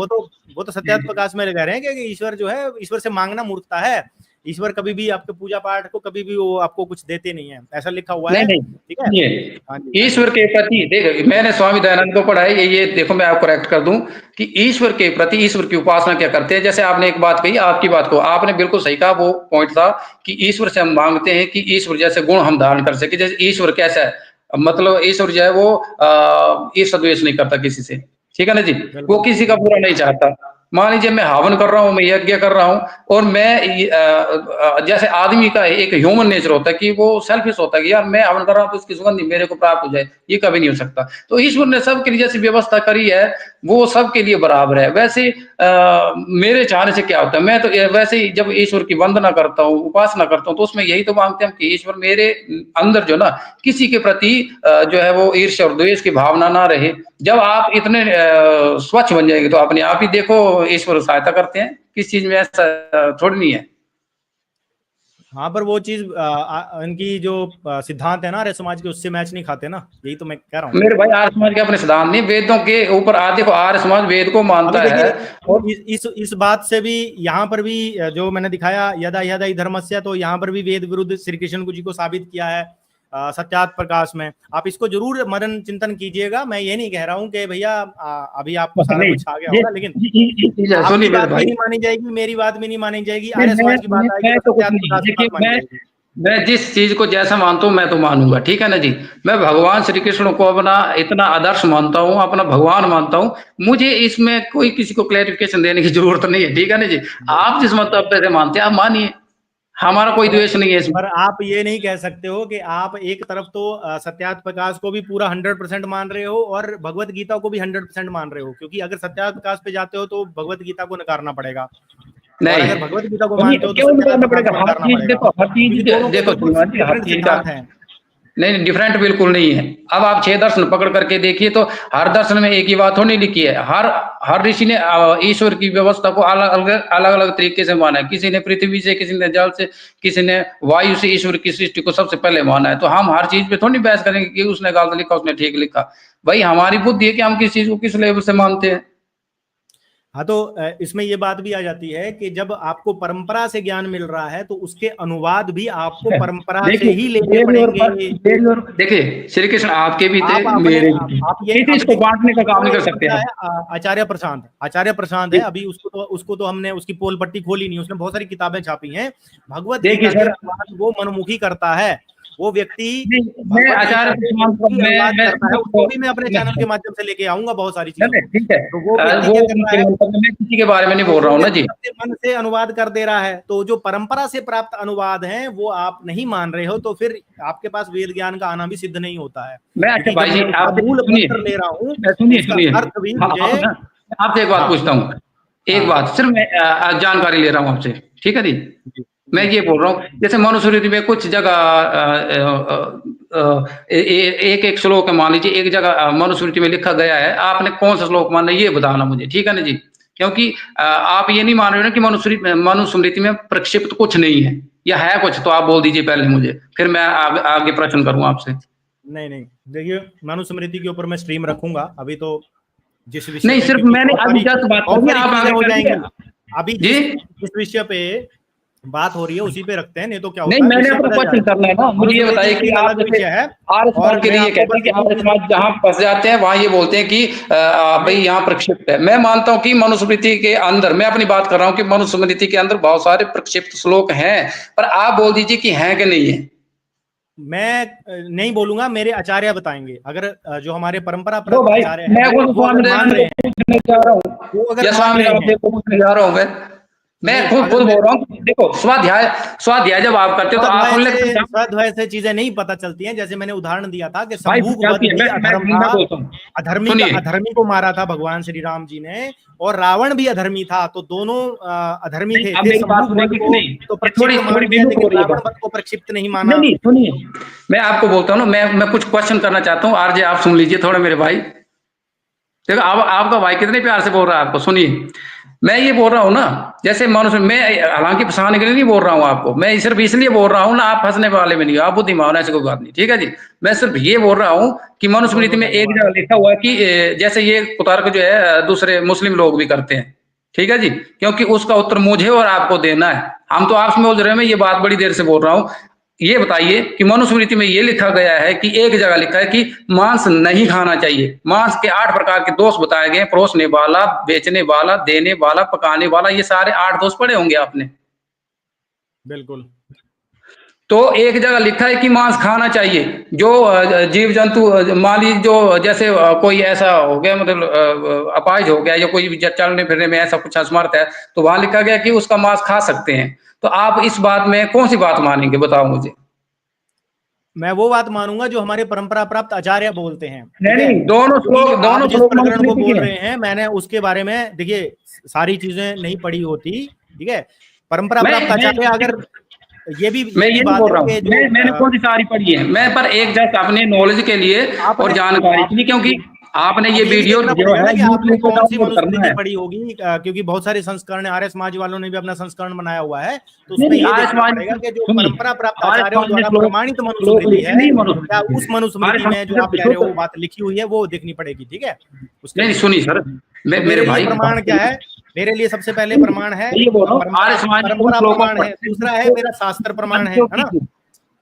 A: वो तो सत्यार्थ प्रकाश में कह रहे हैं कि ईश्वर जो है, ईश्वर से मांगना मूर्खता है। ईश्वर कभी भी आपके पूजा पाठ को कभी भी वो आपको कुछ देते नहीं है, ऐसा लिखा हुआ
B: नहीं
A: है,
B: नहीं,
A: ठीक है।
B: सुनिए,
A: हाँ जी हाँ जी।
B: ईश्वर के प्रति देखो, मैंने स्वामी दयानंद को पढ़ा है, ये देखो मैं आपको करेक्ट कर दूं कि ईश्वर के प्रति, ईश्वर की उपासना क्या करते हैं। जैसे आपने एक बात कही, आपकी बात को आपने बिल्कुल सही कहा, वो पॉइंट था कि ईश्वर से हम मांगते हैं कि ईश्वर जैसे गुण हम धारण कर सके। जैसे ईश्वर कैसा है, मतलब ईश्वर जो है वो ईर्ष्या द्वेष नहीं करता किसी से, ठीक है ना जी। वो
A: बिल्कुल
B: किसी का बुरा
A: बिल्कुल।
B: नहीं चाहता। मान लीजिए मैं हवन कर रहा हूँ, मैं यज्ञ कर रहा हूँ, और जैसे आदमी का एक ह्यूमन नेचर होता है कि वो सेल्फिश होता है कि यार मैं हवन कर रहा हूँ तो इसकी सुगंध मेरे को प्राप्त हो जाए, ये कभी नहीं हो सकता। तो ईश्वर ने सबके लिए जैसी व्यवस्था करी है, वो सबके लिए बराबर है। वैसे मेरे चाहने से क्या होता है, मैं तो वैसे ही जब ईश्वर की वंदना करता हूँ, उपासना करता हूँ, तो उसमें यही तो मांगते हैं कि ईश्वर मेरे अंदर जो ना किसी के प्रति जो है वो ईर्ष्या और द्वेष की भावना ना रहे। जब आप इतने स्वच्छ बन जाएंगे तो अपने आप ही देखो ईश्वर सहायता करते हैं, किस चीज में ऐसा थोड़ी नहीं है।
A: हाँ पर वो चीज इनकी जो सिद्धांत है ना आर्य समाज के, उससे मैच नहीं खाते ना, यही तो मैं कह रहा हूँ।
B: मेरे भाई, आर्य समाज के अपने सिद्धांत नहीं, वेदों के ऊपर देखो, आर्य समाज वेद को
A: अभी
B: मानता है।
A: देखिए
B: और
A: इस बात से भी, यहाँ पर भी जो मैंने दिखाया यदा यदा ही धर्मस्य, तो यहाँ पर भी वेद विरुद्ध श्री कृष्ण जी को साबित किया है सत्यार्थ प्रकाश में। आप इसको जरूर मनन चिंतन कीजिएगा, मैं ये नहीं कह रहा हूँ कि भैया अभी आपको सारा
B: नहीं,
A: कुछ आ गया
B: ये
A: होगा, लेकिन
B: ये चीज है,
A: आपकी
B: सुनिए मेरे
A: बात भी
B: भाई।
A: नहीं मानी जाएगी, मेरी बात भी नहीं मानी जाएगी,
B: नहीं,
A: आर्य समाज की बात आएगी
B: मैं
A: तो
B: तो कुछ
A: सत्यार्थ
B: नहीं,
A: प्रकाश की
B: देखिए
A: बात मानी जाएगी।
B: मैं जिस चीज को जैसा मानता हूँ मैं तो मानूंगा, ठीक है ना जी। मैं भगवान श्री कृष्ण को अपना इतना आदर्श मानता हूँ, अपना भगवान मानता हूँ। मुझे इसमें कोई किसी को क्लेरिफिकेशन देने की जरूरत नहीं है, ठीक है ना जी। आप जिस मतलब से मानते हैं आप मानिए, हमारा कोई
A: पर
B: द्वेष नहीं है इसमें।
A: पर आप ये नहीं कह सकते हो कि आप एक तरफ तो सत्यार्थ प्रकाश को भी पूरा 100% मान रहे हो और भगवत गीता को भी 100% मान रहे हो, क्योंकि अगर सत्यार्थ प्रकाश पे जाते हो तो भगवत गीता को नकारना पड़ेगा, और अगर
B: नहीं,
A: भगवत गीता को
B: सुनिए,
A: मानते हो तो
B: क्यों
A: सत्यार्थ
B: करना
A: प्रकाश
B: पड़ेगा,
A: को
B: हर
A: नकारना
B: चीज
A: पड़ेगा,
B: देखो, हर चीज
A: क्योंकि दोनों के
B: देखो
A: बिल्कुल
B: श्रीमान जी, हर
A: डिफरेंट
B: चीज का
A: सिद्धांत हैं।
B: नहीं, डिफरेंट बिल्कुल नहीं है। अब आप 6 दर्शन पकड़ करके देखिए तो हर दर्शन में एक ही बात थोड़ी लिखी है। हर हर ऋषि ने ईश्वर की व्यवस्था को अलग-अलग तरीके से माना है। किसी ने पृथ्वी से, किसी ने जल से, किसी ने वायु से ईश्वर की सृष्टि को सबसे पहले माना है। तो हम हर चीज़ पे थोड़ी बहस करेंगे कि उसने गलत लिखा, उसने ठीक लिखा। भाई हमारी बुद्धि है कि हम किस चीज़ को किस लेवल से मानते हैं।
A: हाँ तो इसमें ये बात भी आ जाती है कि जब आपको परंपरा से ज्ञान मिल रहा है तो उसके अनुवाद भी आपको परंपरा से
B: देखिए,
A: ही लेने पड़ेंगे।
B: देखिए श्री कृष्ण आपके भी थे,
A: आप अपने
B: मेरे भी थे।
A: आप ये
B: किसी
A: अभी
B: इसको
A: देखिए,
B: बाँटने का काम नहीं
A: वो
B: कर
A: एक
B: सकते
A: बंदा
B: हम।
A: है आचार्य प्रशांत है, अभी उसको तो हमने उसकी पोल पट्टी खोली नहीं, उसने बहुत सारी किताबें छापी हैं। भगवत
B: देखिए
A: गीता के
B: सर,
A: अनुवाद वो मनमुखी करता है, वो व्यक्ति
B: नहीं, मैं
A: भगवत गीता
B: आचार्य
A: के
B: प्रशांत को
A: मनमुखी अनुवाद
B: मैं
A: करता है, उसको भी मैं अपने चैनल के
B: मैं
A: माध्यम से लेके आऊंगा बहुत सारी
B: नहीं,
A: चीजों
B: नहीं,
A: को।
B: ठीक है।
A: तो वो व्यक्ति
B: वो
A: क्या कर रहा
B: उनके
A: है,
B: मंतव्य, मैं किसी के बारे में नहीं
A: तो
B: बोल रहा
A: वो
B: हूँ ना जी।
A: व्यक्ति अपने मन से अनुवाद कर दे रहा है, तो जो परंपरा से प्राप्त अनुवाद हैं वो आप नहीं मान रहे हो, तो फिर आपके पास वेद ज्ञान का आना भी सिद्ध नहीं होता है,
B: मैं अच्छा
A: क्योंकि जब
B: भाई
A: मैं
B: जी,
A: उसका
B: आपसे
A: मूल
B: सुनिए,
A: मंत्र ले रहा हूँ तो
B: सुनिए,
A: उसका
B: सुनिए।
A: अर्थ भी
B: हाँ,
A: मुझे।
B: आपसे एक बात
A: हाँ
B: पूछता हूँ। एक
A: हाँ
B: बात सिर्फ मैं जानकारी ले रहा हूँ आपसे, ठीक है जी।
A: जी
B: मैं
A: जी
B: ये बोल रहा हूँ, जैसे मनुस्मृति में कुछ जगह एक एक श्लोक है, मान लीजिए एक जगह मनुस्मृति में लिखा गया है, आपने कौन सा श्लोक माना ये बताना मुझे, ठीक है ना जी। क्योंकि आप ये नहीं मान रहे हो ना कि मनुस्मृति में प्रक्षिप्त कुछ नहीं है, या है कुछ, तो आप बोल दीजिए पहले मुझे, फिर मैं आगे प्रश्न करूँ आपसे।
A: नहीं नहीं, देखिए मनुस्मृति के ऊपर मैं स्ट्रीम रखूंगा, अभी तो जिस विषय
B: नहीं,
A: पे,
B: सिर्फ
A: क्योंकि
B: मैंने अभी जस्ट बात
A: बहुत
B: करी,
A: सारी
B: आप
A: चीजें
B: आगे
A: हो
B: कर
A: जाएंगी,
B: दिए
A: अभी
B: जी।
A: जिस विषय पे बात हो रही है उसी पे रखते हैं, नहीं तो क्या
B: नहीं,
A: होता है
B: मैंने
A: विषय
B: अपना
A: बदल
B: क्वेश्चन
A: जाएगा।
B: करना है ना, मुझे ये
A: मनुस्मृति
B: बताइए
A: तो
B: कि
A: एक
B: आप
A: अलग
B: जैसे
A: विषय है,
B: आर्य समाज
A: और
B: के
A: मैं
B: लिए
A: आपको
B: कहते हैं
A: बस
B: कि आर्य समाज जहाँ फंस जाते हैं वहां ये बोलते हैं कि भाई
A: नहीं
B: यहाँ प्रक्षिप्त है। मैं मानता हूँ कि मनुस्मृति के अंदर, मैं अपनी बात कर रहा हूँ कि मनुस्मृति के अंदर बहुत सारे प्रक्षिप्त श्लोक हैं, पर आप बोल दीजिए कि हैं कि नहीं है।
A: मैं नहीं बोलूंगा, मेरे आचार्य बताएंगे। अगर जो हमारे परंपरा
B: तो
A: प्राप्त
B: भाई
A: आचार्य
B: मैं
A: है
B: खुद
A: वो
B: स्वामी
A: अगर मान रहे
B: दयानंद
A: हैं,
B: को पूछने जा रहा हूँ,
A: वो अगर
B: या
A: मान
B: स्वामी
A: रहे हैं,
B: रामदेव को पूछने जा रहा हूँ मैं
A: नहीं
B: खुद
A: अगर
B: खुद
A: मैं
B: बोल रहा हूँ। देखो स्वाध्याय स्वाध्याय जब आप करते हो तो आप उल्लेख करते हो।
A: स्वाध्याय से चीजें नहीं पता चलती हैं। जैसे मैंने उदाहरण दिया था कि
B: भाई
A: शंभूक वध
B: चलती है,
A: भी अधर्म था,
B: मैं बोलता हूँ, सुनिए।
A: अधर्मी को मारा था भगवान श्री राम जी ने, और रावण भी अधर्मी था, तो दोनों अधर्मी
B: नहीं,
A: थे।
B: अब
A: फिर
B: मेरी बात
A: शंभूक वध
B: सुनेंगे कि
A: को
B: नहीं?
A: तो
B: ये थोड़ी
A: प्रक्षिप्त मान
B: थोड़ी
A: लिया,
B: विमुख
A: लेकिन
B: हो रही है
A: रावण
B: बात।
A: वध को प्रक्षिप्त नहीं
B: नहीं
A: माना।
B: नहीं सुनिए, मैं आपको बोलता हूँ ना, मैं कुछ क्वेश्चन करना चाहता हूँ। आरजे आप सुन लीजिए थोड़ा मेरे भाई। देखो आपका भाई कितने प्यार से बोल रहा है आपको, सुनिए। मैं ये बोल रहा हूँ ना, जैसे मनुष्य, मैं हालांकि फंसाने के लिए नहीं बोल रहा हूँ आपको, मैं सिर्फ इसलिए बोल रहा हूँ ना, आप फंसने वाले में नहीं हो, आप बुद्धिमान ऐसे कोई बात नहीं, ठीक है जी। मैं सिर्फ ये बोल रहा हूँ कि मनुस्मृति
A: बहुत
B: में एक
A: धन्यवाद।
B: जगह लिखा हुआ है कि जैसे ये कुतर्क जो है दूसरे मुस्लिम लोग भी करते हैं, ठीक है जी, क्योंकि उसका उत्तर मुझे और आपको देना है। हम तो आपस में उलझ रहे हैं, मैं ये बात बड़ी देर से बोल रहा हूँ। ये बताइए कि मनुस्मृति में ये लिखा गया है कि एक जगह लिखा है कि मांस नहीं खाना चाहिए। मांस के 8 प्रकार के दोष बताए गए, परोसने वाला, बेचने वाला, देने वाला, पकाने वाला, ये सारे 8 दोष पढ़े होंगे आपने।
A: बिल्कुल।
B: तो एक जगह लिखा है कि मांस खाना चाहिए। जो जीव जंतु मान लीजिए जो जैसे कोई ऐसा हो गया, मतलब अपाहिज हो गया, या कोई चलने फिरने में ऐसा कुछ असमर्थ है, तो वहां लिखा गया कि उसका मांस खा सकते हैं। तो आप इस बात में कौन सी बात मानेंगे, बताओ मुझे।
A: मैं वो बात मानूंगा जो हमारे परंपरा प्राप्त आचार्य बोलते हैं,
B: नहीं
A: ठीक है।
B: नहीं,
A: क्योंकि आप
B: दोनों
A: जिस
B: श्लोक
A: प्रकरण को
B: मनुस्मृति के
A: बोल
B: हैं।
A: रहे हैं, मैंने उसके बारे में, देखिए, सारी चीजें नहीं पढ़ी होती, ठीक है। परंपरा प्राप्त
B: मैं
A: आचार्य अगर,
B: मैं
A: ये भी
B: ये नहीं
A: बात
B: बोल
A: है
B: रहा
A: कि
B: हूँ,
A: जो
B: मैंने कौन सी सारी पढ़ी है, मैं पर एक जस्ट अपने नॉलेज के लिए और
A: आपने
B: जानकारी के
A: आप
B: लिए, क्योंकि आपने ये
A: अब ये भी
B: वीडियो
A: देखना
B: जो
A: पड़ेगा
B: है
A: ना कि आपने
B: यूट्यूब पे
A: कौन सी
B: डाउनलोड करना
A: मनुस्मृति
B: है।
A: पढ़ी होगी, क्योंकि बहुत सारे संस्करण, आर्य समाज वालों ने भी अपना संस्करण बनाया हुआ है, तो
B: नहीं
A: उसमें
B: नहीं,
A: ये
B: आर्य
A: देखना
B: समाज
A: पड़ेगा कि जो
B: सुनिए,
A: परंपरा प्राप्त
B: आर्य
A: आचार्यों
B: समाज ने
A: द्वारा
B: श्लोक
A: प्रमाणित
B: श्लोक
A: मनुस्मृति
B: लिखे
A: है,
B: नहीं
A: क्या
B: मनुस्मृति
A: उस
B: में। आर्य
A: मनुस्मृति में
B: समाज
A: जो
B: ने
A: आप
B: सिर्फ
A: कह रहे हो वो
B: शुद्ध,
A: बात लिखी हुई है, वो देखनी पड़ेगी, ठीक है, उसके
B: नहीं
A: लिए।
B: सुनिए सर,
A: तो
B: मेरे
A: मेरे लिए
B: भाई बात
A: प्रमाण क्या
B: सुनिए।
A: है? मेरे लिए सबसे पहले प्रमाण है
B: मैं ये बोल रहा हूँ,
A: परंपरा,
B: आर्य समाज ने उन
A: परंपरा
B: श्लोकों
A: प्रमाण
B: पर
A: है, दूसरा है मेरा शास्त्र प्रमाण है ना,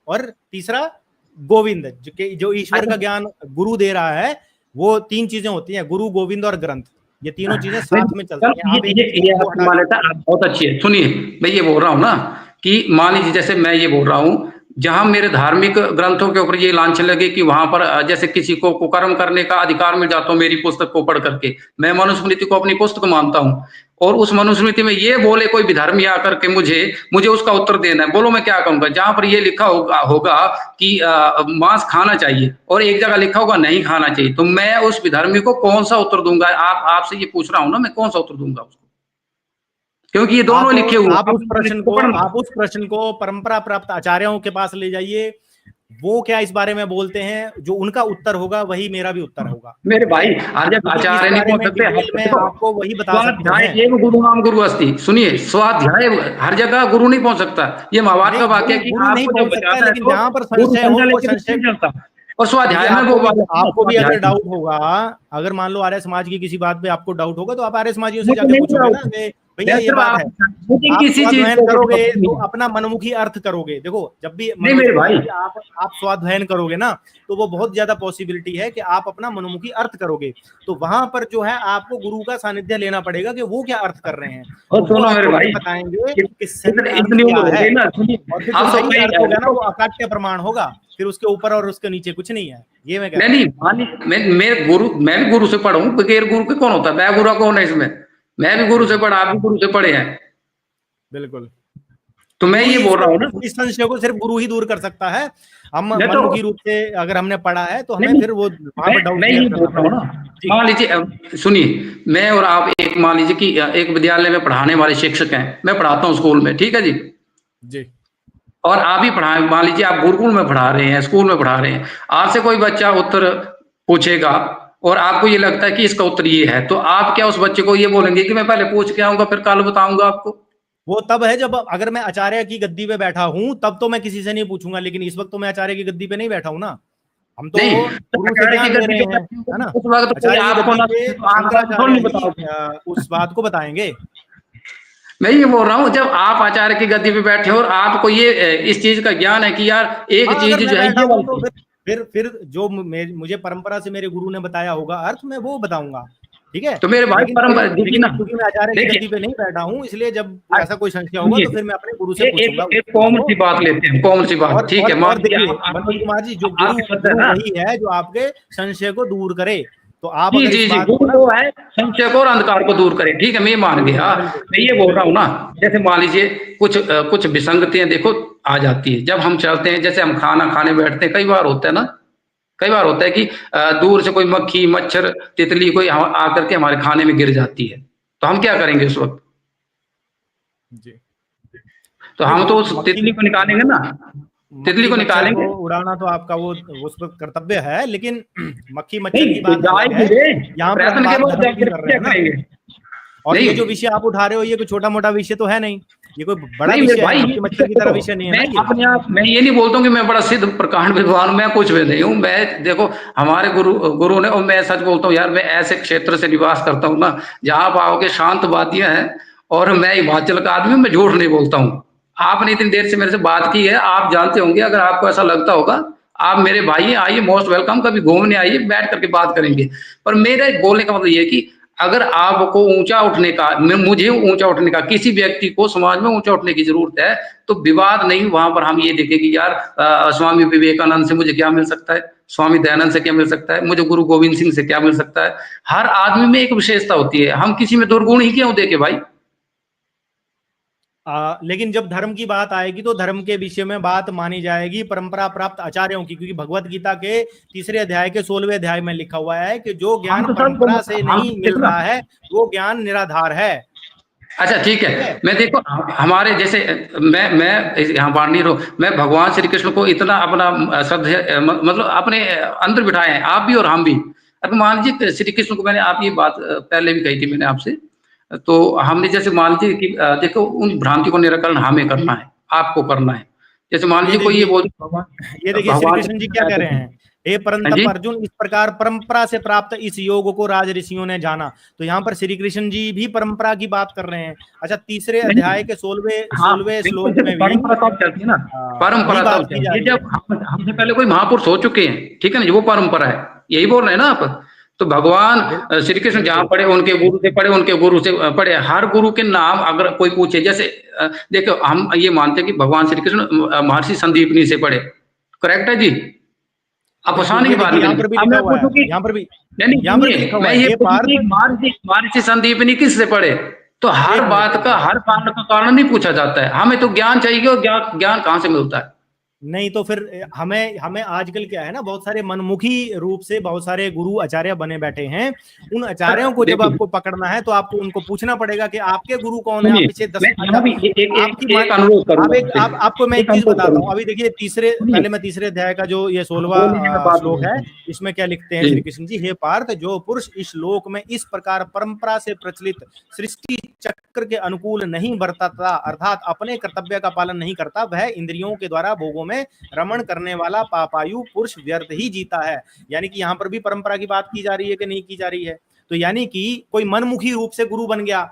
A: और तीसरा गोविंद, जो ईश्वर का
B: अच्छा,
A: ज्ञान गुरु दे रहा है। वो 3 चीजें होती हैं, गुरु, गोविंद और ग्रंथ। ये तीनों चीजें साथ में
B: चलो
A: चलती हैं, आप एक
B: ये
A: चीज को
B: आपकी
A: हटा के
B: मान्यता आप बहुत अच्छी है। सुनिए, मैं ये बोल रहा हूँ ना कि मान लीजिए जैसे मैं ये बोल रहा हूँ, जहां मेरे धार्मिक ग्रंथों के ऊपर ये लांछन लगे कि वहां पर जैसे किसी को कुकर्म करने का अधिकार मिल जाता हो मेरी पुस्तक को पढ़ करके, मैं मनुस्मृति को अपनी पुस्तक मानता हूँ, और उस मनुस्मृति में ये बोले कोई विधर्मी आकर के मुझे उसका उत्तर देना है, बोलो मैं क्या कहूंगा। जहां पर ये लिखा होगा कि मांस खाना चाहिए, और एक जगह लिखा होगा नहीं खाना चाहिए, तो मैं उस विधर्मी को कौन सा उत्तर दूंगा? आप आपसे ये पूछ रहा हूं ना, मैं कौन सा उत्तर दूंगा उसको, क्योंकि ये दोनों लिखे हुए
A: आप उस
B: हैं,
A: प्रश्न
B: को
A: को,
B: पढ़ना।
A: परंपरा प्राप्त आचार्यों के पास ले जाइए। वो क्या इस बारे में बोलते हैं, जो उनका उत्तर होगा वही मेरा भी उत्तर होगा,
B: मेरे
A: ठीक है,
B: भाई हर जगह
A: क्योंकि इस
B: आचार्य नहीं
A: बारे
B: पहुंच
A: में
B: सकते।
A: डिटेल में
B: देखो,
A: आपको वही बता सकते
B: स्वाध्याय
A: हैं।
B: एव गुरु नाम गुरु अस्ति, सुनिए, स्वाध्याय हर जगह गुरु नहीं पहुंच सकता। ये महाभारत का
A: नहीं,
B: वाक्य
A: गुरु
B: है कि
A: गुरु नहीं
B: आपको जब
A: पहुंच सकता,
B: बचाता है
A: लेकिन
B: तो
A: जहां पर
B: गुरु
A: संशय हो
B: संजय
A: वो
B: लेके तो
A: संशय,
B: नहीं चलता। और
A: देखिए,
B: स्वाध्याय में वो वाला है ना,
A: आपको भी
B: स्वाध्याय
A: अगर
B: में
A: डाउट होगा, अगर मान लो आर्य समाज की किसी बात पे आपको डाउट होगा, तो आप आर्य समाजियों से
B: मुझे
A: जाके
B: नहीं
A: पूछोगे ना
B: डाउट,
A: कि भैया
B: मैं
A: ये
B: सिर्फ
A: बात
B: आप
A: है।
B: मुझे
A: आप
B: किसी चीज
A: स्वाध्ययन
B: के ऊपर
A: करोगे
B: डाउट नहीं
A: तो
B: है।
A: अपना मनमुखी अर्थ करोगे। देखो, जब भी
B: नहीं मेरे भाई,
A: आप स्वाध्ययन करोगे ना, तो वो बहुत ज्यादा पॉसिबिलिटी है कि आप अपना मनमुखी अर्थ करोगे। तो वहां पर जो है आपको गुरु का सानिध्य लेना पड़ेगा कि वो क्या अर्थ कर रहे हैं,
B: और
A: तो वो
B: सुनो मेरे
A: आपको फिर
B: भाई,
A: बताएंगे कि सही अर्थ
B: इतनी
A: क्या
B: उम्र हो
A: है।
B: गई ना, सुनिए,
A: और फिर जो
B: हम तो
A: सही
B: कहीं
A: अर्थ होगा ना, वो अकाट्य प्रमाण होगा। फिर उसके ऊपर और उसके नीचे कुछ नहीं है, ये मैं कह
B: नहीं
A: रहा हूँ।
B: नहीं मान मैं गुरु, मैं भी गुरु से पढ़ा हूँ, बगैर गुरु के कौन होता है? मैं गुरु कौन है इसमें? मैं भी गुरु से
A: बिल्कुल,
B: पढ़ा, आप भी गुरु से पढ़े हैं।
A: बिल्कुल।
B: तो मैं
A: गुरु
B: ये
A: ही
B: बोल रहा हूँ ना,
A: इस संशय को सिर्फ गुरु ही दूर कर सकता है। हम
B: मैं तो
A: मनमुखी रूप से अगर हमने पढ़ा है, तो
B: नहीं
A: हमें
B: नहीं,
A: फिर वो वहां पर डाउट
B: मैं
A: क्लियर
B: ये
A: करना
B: बोल रहा हूँ
A: पड़ेगा।
B: ना,
A: जी,
B: मान लीजिए सुनिए, मैं और आप एक, मान लीजिए कि एक विद्यालय में पढ़ाने वाले शिक्षक हैं, मैं पढ़ाता हूँ स्कूल में, ठीक है जी,
A: जी।
B: और आप ही पढ़ाए, मान लीजिए आप गुरुकुल में पढ़ा रहे हैं, स्कूल में पढ़ा रहे हैं, आपसे कोई बच्चा उत्तर पूछेगा और आपको ये लगता है कि इसका उत्तर ये है, तो आप क्या उस बच्चे को ये बोलेंगे कि मैं पहले पूछ के आऊंगा फिर कल बताऊंगा आपको?
A: वो तब है जब, अगर मैं आचार्य की गद्दी पे बैठा हूं तब तो मैं किसी से नहीं पूछूंगा, लेकिन इस वक्त तो मैं आचार्य की गद्दी पे नहीं बैठा हूं ना। हम तो
B: नहीं, तो
A: गुरु से
B: आचार्य की
A: ज्ञान ले
B: गद्दी
A: रहे
B: पे
A: हैं,
B: बैठे
A: है ना।
B: हो, उस वक्त कोई
A: आचार्य की
B: आपको
A: गद्दी
B: ना
A: पे
B: पूछे तो आप थोड़ी
A: शंकराचार्य
B: नहीं
A: ही
B: बताओगे।
A: उस बात को बताएंगे।
B: मैं ये बोल रहा हूँ, जब आप आचार्य की गद्दी पे बैठे हो और आपको ये इस चीज का ज्ञान है कि यार एक
A: हाँ, अगर
B: चीज
A: मैं
B: जो है
A: बैठा
B: ये
A: हूं तो
B: वाली,
A: फिर जो मुझे परंपरा से मेरे गुरु ने बताया होगा अर्थ, मैं वो बताऊंगा। ठीक है।
B: तो मेरे भाई
A: लेकिन
B: परम देखिए
A: लेकिन
B: ना,
A: क्योंकि मैं आचार्य की
B: देखिए
A: गद्दी पे नहीं बैठा हूँ, इसलिए जब ऐसा कोई संशय होगा
B: सुनिए,
A: तो फिर मैं अपने गुरु से पूछूंगा उस
B: एक
A: चीज
B: कॉमन
A: को।
B: सी बात लेते हैं, कॉमन सी बात, ठीक है,
A: और
B: मान लीजिए
A: देखिए
B: आपको
A: मनोज कुमार जी, जो गुरु
B: आपके शब्द है
A: गुरु
B: ना,
A: वही है जो आपके संशय को दूर करे। तो आप
B: जी
A: अगर
B: जी
A: इस
B: जी,
A: बात को
B: गुरु
A: ना,
B: वो है संशय को और अंधकार को दूर करे, ठीक है, मैं ये मान गया।
A: बिल्कुल
B: मैं ये बोल रहा हूँ
A: बिल्कुल।
B: ना, जैसे मान लीजिए कुछ विसंगतियां देखो आ जाती है जब हम चलते हैं, जैसे हम खाना खाने बैठते हैं, कई बार होता है ना, कई बार होता है कि दूर से कोई मक्खी मच्छर तितली कोई आकर के हमारे खाने में गिर जाती है, तो हम क्या करेंगे उस वक्त?
A: जी।
B: तो
A: नहीं
B: हम
A: वो
B: तो उस
A: मक्खी
B: तितली को निकालेंगे ना, तितली
A: मक्खी
B: को
A: मच्छर को
B: निकालेंगे।
A: उड़ाना तो आपका वो उस पर कर्तव्य है, लेकिन मक्खी मच्छर की
B: नहीं
A: बात
B: जाए
A: अलग
B: भी
A: है।
B: दे,
A: यहाँ पर हम
B: प्रयत्न के
A: बात
B: बाद
A: धर्म की
B: जाकर
A: कर रहे
B: क्या
A: हैं ना।
B: करेंगे?
A: और ये जो
B: नहीं
A: विषय आप उठा रहे हो ये कोई छोटा मोटा विषय तो है नहीं, ये कोई बड़ा
B: नहीं मेरे
A: विषय है,
B: भाई,
A: मक्खी मच्छर की तरह
B: देखो
A: विषय नहीं है
B: मैं
A: ना ये।
B: अपने आप, मैं ये नहीं बोलता हूँ कि मैं बड़ा सिद्ध प्रकांड विद्वान, मैं कुछ भी नहीं हूँ, मैं देखो हमारे गुरु ने, और मैं सच बोलता हूँ यार, मैं ऐसे क्षेत्र से निवास करता हूँ ना जहाँ आप आओगे शांत वादियां हैं, और मैं हिमाचल का आदमी हूँ, मैं झूठ नहीं बोलता हूँ। आपने इतनी देर से मेरे से बात की है, आप जानते होंगे, अगर आपको ऐसा लगता होगा, आप मेरे भाई हैं, आइए, मोस्ट वेलकम, कभी घूमने आइए, बैठ करके बात करेंगे। पर मेरे बोलने का मतलब ये है कि अगर आपको ऊंचा उठने का, मुझे ऊंचा उठने का, किसी व्यक्ति को समाज में ऊंचा उठने की जरूरत है, तो विवाद नहीं, वहां पर हम ये देखें कि यार स्वामी विवेकानंद से मुझे क्या मिल सकता है, स्वामी दयानंद से क्या मिल सकता है, मुझे गुरु गोविंद सिंह से क्या मिल सकता है। हर आदमी में एक विशेषता होती है, हम किसी में दुर्गुण ही क्यों देखे भाई?
A: लेकिन जब धर्म की बात आएगी तो धर्म के विषय में बात मानी जाएगी परंपरा प्राप्त आचार्यों की, क्योंकि भगवत गीता के 3 अध्याय के 16वें अध्याय में लिखा हुआ है कि जो
B: हम
A: ज्ञान
B: तो सब
A: परंपरा से
B: हम
A: नहीं मिल
B: देखो ना,
A: रहा है वो ज्ञान निराधार है।
B: अच्छा ठीक
A: ठीक है।
B: है, मैं देखो हमारे जैसे, मैं यहाँ वाणी रो, मैं भगवान श्री कृष्ण को इतना अपना श्रद्धेय मतलब अपने अंदर बिठाए हैं, आप भी और हम भी। अब मान लीजिए श्री कृष्ण को, मैंने आप ये बात पहले भी कही थी मैंने आपसे, तो हमने जैसे मान लीजिए कि देखो उन भ्रांति को निराकरण हमें करना है, आपको करना है। जैसे मान
A: ये
B: लीजिए कोई ये
A: देखिए,
B: बोल,
A: ये देखिए श्री
B: भगवान श्री
A: कृष्ण जी क्या
B: कृष्ण
A: कह
B: ऐसे
A: रहे
B: थे।
A: हैं, हे
B: हाँ
A: परंतप
B: जी,
A: अर्जुन, इस प्रकार परंपरा से प्राप्त इस योग को राज ऋषियों ने जाना। तो यहाँ पर श्री कृष्ण जी भी परंपरा की बात कर रहे हैं। अच्छा, 3 अध्याय
B: नहीं,
A: के 16वें
B: हाँ
A: 16वें
B: बिल्कुल,
A: श्लोक
B: देखो
A: में भी
B: परंपरा तब चलती है ना,
A: यही
B: परंपरा तब
A: बात की जा
B: चलती है
A: रही है।
B: जब हमसे पहले कोई महापुरुष हो चुके हैं, ठीक है ना, वो परंपरा है, यही बोल रहे हैं ना आप। तो भगवान श्री कृष्ण जहाँ
A: बिल्कुल।
B: पढ़े, उनके गुरु से पढ़े, उनके गुरु से पढ़े, हर गुरु के नाम अगर कोई पूछे, जैसे देखो हम ये मानते हैं कि भगवान श्री कृष्ण महर्षि संदीपनी से पढ़े, करेक्ट है जी, आप
A: बिल्कुल
B: हंसाने
A: ये
B: की बात
A: देखिए यहाँ
B: निकली।
A: पर भी
B: अब
A: लिखा
B: मैं
A: हुआ है,
B: पूछूं कि,
A: यहाँ पर भी,
B: नहीं नहीं
A: यहाँ पर भी लिखा
B: सुनिए,
A: हुआ
B: मैं
A: है,
B: ये
A: हे
B: पूछूं कि
A: पार्थ।
B: महर्षि महर्षि संदीपनी किससे पढ़े, तो हर बात का, हर कांड का कारण नहीं पूछा जाता है, हमें तो ज्ञान चाहिए, और ज्ञान ज्ञान कहाँ से मिलता है?
A: नहीं तो फिर हमें हमें आजकल क्या है ना, बहुत सारे मनमुखी रूप से बहुत सारे गुरु आचार्य बने बैठे हैं। उन आचार्यों को जब
B: देखिए
A: आपको पकड़ना है तो आपको उनको पूछना पड़ेगा कि आपके गुरु कौन है, आप
B: सुनिए,
A: पिछले दस,
B: मैं
A: अच्छा
B: यहाँ भी
A: आपकी मान,
B: एक अनुरोध
A: आप
B: करूंगा
A: एक
B: आपसे,
A: आप आपको मैं एक
B: एक
A: चीज
B: अनुरोध
A: बताता हूँ।
B: करूंगा,
A: अभी देखिए तीसरे,
B: सुनिए,
A: पहले मैं 3 अध्याय का जो ये
B: हाँ, बोलिए, मैं
A: 16वां
B: बात
A: श्लोक है,
B: बोलता हूँ
A: इसमें क्या लिखते हैं
B: जी।
A: श्री कृष्ण जी, हे पार्थ, जो पुरुष इस लोक में इस प्रकार परंपरा से प्रचलित सृष्टि चक्र के अनुकूल नहीं बरतता, अर्थात अपने कर्तव्य का पालन नहीं करता, वह इंद्रियों के द्वारा भोगों में रमण करने वाला पापायु पुरुष व्यर्थ ही जीता है। यानी कि यहाँ पर भी परंपरा की बात की जा रही है कि नहीं की जा रही है? तो यानी कि कोई मनमुखी रूप से गुरु बन गया,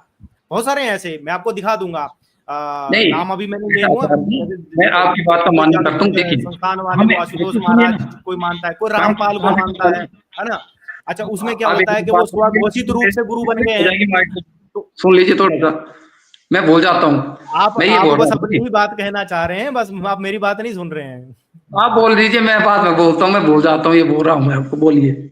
A: बहुत सारे हैं ऐसे, मैं आपको दिखा दूंगा।
B: नहीं,
A: नाम अभी मैंने ले
B: ऐसा
A: लूंगा,
B: बात नहीं, मैं आपकी बात का
A: कोई
B: मान्य करता हूँ,
A: जादूगर
B: देखिए,
A: संस्थान वाले
B: हमें
A: को आशुतोष
B: देखिए, सुनिए
A: महाराज
B: ना,
A: कोई मानता है, कोई
B: शांति
A: रामपाल को
B: शांति से
A: मानता
B: बोलिए।
A: है ना। अच्छा उसमें क्या
B: आप एक
A: होता है कि वो
B: बात
A: स्वघोषित रूप से गुरु बन गए
B: हो
A: हैं।
B: जाएगी माइक पे,
A: तो
B: सुन लीजिए थोड़ा सा, मैं भूल जाता हूँ, मैं ये
A: आप
B: बोल रहा
A: बस
B: हूँ
A: अपनी
B: कि
A: ही बात कहना चाह रहे हैं, बस आप मेरी बात नहीं सुन रहे हैं।
B: आप बोल दीजिए, मैं बाद में बोलता हूँ, मैं भूल जाता हूँ, ये बोल रहा हूँ मैं आपको, बोलिए।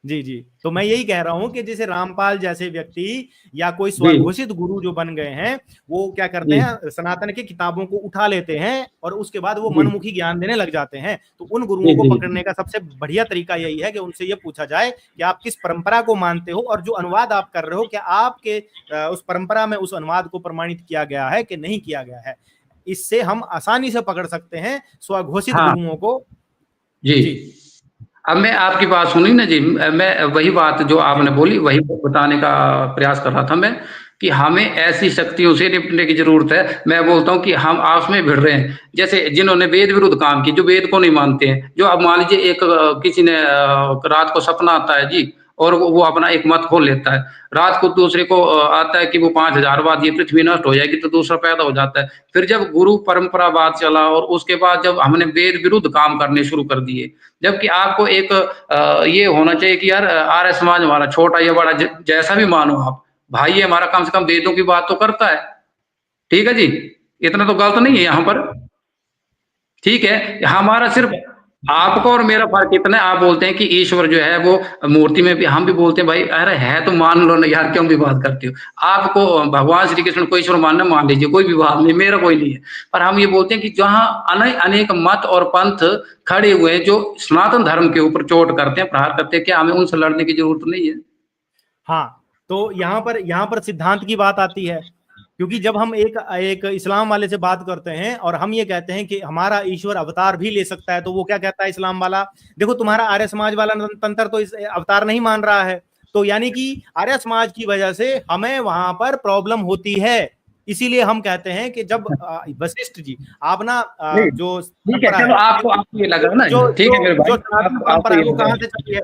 A: जी जी, तो मैं यही कह रहा हूं कि जैसे रामपाल जैसे व्यक्ति या कोई
B: जी
A: स्वघोषित गुरु जो बन गए हैं, वो क्या करते
B: जी
A: हैं, सनातन की किताबों को उठा लेते हैं और उसके बाद वो
B: जी
A: मनमुखी ज्ञान देने लग जाते हैं। तो उन
B: जी
A: गुरुओं को
B: जी
A: पकड़ने का सबसे बढ़िया तरीका यही है कि उनसे ये पूछा जाए कि आप किस परंपरा को मानते हो, और जो अनुवाद आप कर रहे हो क्या आपके उस परंपरा में उस अनुवाद को प्रमाणित किया गया है कि नहीं किया गया है। इससे हम आसानी से पकड़ सकते हैं स्वघोषित
B: हाँ
A: गुरुओं को।
B: जी।
A: जी
B: अब मैं आपकी बात सुनी ना जी, मैं वही बात जो
A: जी
B: आपने बोली वही बताने का प्रयास कर रहा था मैं, कि हमें ऐसी शक्तियों से निपटने की जरूरत है। मैं बोलता हूँ कि हम आपस में भिड़ रहे हैं, जैसे जिन्होंने वेद विरुद्ध काम की, जो वेद को नहीं मानते हैं, जो अब मान लीजिए एक किसी ने रात को सपना आता है जी, और वो अपना एक मत खोल लेता है। रात को दूसरे को आता है कि वो 5000 बाद ये पृथ्वी नष्ट हो जाएगी, तो दूसरा पैदा हो जाता है। फिर जब गुरु परंपरावाद चला और उसके बाद जब हमने वेद विरुद्ध काम करने शुरू कर दिए, जबकि आपको एक ये होना चाहिए कि यार आर्य समाज हमारा छोटा या बड़ा जैसा भी मानो आप, भाई ये हमारा कम से कम वेदों की बात तो करता है। ठीक है जी, इतना तो गलत नहीं है यहाँ पर। ठीक है, हमारा सिर्फ आपका और मेरा फर्क इतना है, आप बोलते हैं कि ईश्वर जो है वो मूर्ति में भी, हम भी बोलते हैं भाई अरे है तो मान लो ना यार, क्यों विवाद करते हो। आपको भगवान श्री कृष्ण को ईश्वर मानना मान लीजिए, कोई विवाद नहीं, मेरा कोई नहीं है। पर हम ये बोलते हैं कि जहां अनेक मत और पंथ खड़े हुए हैं जो सनातन धर्म के ऊपर चोट करते हैं, प्रहार करते हैं, क्या हमें उनसे लड़ने की जरूरत नहीं है?
A: हाँ, तो यहाँ पर सिद्धांत की बात आती है, क्योंकि जब हम एक इस्लाम वाले से बात करते हैं और हम ये कहते हैं कि हमारा ईश्वर अवतार भी ले सकता है, तो वो क्या कहता है इस्लाम वाला, देखो तुम्हारा आर्य समाज वाला तंत्र तो इस अवतार नहीं मान रहा है, तो यानी कि आर्य समाज की वजह से हमें वहां पर प्रॉब्लम होती है। इसीलिए हम कहते हैं कि जब वशिष्ठ जी आप ना जो
B: ठीक है, चलो आपको ये लगा ना, ठीक है मेरे भाई,
A: परंपरा वो कहाँ से चली है,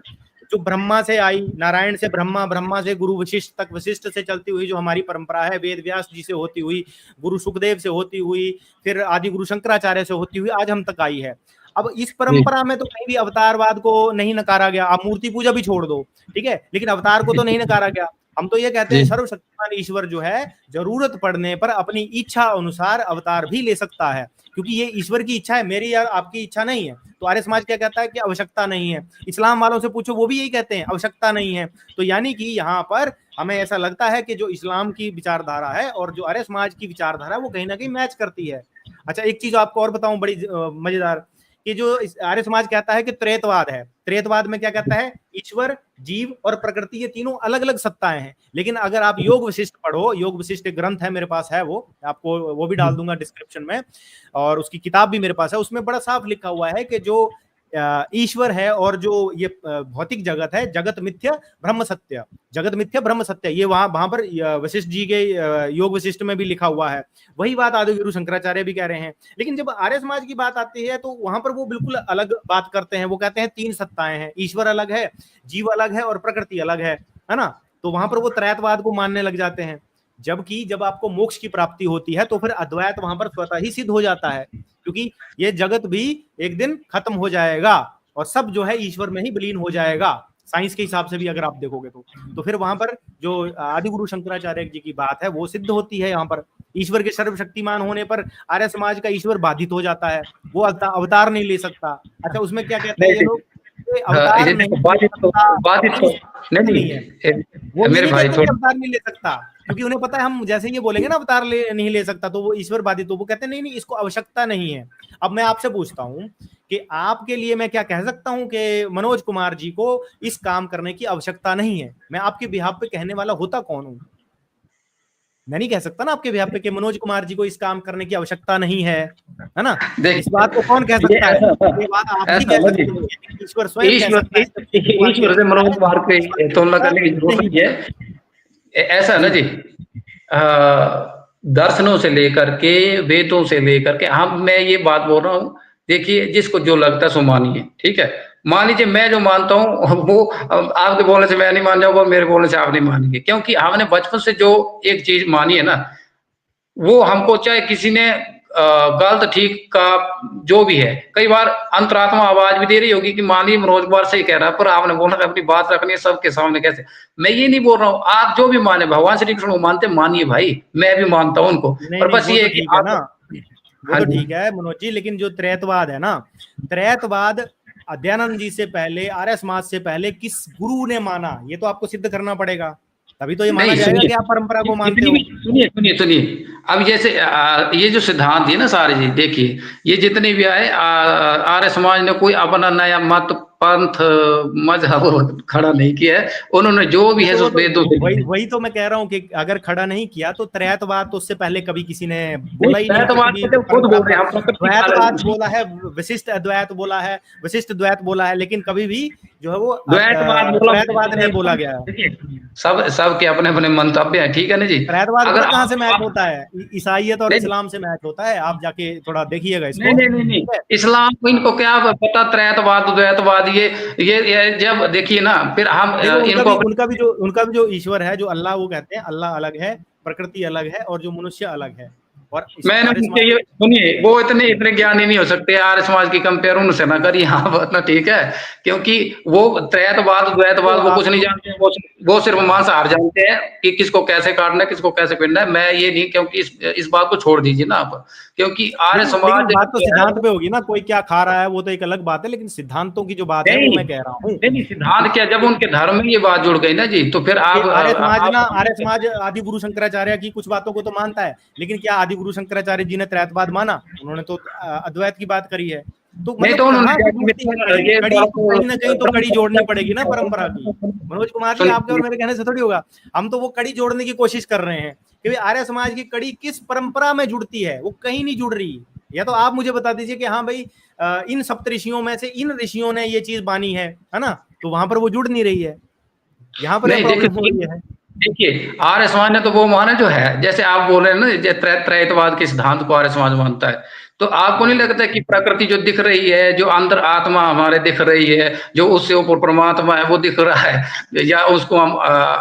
A: जो ब्रह्मा से आई, नारायण से ब्रह्मा, ब्रह्मा से गुरु वशिष्ठ तक, वशिष्ठ से चलती हुई जो हमारी परंपरा है, वेद व्यास जी से होती हुई, गुरु सुखदेव से होती हुई, फिर आदि गुरु शंकराचार्य से होती हुई आज हम तक आई है। अब इस परंपरा में तो कहीं भी अवतारवाद को नहीं नकारा गया, आप मूर्ति पूजा भी छोड़ दो, ठीक है, लेकिन अवतार को तो नहीं नकारा गया। हम तो ये कहते हैं सर्वशक्तिमान ईश्वर जो है जरूरत पड़ने पर अपनी इच्छा अनुसार अवतार भी ले सकता है, क्योंकि ये ईश्वर की इच्छा है, मेरी या आपकी इच्छा नहीं है। तो आर्य समाज क्या कहता है कि आवश्यकता नहीं है, इस्लाम वालों से पूछो वो भी यही कहते हैं आवश्यकता नहीं है। तो यानी कि यहाँ पर हमें ऐसा लगता है कि जो इस्लाम की विचारधारा है और जो आर्य समाज की विचारधारा है वो कहीं ना कहीं मैच करती है। अच्छा, एक चीज आपको और बताऊं बड़ी मजेदार, कि जो आर्य समाज कहता है कि त्रैतवाद है, त्रैतवाद में क्या कहता है, ईश्वर, जीव और प्रकृति ये तीनों अलग अलग सत्ताएं हैं। लेकिन अगर आप योग वशिष्ठ पढ़ो, योग वशिष्ठ एक ग्रंथ है मेरे पास है, वो आपको वो भी डाल दूंगा डिस्क्रिप्शन में, और उसकी किताब भी मेरे पास है, उसमें बड़ा साफ लिखा हुआ है कि जो ईश्वर है और जो ये भौतिक जगत है, जगत मिथ्य ब्रह्म सत्य, जगत मिथ्य ब्रह्म सत्य, ये वहां पर वशिष्ठ जी के योग वशिष्ठ में भी लिखा हुआ है। वही बात आदि गुरु शंकराचार्य भी कह रहे हैं। लेकिन जब आर्य समाज की बात आती है तो वहां पर वो बिल्कुल अलग बात करते हैं, वो कहते हैं तीन सत्ताएं हैं, ईश्वर अलग है, जीव अलग है और प्रकृति अलग है ना। तो वहां पर वो त्रैतवाद को मानने लग जाते हैं। जबकि जब आपको मोक्ष की प्राप्ति होती है तो फिर अद्वैत वहां पर स्वतः ही सिद्ध हो जाता है, क्योंकि ये जगत भी एक दिन खत्म हो जाएगा और सब जो है ईश्वर में ही विलीन हो जाएगा, साइंस के हिसाब से भी अगर आप देखोगे तो फिर वहां पर जो आदि गुरु शंकराचार्य जी की बात है वो सिद्ध होती है। यहाँ पर ईश्वर के सर्वशक्तिमान होने पर आर्य समाज का ईश्वर बाधित हो जाता है, वो अवतार नहीं ले सकता। अच्छा, उसमें क्या कहते हैं ये लोग, अवतार नहीं है, वो मेरे भाई अवतार नहीं ले सकता, क्योंकि उन्हें पता है हम जैसे ये बोलेंगे ना अवतार नहीं ले सकता तो वो ईश्वर बाधित, तो वो कहते हैं नहीं नहीं इसको आवश्यकता नहीं है। अब मैं आपसे पूछता हूं कि आपके लिए मैं क्या कह सकता हूं कि मनोज कुमार जी को इस काम करने की आवश्यकता नहीं है, मैं आपके बिहाफ पे कहने वाला होता कौन हूं? मैं नहीं कह सकता ना आपके बिहाफ पे कि मनोज कुमार जी को इस काम करने की आवश्यकता नहीं है ना। इस बात को कौन कह सकता है? ये बात आप ही कह सकते हो, ईश्वर स्वयं कह सकता है।
B: ईश्वर से मनोज कुमार की तुलना करने की जरूरत नहीं है। ऐसा ना जी, दर्शनों से लेकर के, वेदों से लेकर के, हम मैं ये बात बोल रहा हूँ, देखिए जिसको जो लगता है सो मानिए, ठीक है। मान लीजिए मैं जो मानता हूँ वो आपके बोलने से मैं नहीं मान जाऊंगा, मेरे बोलने से आप नहीं मानेंगे, क्योंकि हमने बचपन से जो एक चीज मानी है ना, वो हमको चाहे किसी ने गलत ठीक का जो भी है, कई बार अंतरात्मा आवाज भी दे रही होगी कि मानिए मनोज कुमार सही कह रहा है, पर आपने बोला अपनी बात रखनी है सबके सामने कैसे। मैं ये नहीं बोल रहा हूँ, आप जो भी माने, भगवान श्री कृष्ण को मानते मानिए भाई, मैं भी मानता हूँ उनको, पर बस ये
A: है ना, वो तो ठीक है मनोज जी, लेकिन जो त्रैतवाद है ना, त्रैतवाद अद्वैतानंद जी से पहले, आर्य समाज से पहले किस गुरु ने माना, ये तो आपको सिद्ध करना पड़ेगा, तभी तो ये माना जाएगा कि आप परंपरा को मानते हो।
B: सुनिए अब जैसे ये जो सिद्धांत है ना सारे जी, देखिए ये जितने भी आए, आर्य समाज ने कोई अपना नया मत पंथ मजहब खड़ा नहीं किया है, उन्होंने जो भी है वेदों से,
A: वही तो मैं कह रहा हूँ कि अगर खड़ा नहीं किया तो त्रैतवाद तो उससे पहले कभी किसी ने बोला ही नहीं। द्वैतवाद बोला है, विशिष्ट अद्वैत बोला है, विशिष्ट द्वैत बोला है, लेकिन कभी भी जो है वो त्रैतवाद नहीं बोला गया है।
B: सब के अपने अपने मंतव्य है, ठीक है ना जी।
A: त्रैतवाद कहाँ से मैच होता है? ईसाइयत और इस्लाम से मैच होता है, आप जाके थोड़ा देखिएगा इसको।
B: नहीं, इस्लाम को इनको क्या पता त्रैतवाद द्वैतवाद ये जब देखिए ना, फिर हम
A: देखो
B: इनको
A: उनका भी जो ईश्वर है, जो अल्लाह, वो कहते हैं अल्लाह अलग है, प्रकृति अलग है, और जो मनुष्य अलग है। और इस
B: मैंने
A: आर्य
B: उनके
A: समाज
B: ये सुनिए, वो इतने ज्ञानी नहीं हो सकते, आर्य समाज की कंपेयर उनसे ना करिए आप अपना, ठीक है? क्योंकि वो त्रैतवाद
A: तो
B: द्वैतवाद वो कुछ
A: आप
B: नहीं
A: तो
B: जानते, वो सिर्फ मांसाहार जानते हैं कि किसको कैसे काटना है, किसको कैसे पीना है। मैं ये नहीं, क्योंकि इस बात को छोड़ दीजिए ना आप, क्योंकि आर्य
A: लेकिन
B: समाज
A: बात तो
B: जो है
A: सिद्धांत पे होगी ना, कोई क्या खा रहा है वो तो एक अलग बात है, लेकिन सिद्धांतों की जो बात है वो
B: नहीं
A: मैं कह रहा हूँ
B: नहीं, सिद्धांत क्या, जब
A: कि
B: उनके धर्म में ये बात जुड़ गई ना जी, तो फिर
A: कि
B: आप
A: आर्य समाज आदि गुरु शंकराचार्य की कुछ बातों को तो मानता है, लेकिन क्या आदि गुरु शंकराचार्य जी ने त्रैतवाद माना? उन्होंने तो अद्वैत की बात करी है। तो
B: नहीं,
A: मतलब
B: तो
A: कहाँ
B: उन्होंने
A: से जुड़ती है कड़ी?
B: ये
A: कड़ी कहीं ना कहीं तो कड़ी जोड़नी पड़ेगी ना परंपरा की। मनोज कुमार जी, आपके और
B: सुनिए,
A: मेरे कहने से थोड़ी होगा। हम तो वो कड़ी जोड़ने की कोशिश कर रहे हैं कि भाई आर्य समाज की कड़ी किस परंपरा में जुड़ती है, वो कहीं नहीं जुड़ रही। या तो आप मुझे बता दीजिए कि हाँ भाई इन सप्तऋषियों में से इन ऋषियों ने ये चीज बानी है ना, तो वहां पर वो जुड़ नहीं रही है, यहाँ पर
B: नहीं
A: प्रॉब्लम हो
B: देखिए,
A: रही है।
B: देखिए आर्य समाज ने तो वो माना जो है, जैसे आप बोल रहे हैं ना, त्रैतवाद के सिद्धांत को आर्य समाज मानता है। तो आपको नहीं लगता कि प्रकृति जो दिख रही है, जो अंदर आत्मा हमारे दिख रही है, जो उससे ऊपर परमात्मा है वो दिख रहा है, या उसको हम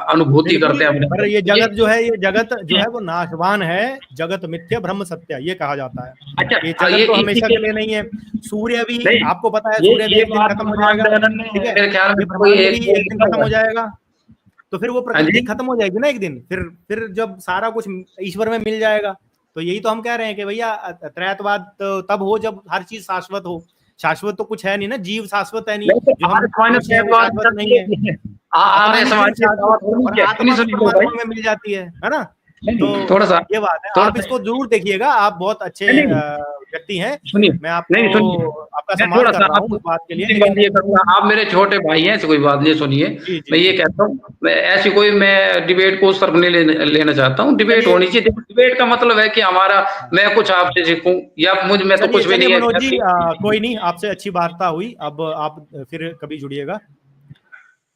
B: अनुभूति
A: बिल्कुल।
B: करते हैं अपने
A: पर
B: अंदर,
A: ये
B: ये
A: जगत जो है, ये जगत जो है वो नाशवान है, जगत मिथ्या ब्रह्म सत्य, ये कहा जाता है।
B: अच्छा,
A: ये जगत
B: ये
A: तो
B: इसी
A: हमेशा
B: के
A: के लिए नहीं है। सूर्य भी,
B: नहीं,
A: आपको पता है, सूर्य भी
B: ये
A: एक दिन
B: बात
A: खत्म
B: तो
A: हो
B: स्वामी
A: जाएगा,
B: दयानंद ने
A: ठीक है?
B: मेरे ख्याल
A: ये
B: में कोई
A: ब्रह्मांड भी
B: एक
A: एक दिन
B: लिखा
A: खत्म
B: हुआ
A: हो जाएगा, तो फिर वो
B: है। हाँ
A: प्रकृति
B: जी,
A: खत्म हो जाएगी ना एक दिन, फिर जब सारा कुछ ईश्वर में मिल जाएगा। तो यही तो हम कह रहे हैं कि भैया त्रैतवाद तो तब हो जब हर चीज शाश्वत हो। शाश्वत तो कुछ है नहीं ना, जीव शाश्वत है नहीं,
B: नहीं तो
A: जो हम
B: आर्य समाज ने
A: मनुष्य है वो
B: त्रैतवाद
A: शाश्वत नहीं है।
B: करके
A: आत्मा
B: आर्य
A: ही
B: समाज
A: सिर्फ
B: ने दावा
A: शाश्वत,
B: थोड़ी
A: और
B: किया,
A: आत्मा तो
B: सुनिए भाई,
A: परमात्मा में मिल जाती है ना? तो
B: नहीं थोड़ा सा,
A: ये बात है,
B: थोड़ा
A: आप
B: सा
A: इसको जरूर देखिएगा, आप बहुत अच्छे
B: नहीं नहीं,
A: व्यक्ति हैं।
B: सुनिए,
A: मैं
B: नहीं
A: आपको
B: सुनिए,
A: आपका
B: मैं
A: सम्मान
B: थोड़ा
A: कर
B: सा
A: रहा हूँ
B: आपको
A: उस बात के लिए,
B: एक बात
A: लेकिन
B: ये करूंगा, आप मेरे छोटे भाई हैं, ऐसी कोई बात नहीं, सुनिए,
A: जी
B: मैं
A: जी
B: ये
A: जी,
B: कहता हूँ, मैं ऐसी कोई, मैं डिबेट को उस तरफ नहीं लेना चाहता हूँ, डिबेट
A: चलिए।
B: होनी चाहिए। डिबेट का मतलब है कि हमारा,
A: हाँ,
B: मैं कुछ आपसे सीखूं, या मुझ में तो
A: चलिए
B: कुछ भी
A: चलिए
B: नहीं
A: मनोज जी,
B: है।
A: कोई नहीं, आपसे अच्छी वार्ता हुई, अब आप फिर कभी जुड़िएगा।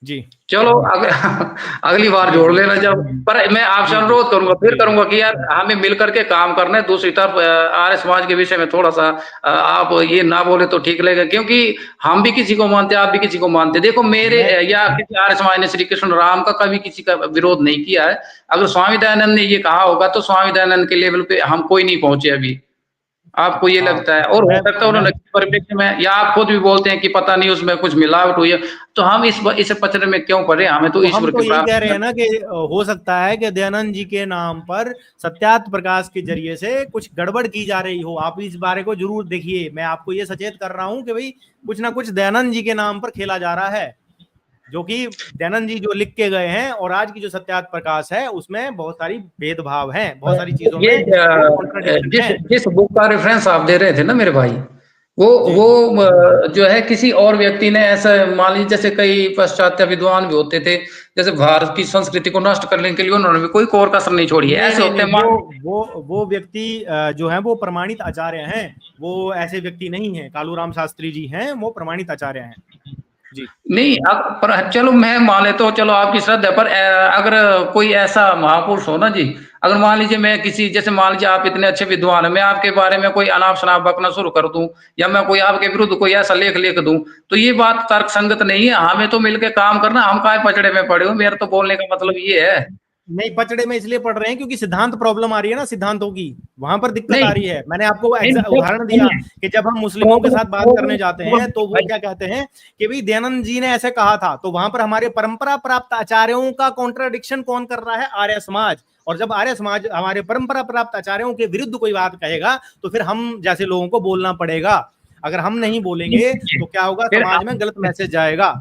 A: जी
B: चलो अगली बार
A: जी
B: जोड़
A: जी
B: लेना जब, पर मैं आपसे
A: जी जी
B: अनुरोध करूंगा, फिर
A: जी
B: करूंगा कि यार हमें मिल करके काम करना है। दूसरी तरफ आर्य समाज के विषय में थोड़ा सा आप ये ना बोले तो ठीक लगेगा, क्योंकि हम भी किसी को मानते हैं, आप भी किसी को मानते हैं। देखो मेरे
A: मैं
B: या किसी आर्य समाज ने श्री कृष्ण राम का कभी किसी का विरोध नहीं किया है। अगर स्वामी दयानंद ने ये कहा होगा तो स्वामी दयानंद के लेवल पे हम कोई नहीं पहुंचे अभी। आपको ये
A: हाँ,
B: लगता है, और हो सकता है
A: मैं
B: उन्होंने परिप्रेक्ष्य में, या आप खुद भी बोलते हैं कि पता नहीं उसमें कुछ मिलावट हुई है, तो हम इस पचड़े में क्यों पड़े, हमें तो
A: तो हम
B: ईश्वर
A: तो
B: की
A: यही कह रहे
B: प्रार्थना।
A: हैं ना कि हो सकता है कि दयानंद जी के नाम पर सत्यार्थ प्रकाश के जरिए से कुछ गड़बड़ की जा रही हो। आप इस बारे को जरूर देखिए, मैं आपको ये सचेत कर रहा हूं कि भाई कुछ ना कुछ दयानंद जी के नाम पर खेला जा रहा है, जो कि दयानंद जी जो लिख के गए हैं और आज की जो सत्यार्थ प्रकाश है उसमें बहुत सारी भेदभाव हैं, बहुत सारी चीजों
B: ये
A: में वो कॉन्ट्राडिक्शन
B: जिस
A: है।
B: जिस बुक का रेफरेंस आप दे रहे थे ना मेरे भाई, वो
A: जी
B: वो
A: जी
B: जो है किसी और व्यक्ति ने ऐसा, मान लीजिए जैसे कई पाश्चात्य विद्वान भी होते थे, जैसे भारत की संस्कृति को नष्ट करने के लिए उन्होंने भी कोई कोर कसर नहीं छोड़ी है,
A: नहीं
B: ऐसे
A: नहीं
B: होते
A: नहीं,
B: हैं मान।
A: वो व्यक्ति जो है वो प्रमाणित आचार्य हैं, वो ऐसे व्यक्ति नहीं है। कालूराम शास्त्री जी हैं, वो प्रमाणित आचार्य हैं। जी
B: नहीं अब पर चलो मैं मान लेता हूँ, चलो आपकी श्रद्धा है, पर अगर कोई ऐसा महापुरुष हो ना जी, अगर मान लीजिए मैं किसी, जैसे मान लीजिए आप इतने अच्छे विद्वान हैं, मैं आपके बारे में कोई अनाप शनाप बकना शुरू कर दूं, या मैं कोई आपके विरुद्ध कोई ऐसा लेख लिख दूं, तो ये बात तर्क संगत नहीं है। हमें तो मिलकर काम करना, हम काहे पचड़े में पड़े हो, मेरा तो बोलने का मतलब ये है।
A: नहीं, पचड़े में इसलिए पड़ रहे हैं क्योंकि सिद्धांत प्रॉब्लम आ रही है ना, सिद्धांतों की वहां पर दिक्कत आ
B: नहीं
A: रही है। मैंने आपको
B: नहीं
A: उदाहरण दिया
B: नहीं,
A: कि जब हम मुस्लिमों के
B: प्रॉब्लम
A: साथ बात करने
B: प्रॉब्लम
A: जाते हैं तो वो
B: प्रॉब्लम
A: क्या कहते हैं कि भाई दयानंद जी ने ऐसे कहा था, तो वहां पर हमारे परंपरा प्राप्त आचार्यों का कॉन्ट्राडिक्शन कौन कर रहा है? आर्य समाज। और जब आर्य समाज हमारे परंपरा प्राप्त आचार्यों के विरुद्ध कोई बात कहेगा तो फिर हम जैसे लोगों को बोलना पड़ेगा। अगर हम नहीं बोलेंगे तो क्या होगा,
B: फिर
A: समाज में गलत मैसेज जाएगा।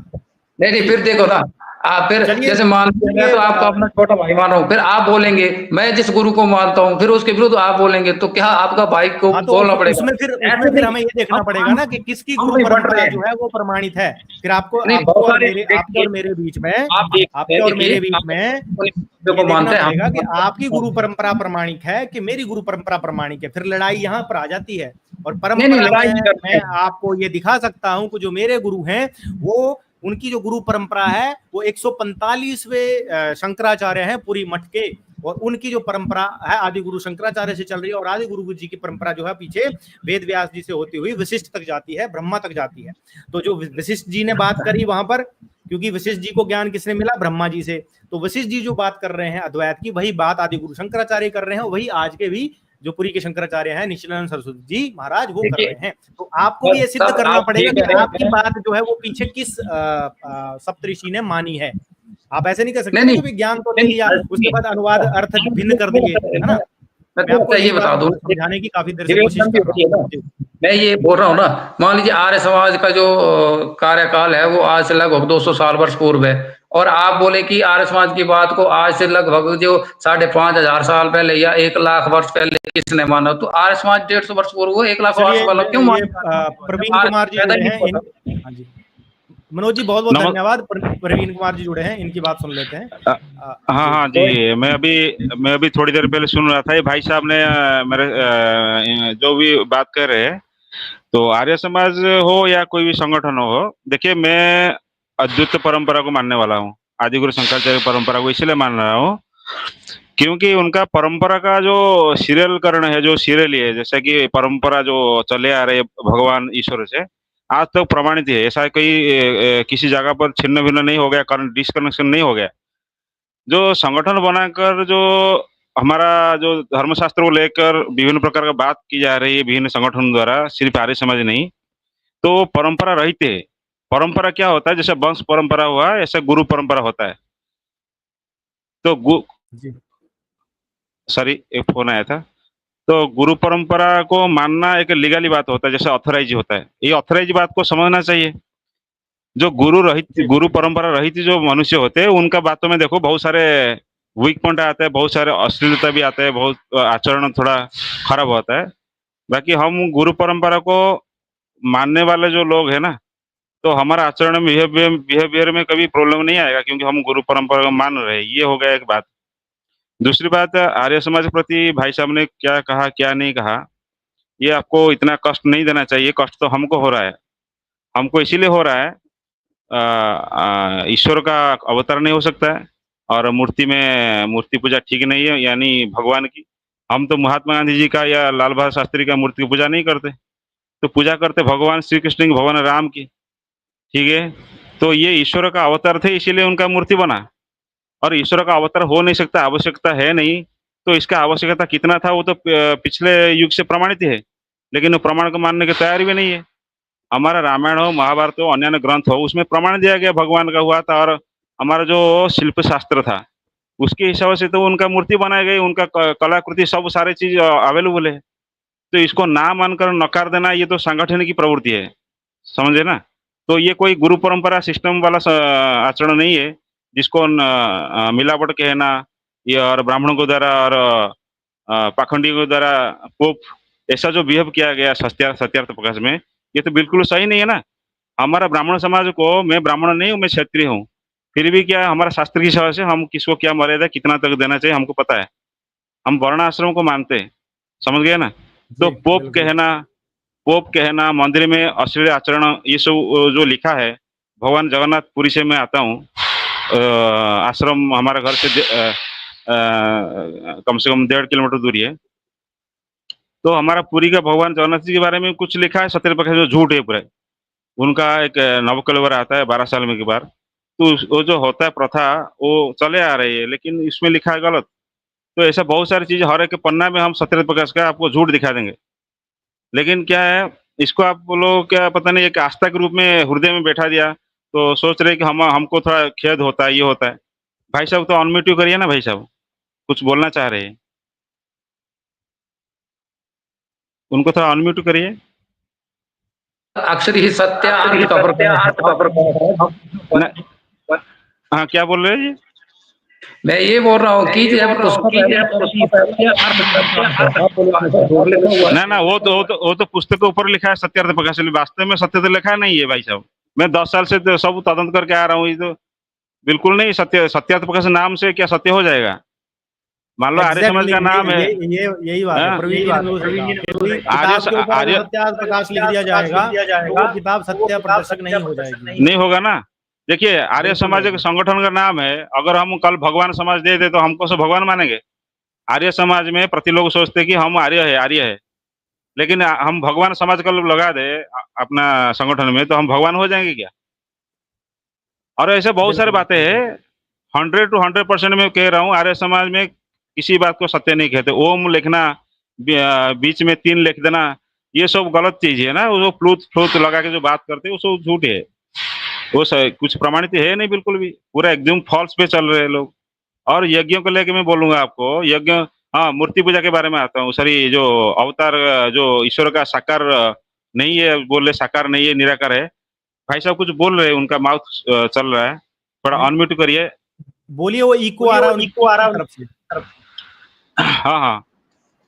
B: नहीं नहीं,
A: जी
B: फिर देखो ना, आप फिर
A: चलिए
B: जैसे मान लीजिए मैं
A: चलिए
B: तो आपको अपना छोटा भाई मान रहा हूँ, फिर आप बोलेंगे, मैं जिस गुरु को मानता हूँ फिर उसके विरुद्ध आप बोलेंगे, तो क्या आपका भाई को
A: हाँ, तो
B: बोलना पड़ेगा?
A: उसमें
B: ऐसे
A: फिर
B: नहीं,
A: हमें ये देखना पड़ेगा
B: हम
A: ना कि किसकी
B: हम
A: गुरु
B: नहीं बंट
A: परंपरा
B: रहे
A: जो
B: हैं।
A: है वो प्रमाणित है। फिर
B: नहीं, बहुत सारे
A: आपके
B: देखिए,
A: और मेरे बीच में
B: आप एक
A: आपके और
B: देखिए,
A: मेरे बीच
B: आप
A: में
B: अपने गुरु
A: ये
B: को
A: देखना
B: मानते हैं,
A: पड़ेगा कि आपकी गुरु
B: हम
A: परंपरा प्रमाणिक है कि मेरी गुरु परंपरा प्रमाणिक है। फिर लड़ाई यहाँ पर आ जाती है। और
B: नहीं नहीं,
A: परंपरा में
B: लड़ाई नहीं करते
A: मैं
B: हैं।
A: आपको ये दिखा सकता हूं कि जो मेरे गुरु हैं वो, उनकी जो गुरु परंपरा है वो 145वें शंकराचार्य हैं पूरी मठ के। और उनकी जो परंपरा है आदि गुरु शंकराचार्य से चल रही है, और आदि गुरु जी की परंपरा जो है पीछे वेद व्यास जी से होती हुई वशिष्ठ तक जाती है, ब्रह्मा तक जाती है। तो जो वशिष्ठ जी ने बात करी वहां पर, क्योंकि वशिष्ठ जी को ज्ञान किसने मिला? ब्रह्मा जी से। तो वशिष्ठ जी जो बात कर रहे हैं अद्वैत की, वही बात आदि गुरु शंकराचार्य कर रहे हैं, वही आज के भी जो पुरी के शंकराचार्य हैं निशिलानंद सरस्वती जी महाराज वो कर रहे हैं। तो आपको भी ये सिद्ध करना पड़ेगा कि आपकी बात जो है वो पीछे किस सप्तऋषि ने मानी है। आप ऐसे नहीं कर सकते कि ज्ञान तो नहीं लिया उसके बाद अनुवाद अर्थ भिन्न कर देंगे, है ना। मैं आपको ये बता दूं, समझाने की काफी देर से कोशिश कर रहा हूं।
B: मैं ये बोल रहा हूँ ना, मान लीजिए आर्य समाज का जो कार्यकाल है वो आज से लगभग 200 साल वर्ष पूर्व है, और आप बोले कि आर्य समाज की बात को आज से लगभग जो 5,500 साल पहले या 1,00,000 वर्ष पहले किसने माना? तो आर्य समाज 150 वर्ष पूर्व, 1,00,000 वर्ष पहले क्यों माना?
A: प्रवीण कुमार जी जुड़े हैं, हाँ जी मनोज जी बहुत बहुत धन्यवाद। प्रवीण कुमार जी जुड़े हैं, इनकी बात सुन लेते हैं।
C: हाँ जी, मैं अभी थोड़ी देर पहले सुन रहा था, ये भाई साहब ने मेरे जो भी बात कर रहे हैं, तो आर्य समाज हो या कोई भी संगठन हो, देखिए मैं अद्वैत परंपरा को मानने वाला हूँ, आदिगुरु शंकराचार्य परंपरा को इसलिए मान रहा हूँ क्योंकि उनका परंपरा का जो सीरियलकरण है, जो सीरियली है, जैसे कि परंपरा जो चले आ रहे भगवान ईश्वर से आज तक प्रमाणित है, ऐसा कोई किसी जगह पर छिन्न भिन्न नहीं हो गया, डिस्कनेक्शन नहीं हो गया। जो संगठन बनाकर जो हमारा जो धर्मशास्त्र को लेकर विभिन्न प्रकार का बात की जा रही है विभिन्न संगठनों द्वारा, सिर्फ आर्य समाज नहीं, तो परंपरा रहित है। परंपरा क्या होता है? जैसे वंश परंपरा हुआ, ऐसे गुरु परंपरा होता है। तो सॉरी एक फोन आया था। तो गुरु परंपरा को मानना एक लीगली बात होता है, जैसे ऑथराइज होता है। ये ऑथराइज बात को समझना चाहिए। जो गुरु परंपरा रहित जो मनुष्य होते हैं उनका बातों में देखो बहुत सारे वीक पॉइंट आते हैं, बहुत सारे अश्लीलता भी आते हैं, बहुत आचरण थोड़ा खराब होता है। बाकी हम गुरु परंपरा को मानने वाले जो लोग हैं ना, तो हमारा आचरण में बिहेवियर में कभी प्रॉब्लम नहीं आएगा, क्योंकि हम गुरु परंपरा को मान रहे हैं। ये हो गया एक बात। दूसरी बात, आर्य समाज के प्रति भाई साहब ने क्या कहा क्या नहीं कहा, ये आपको इतना कष्ट नहीं देना चाहिए। कष्ट तो हमको हो रहा है, हमको इसीलिए हो रहा है, ईश्वर का अवतार नहीं हो सकता है, और मूर्ति पूजा ठीक नहीं है, यानी भगवान की। हम तो महात्मा गांधी जी का या लाल बहादुर शास्त्री का मूर्ति की पूजा नहीं करते, तो पूजा करते भगवान श्री कृष्ण की, भगवान राम की, ठीक है। तो ये ईश्वर का अवतार थे, इसीलिए उनका मूर्ति बना, और ईश्वर का अवतार हो नहीं सकता, आवश्यकता है नहीं। तो इसका आवश्यकता कितना था वो तो पिछले युग से प्रमाणित है, लेकिन वो प्रमाण को मानने की तैयारी भी नहीं है। हमारा रामायण हो, महाभारत हो, अन्य ग्रंथ हो, उसमें प्रमाण दिया गया भगवान का हुआ था, और हमारा जो शिल्प शास्त्र था उसके हिसाब से तो उनका मूर्ति बनाई गई, उनका कलाकृति सब सारे चीज अवेलेबल है। तो इसको ना मानकर नकार देना, ये तो संगठन की प्रवृत्ति है, समझे ना। तो ये कोई गुरु परंपरा सिस्टम वाला आचरण नहीं है, जिसको मिलावट कहना, ये और ब्राह्मणों के द्वारा और पाखंडियों के द्वारा पोप ऐसा जो बिहेव किया गया सत्यार्थ प्रकाश में, ये तो बिल्कुल सही नहीं है ना। हमारा ब्राह्मण समाज को, मैं ब्राह्मण नहीं हूँ, मैं क्षत्रिय हूँ, फिर भी क्या हमारा शास्त्र की हिसाब से हम किसको क्या मर्यादा कितना तक देना चाहिए हमको पता है। हम वर्ण आश्रम को मानते हैं, समझ गए ना। तो पोप कहना, मंदिर में अश्लील आचरण, ये सब जो लिखा है, भगवान जगन्नाथपुरी से मैं आता हूँ, आश्रम हमारा घर से कम से कम 1.5 किलोमीटर दूरी है। तो हमारा पुरी का भगवान जगन्नाथ जी के बारे में कुछ लिखा है सत्य प्रकाश, जो झूठ है पूरा। उनका एक नवकलेवर आता है 12 साल में एक बार, तो वो जो होता है प्रथा वो चले आ रही है, लेकिन इसमें लिखा है गलत। तो ऐसा बहुत सारी चीजें, हर एक पन्ना में हम सत्य प्रकाश का आपको झूठ दिखा देंगे, लेकिन क्या है, इसको आप लोग क्या पता नहीं एक आस्था के रूप में हृदय में बैठा दिया, तो सोच रहे कि हमको थोड़ा खेद होता है, ये होता है। भाई साहब तो अनम्यूट करिए ना, भाई साहब कुछ बोलना चाह रहे हैं, उनको थोड़ा अनम्यूट करिए।
B: अक्षर ही सत्य,
C: हाँ क्या बोल रहे हैं जी?
B: मैं ये बोल रहा हूँ कि
C: ना वो तो पुस्तक के ऊपर लिखा है सत्यार्थ प्रकाश, वास्तव में सत्य तो लिखा नहीं है भाई साहब। मैं 10 साल से तो सब तदंत करके आ रहा हूँ, ये तो बिल्कुल नहीं सत्यार्थ प्रकाश नाम से क्या सत्य हो जाएगा? मान लो आर्य समाज का नाम है,
A: यही बात है प्रवीण, आर्य प्रकाश लिख दिया जाएगा तो वो किताब सत्य प्रदर्शक नहीं हो जाएगी,
C: नहीं होगा ना। देखिए आर्य समाज एक संगठन का नाम है, अगर हम कल भगवान समाज दे दे तो हमको सब भगवान मानेंगे? आर्य समाज में प्रति लोग सोचते हैं कि हम आर्य है, लेकिन हम भगवान समाज का लोग लगा दे अपना संगठन में, तो हम भगवान हो जाएंगे क्या? और ऐसे बहुत सारी
A: बिल्कुल
C: बातें हैं। 100% मैं कह रहा हूँ, आर्य समाज में किसी बात को सत्य नहीं कहते। ओम लिखना, बीच में 3 लिख देना, ये सब गलत चीज है ना। वो फ्लूत फ्लूत लगा के जो बात करते हैं वो सब झूठ है। वो कुछ प्रमाणित है नहीं बिल्कुल भी, पूरा एकदम फॉल्स पे चल रहे हैं लोग। और यज्ञों को लेके मैं बोलूंगा आपको, यज्ञ, हाँ, मूर्ति पूजा के बारे में आता हूँ। सॉरी, जो अवतार, जो ईश्वर का साकार नहीं है, बोल रहे साकार नहीं है, निराकार है। भाई साहब कुछ बोल रहे हैं, उनका माउथ चल रहा है, थोड़ा
A: नहीं,
C: अनम्यूट करिए।
A: बोलिए, वो इको आ रहा है उनकी तरफ से।
C: हाँ हाँ।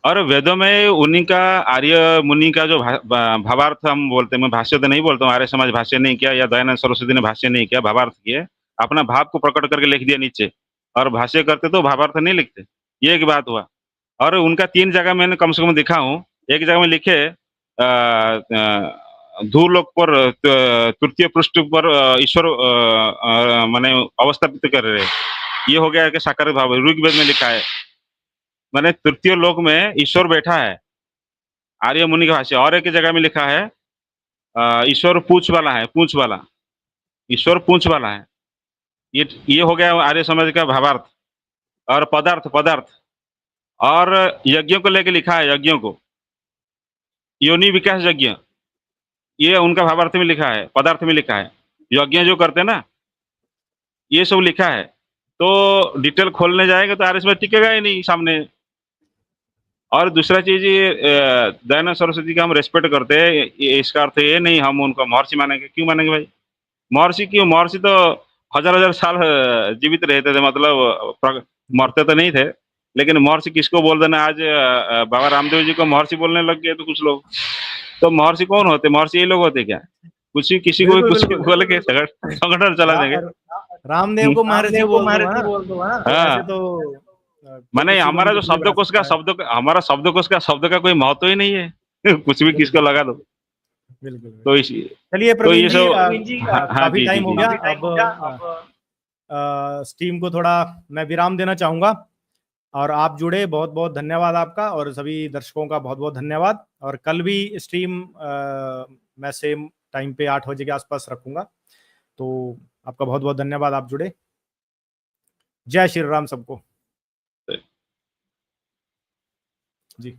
C: और वेदों में उन्हीं का, आर्य मुनि का जो भावार्थ हम बोलते हैं, मैं भाष्य तो नहीं बोलता हूँ, आर्य समाज भाष्य नहीं किया या दयानंद सरस्वती ने भाष्य नहीं किया, भावार्थ किए, अपना भाव को प्रकट करके लिख दिया नीचे। और भाष्य करते तो भावार्थ नहीं लिखते, ये एक बात हुआ। और उनका 3 जगह मैंने कम से कम दिखा हूँ। एक जगह में लिखे धूलोक पर तृतीय पृष्ठ पर ईश्वर माने अवस्थापित कर रहे हैं। ये हो गया कि साकार भाव, ऋग्वेद में लिखा है, माने तृतीय लोक में ईश्वर बैठा है, आर्य मुनि का भाष्य। और एक जगह में लिखा है ईश्वर पूंछ वाला है, पूंछ वाला, ईश्वर पूंछ वाला है। ये हो गया आर्य समाज का भावार्थ। और पदार्थ, पदार्थ और यज्ञों को लेके लिखा है, यज्ञों को योनि विकास यज्ञ, ये उनका भावार्थ में लिखा है, पदार्थ में लिखा है। यज्ञ जो करते हैं ना, ये सब लिखा है। तो डिटेल खोलने जाएंगे तो आर्य समाज टिकेगा ही नहीं सामने। और दूसरा चीज, ये दयानंद सरस्वती का हम रेस्पेक्ट करते हैं, इसका अर्थ ये नहीं हम उनको महर्षि मानेंगे। क्यों मानेंगे भाई? महर्षि क्यों? महर्षि तो हजार हजार साल जीवित रहते थे, मतलब मरते तो नहीं थे। लेकिन महर्षि किसको बोल देना, आज बाबा रामदेव जी को महर्षि बोलने लग गए तो कुछ लोग। तो महर्षि कौन होते? महर्षि ये लोग होते क्या? कुछ ही, किसी को भी
A: बिल्कुल
C: कुछ भी
A: बिल्कुल।
C: बोल के संगठन चला देंगे।
A: रामदेव को महर्षि बोल दो ना,
C: हाँ,
A: ऐसे तो
C: माने
A: किसी को भी
C: हमारा जो
A: कुछ नहीं बना
C: शब्दकोश का
A: सकता है।
C: हमारा शब्दकोश का शब्द का कोई महत्व ही नहीं है। कुछ भी किसको
A: बिल्कुल
C: लगा दो।
A: बिल्कुल।
C: तो इस
A: चलिए
C: तो ये
A: प्रवीण जी,
C: सब, हाँ हाँ,
A: काफी
C: जी जी
A: टाइम हो
C: जी।
A: गया। अब स्ट्रीम को थोड़ा मैं विराम देना चाहूंगा। और आप जुड़े, बहुत बहुत धन्यवाद आपका, और सभी दर्शकों का बहुत बहुत धन्यवाद। और कल भी स्ट्रीम मैं सेम टाइम पे 8 बजे के आसपास रखूंगा। तो आपका बहुत बहुत धन्यवाद, आप जुड़े। जय श्री राम सबको। जी।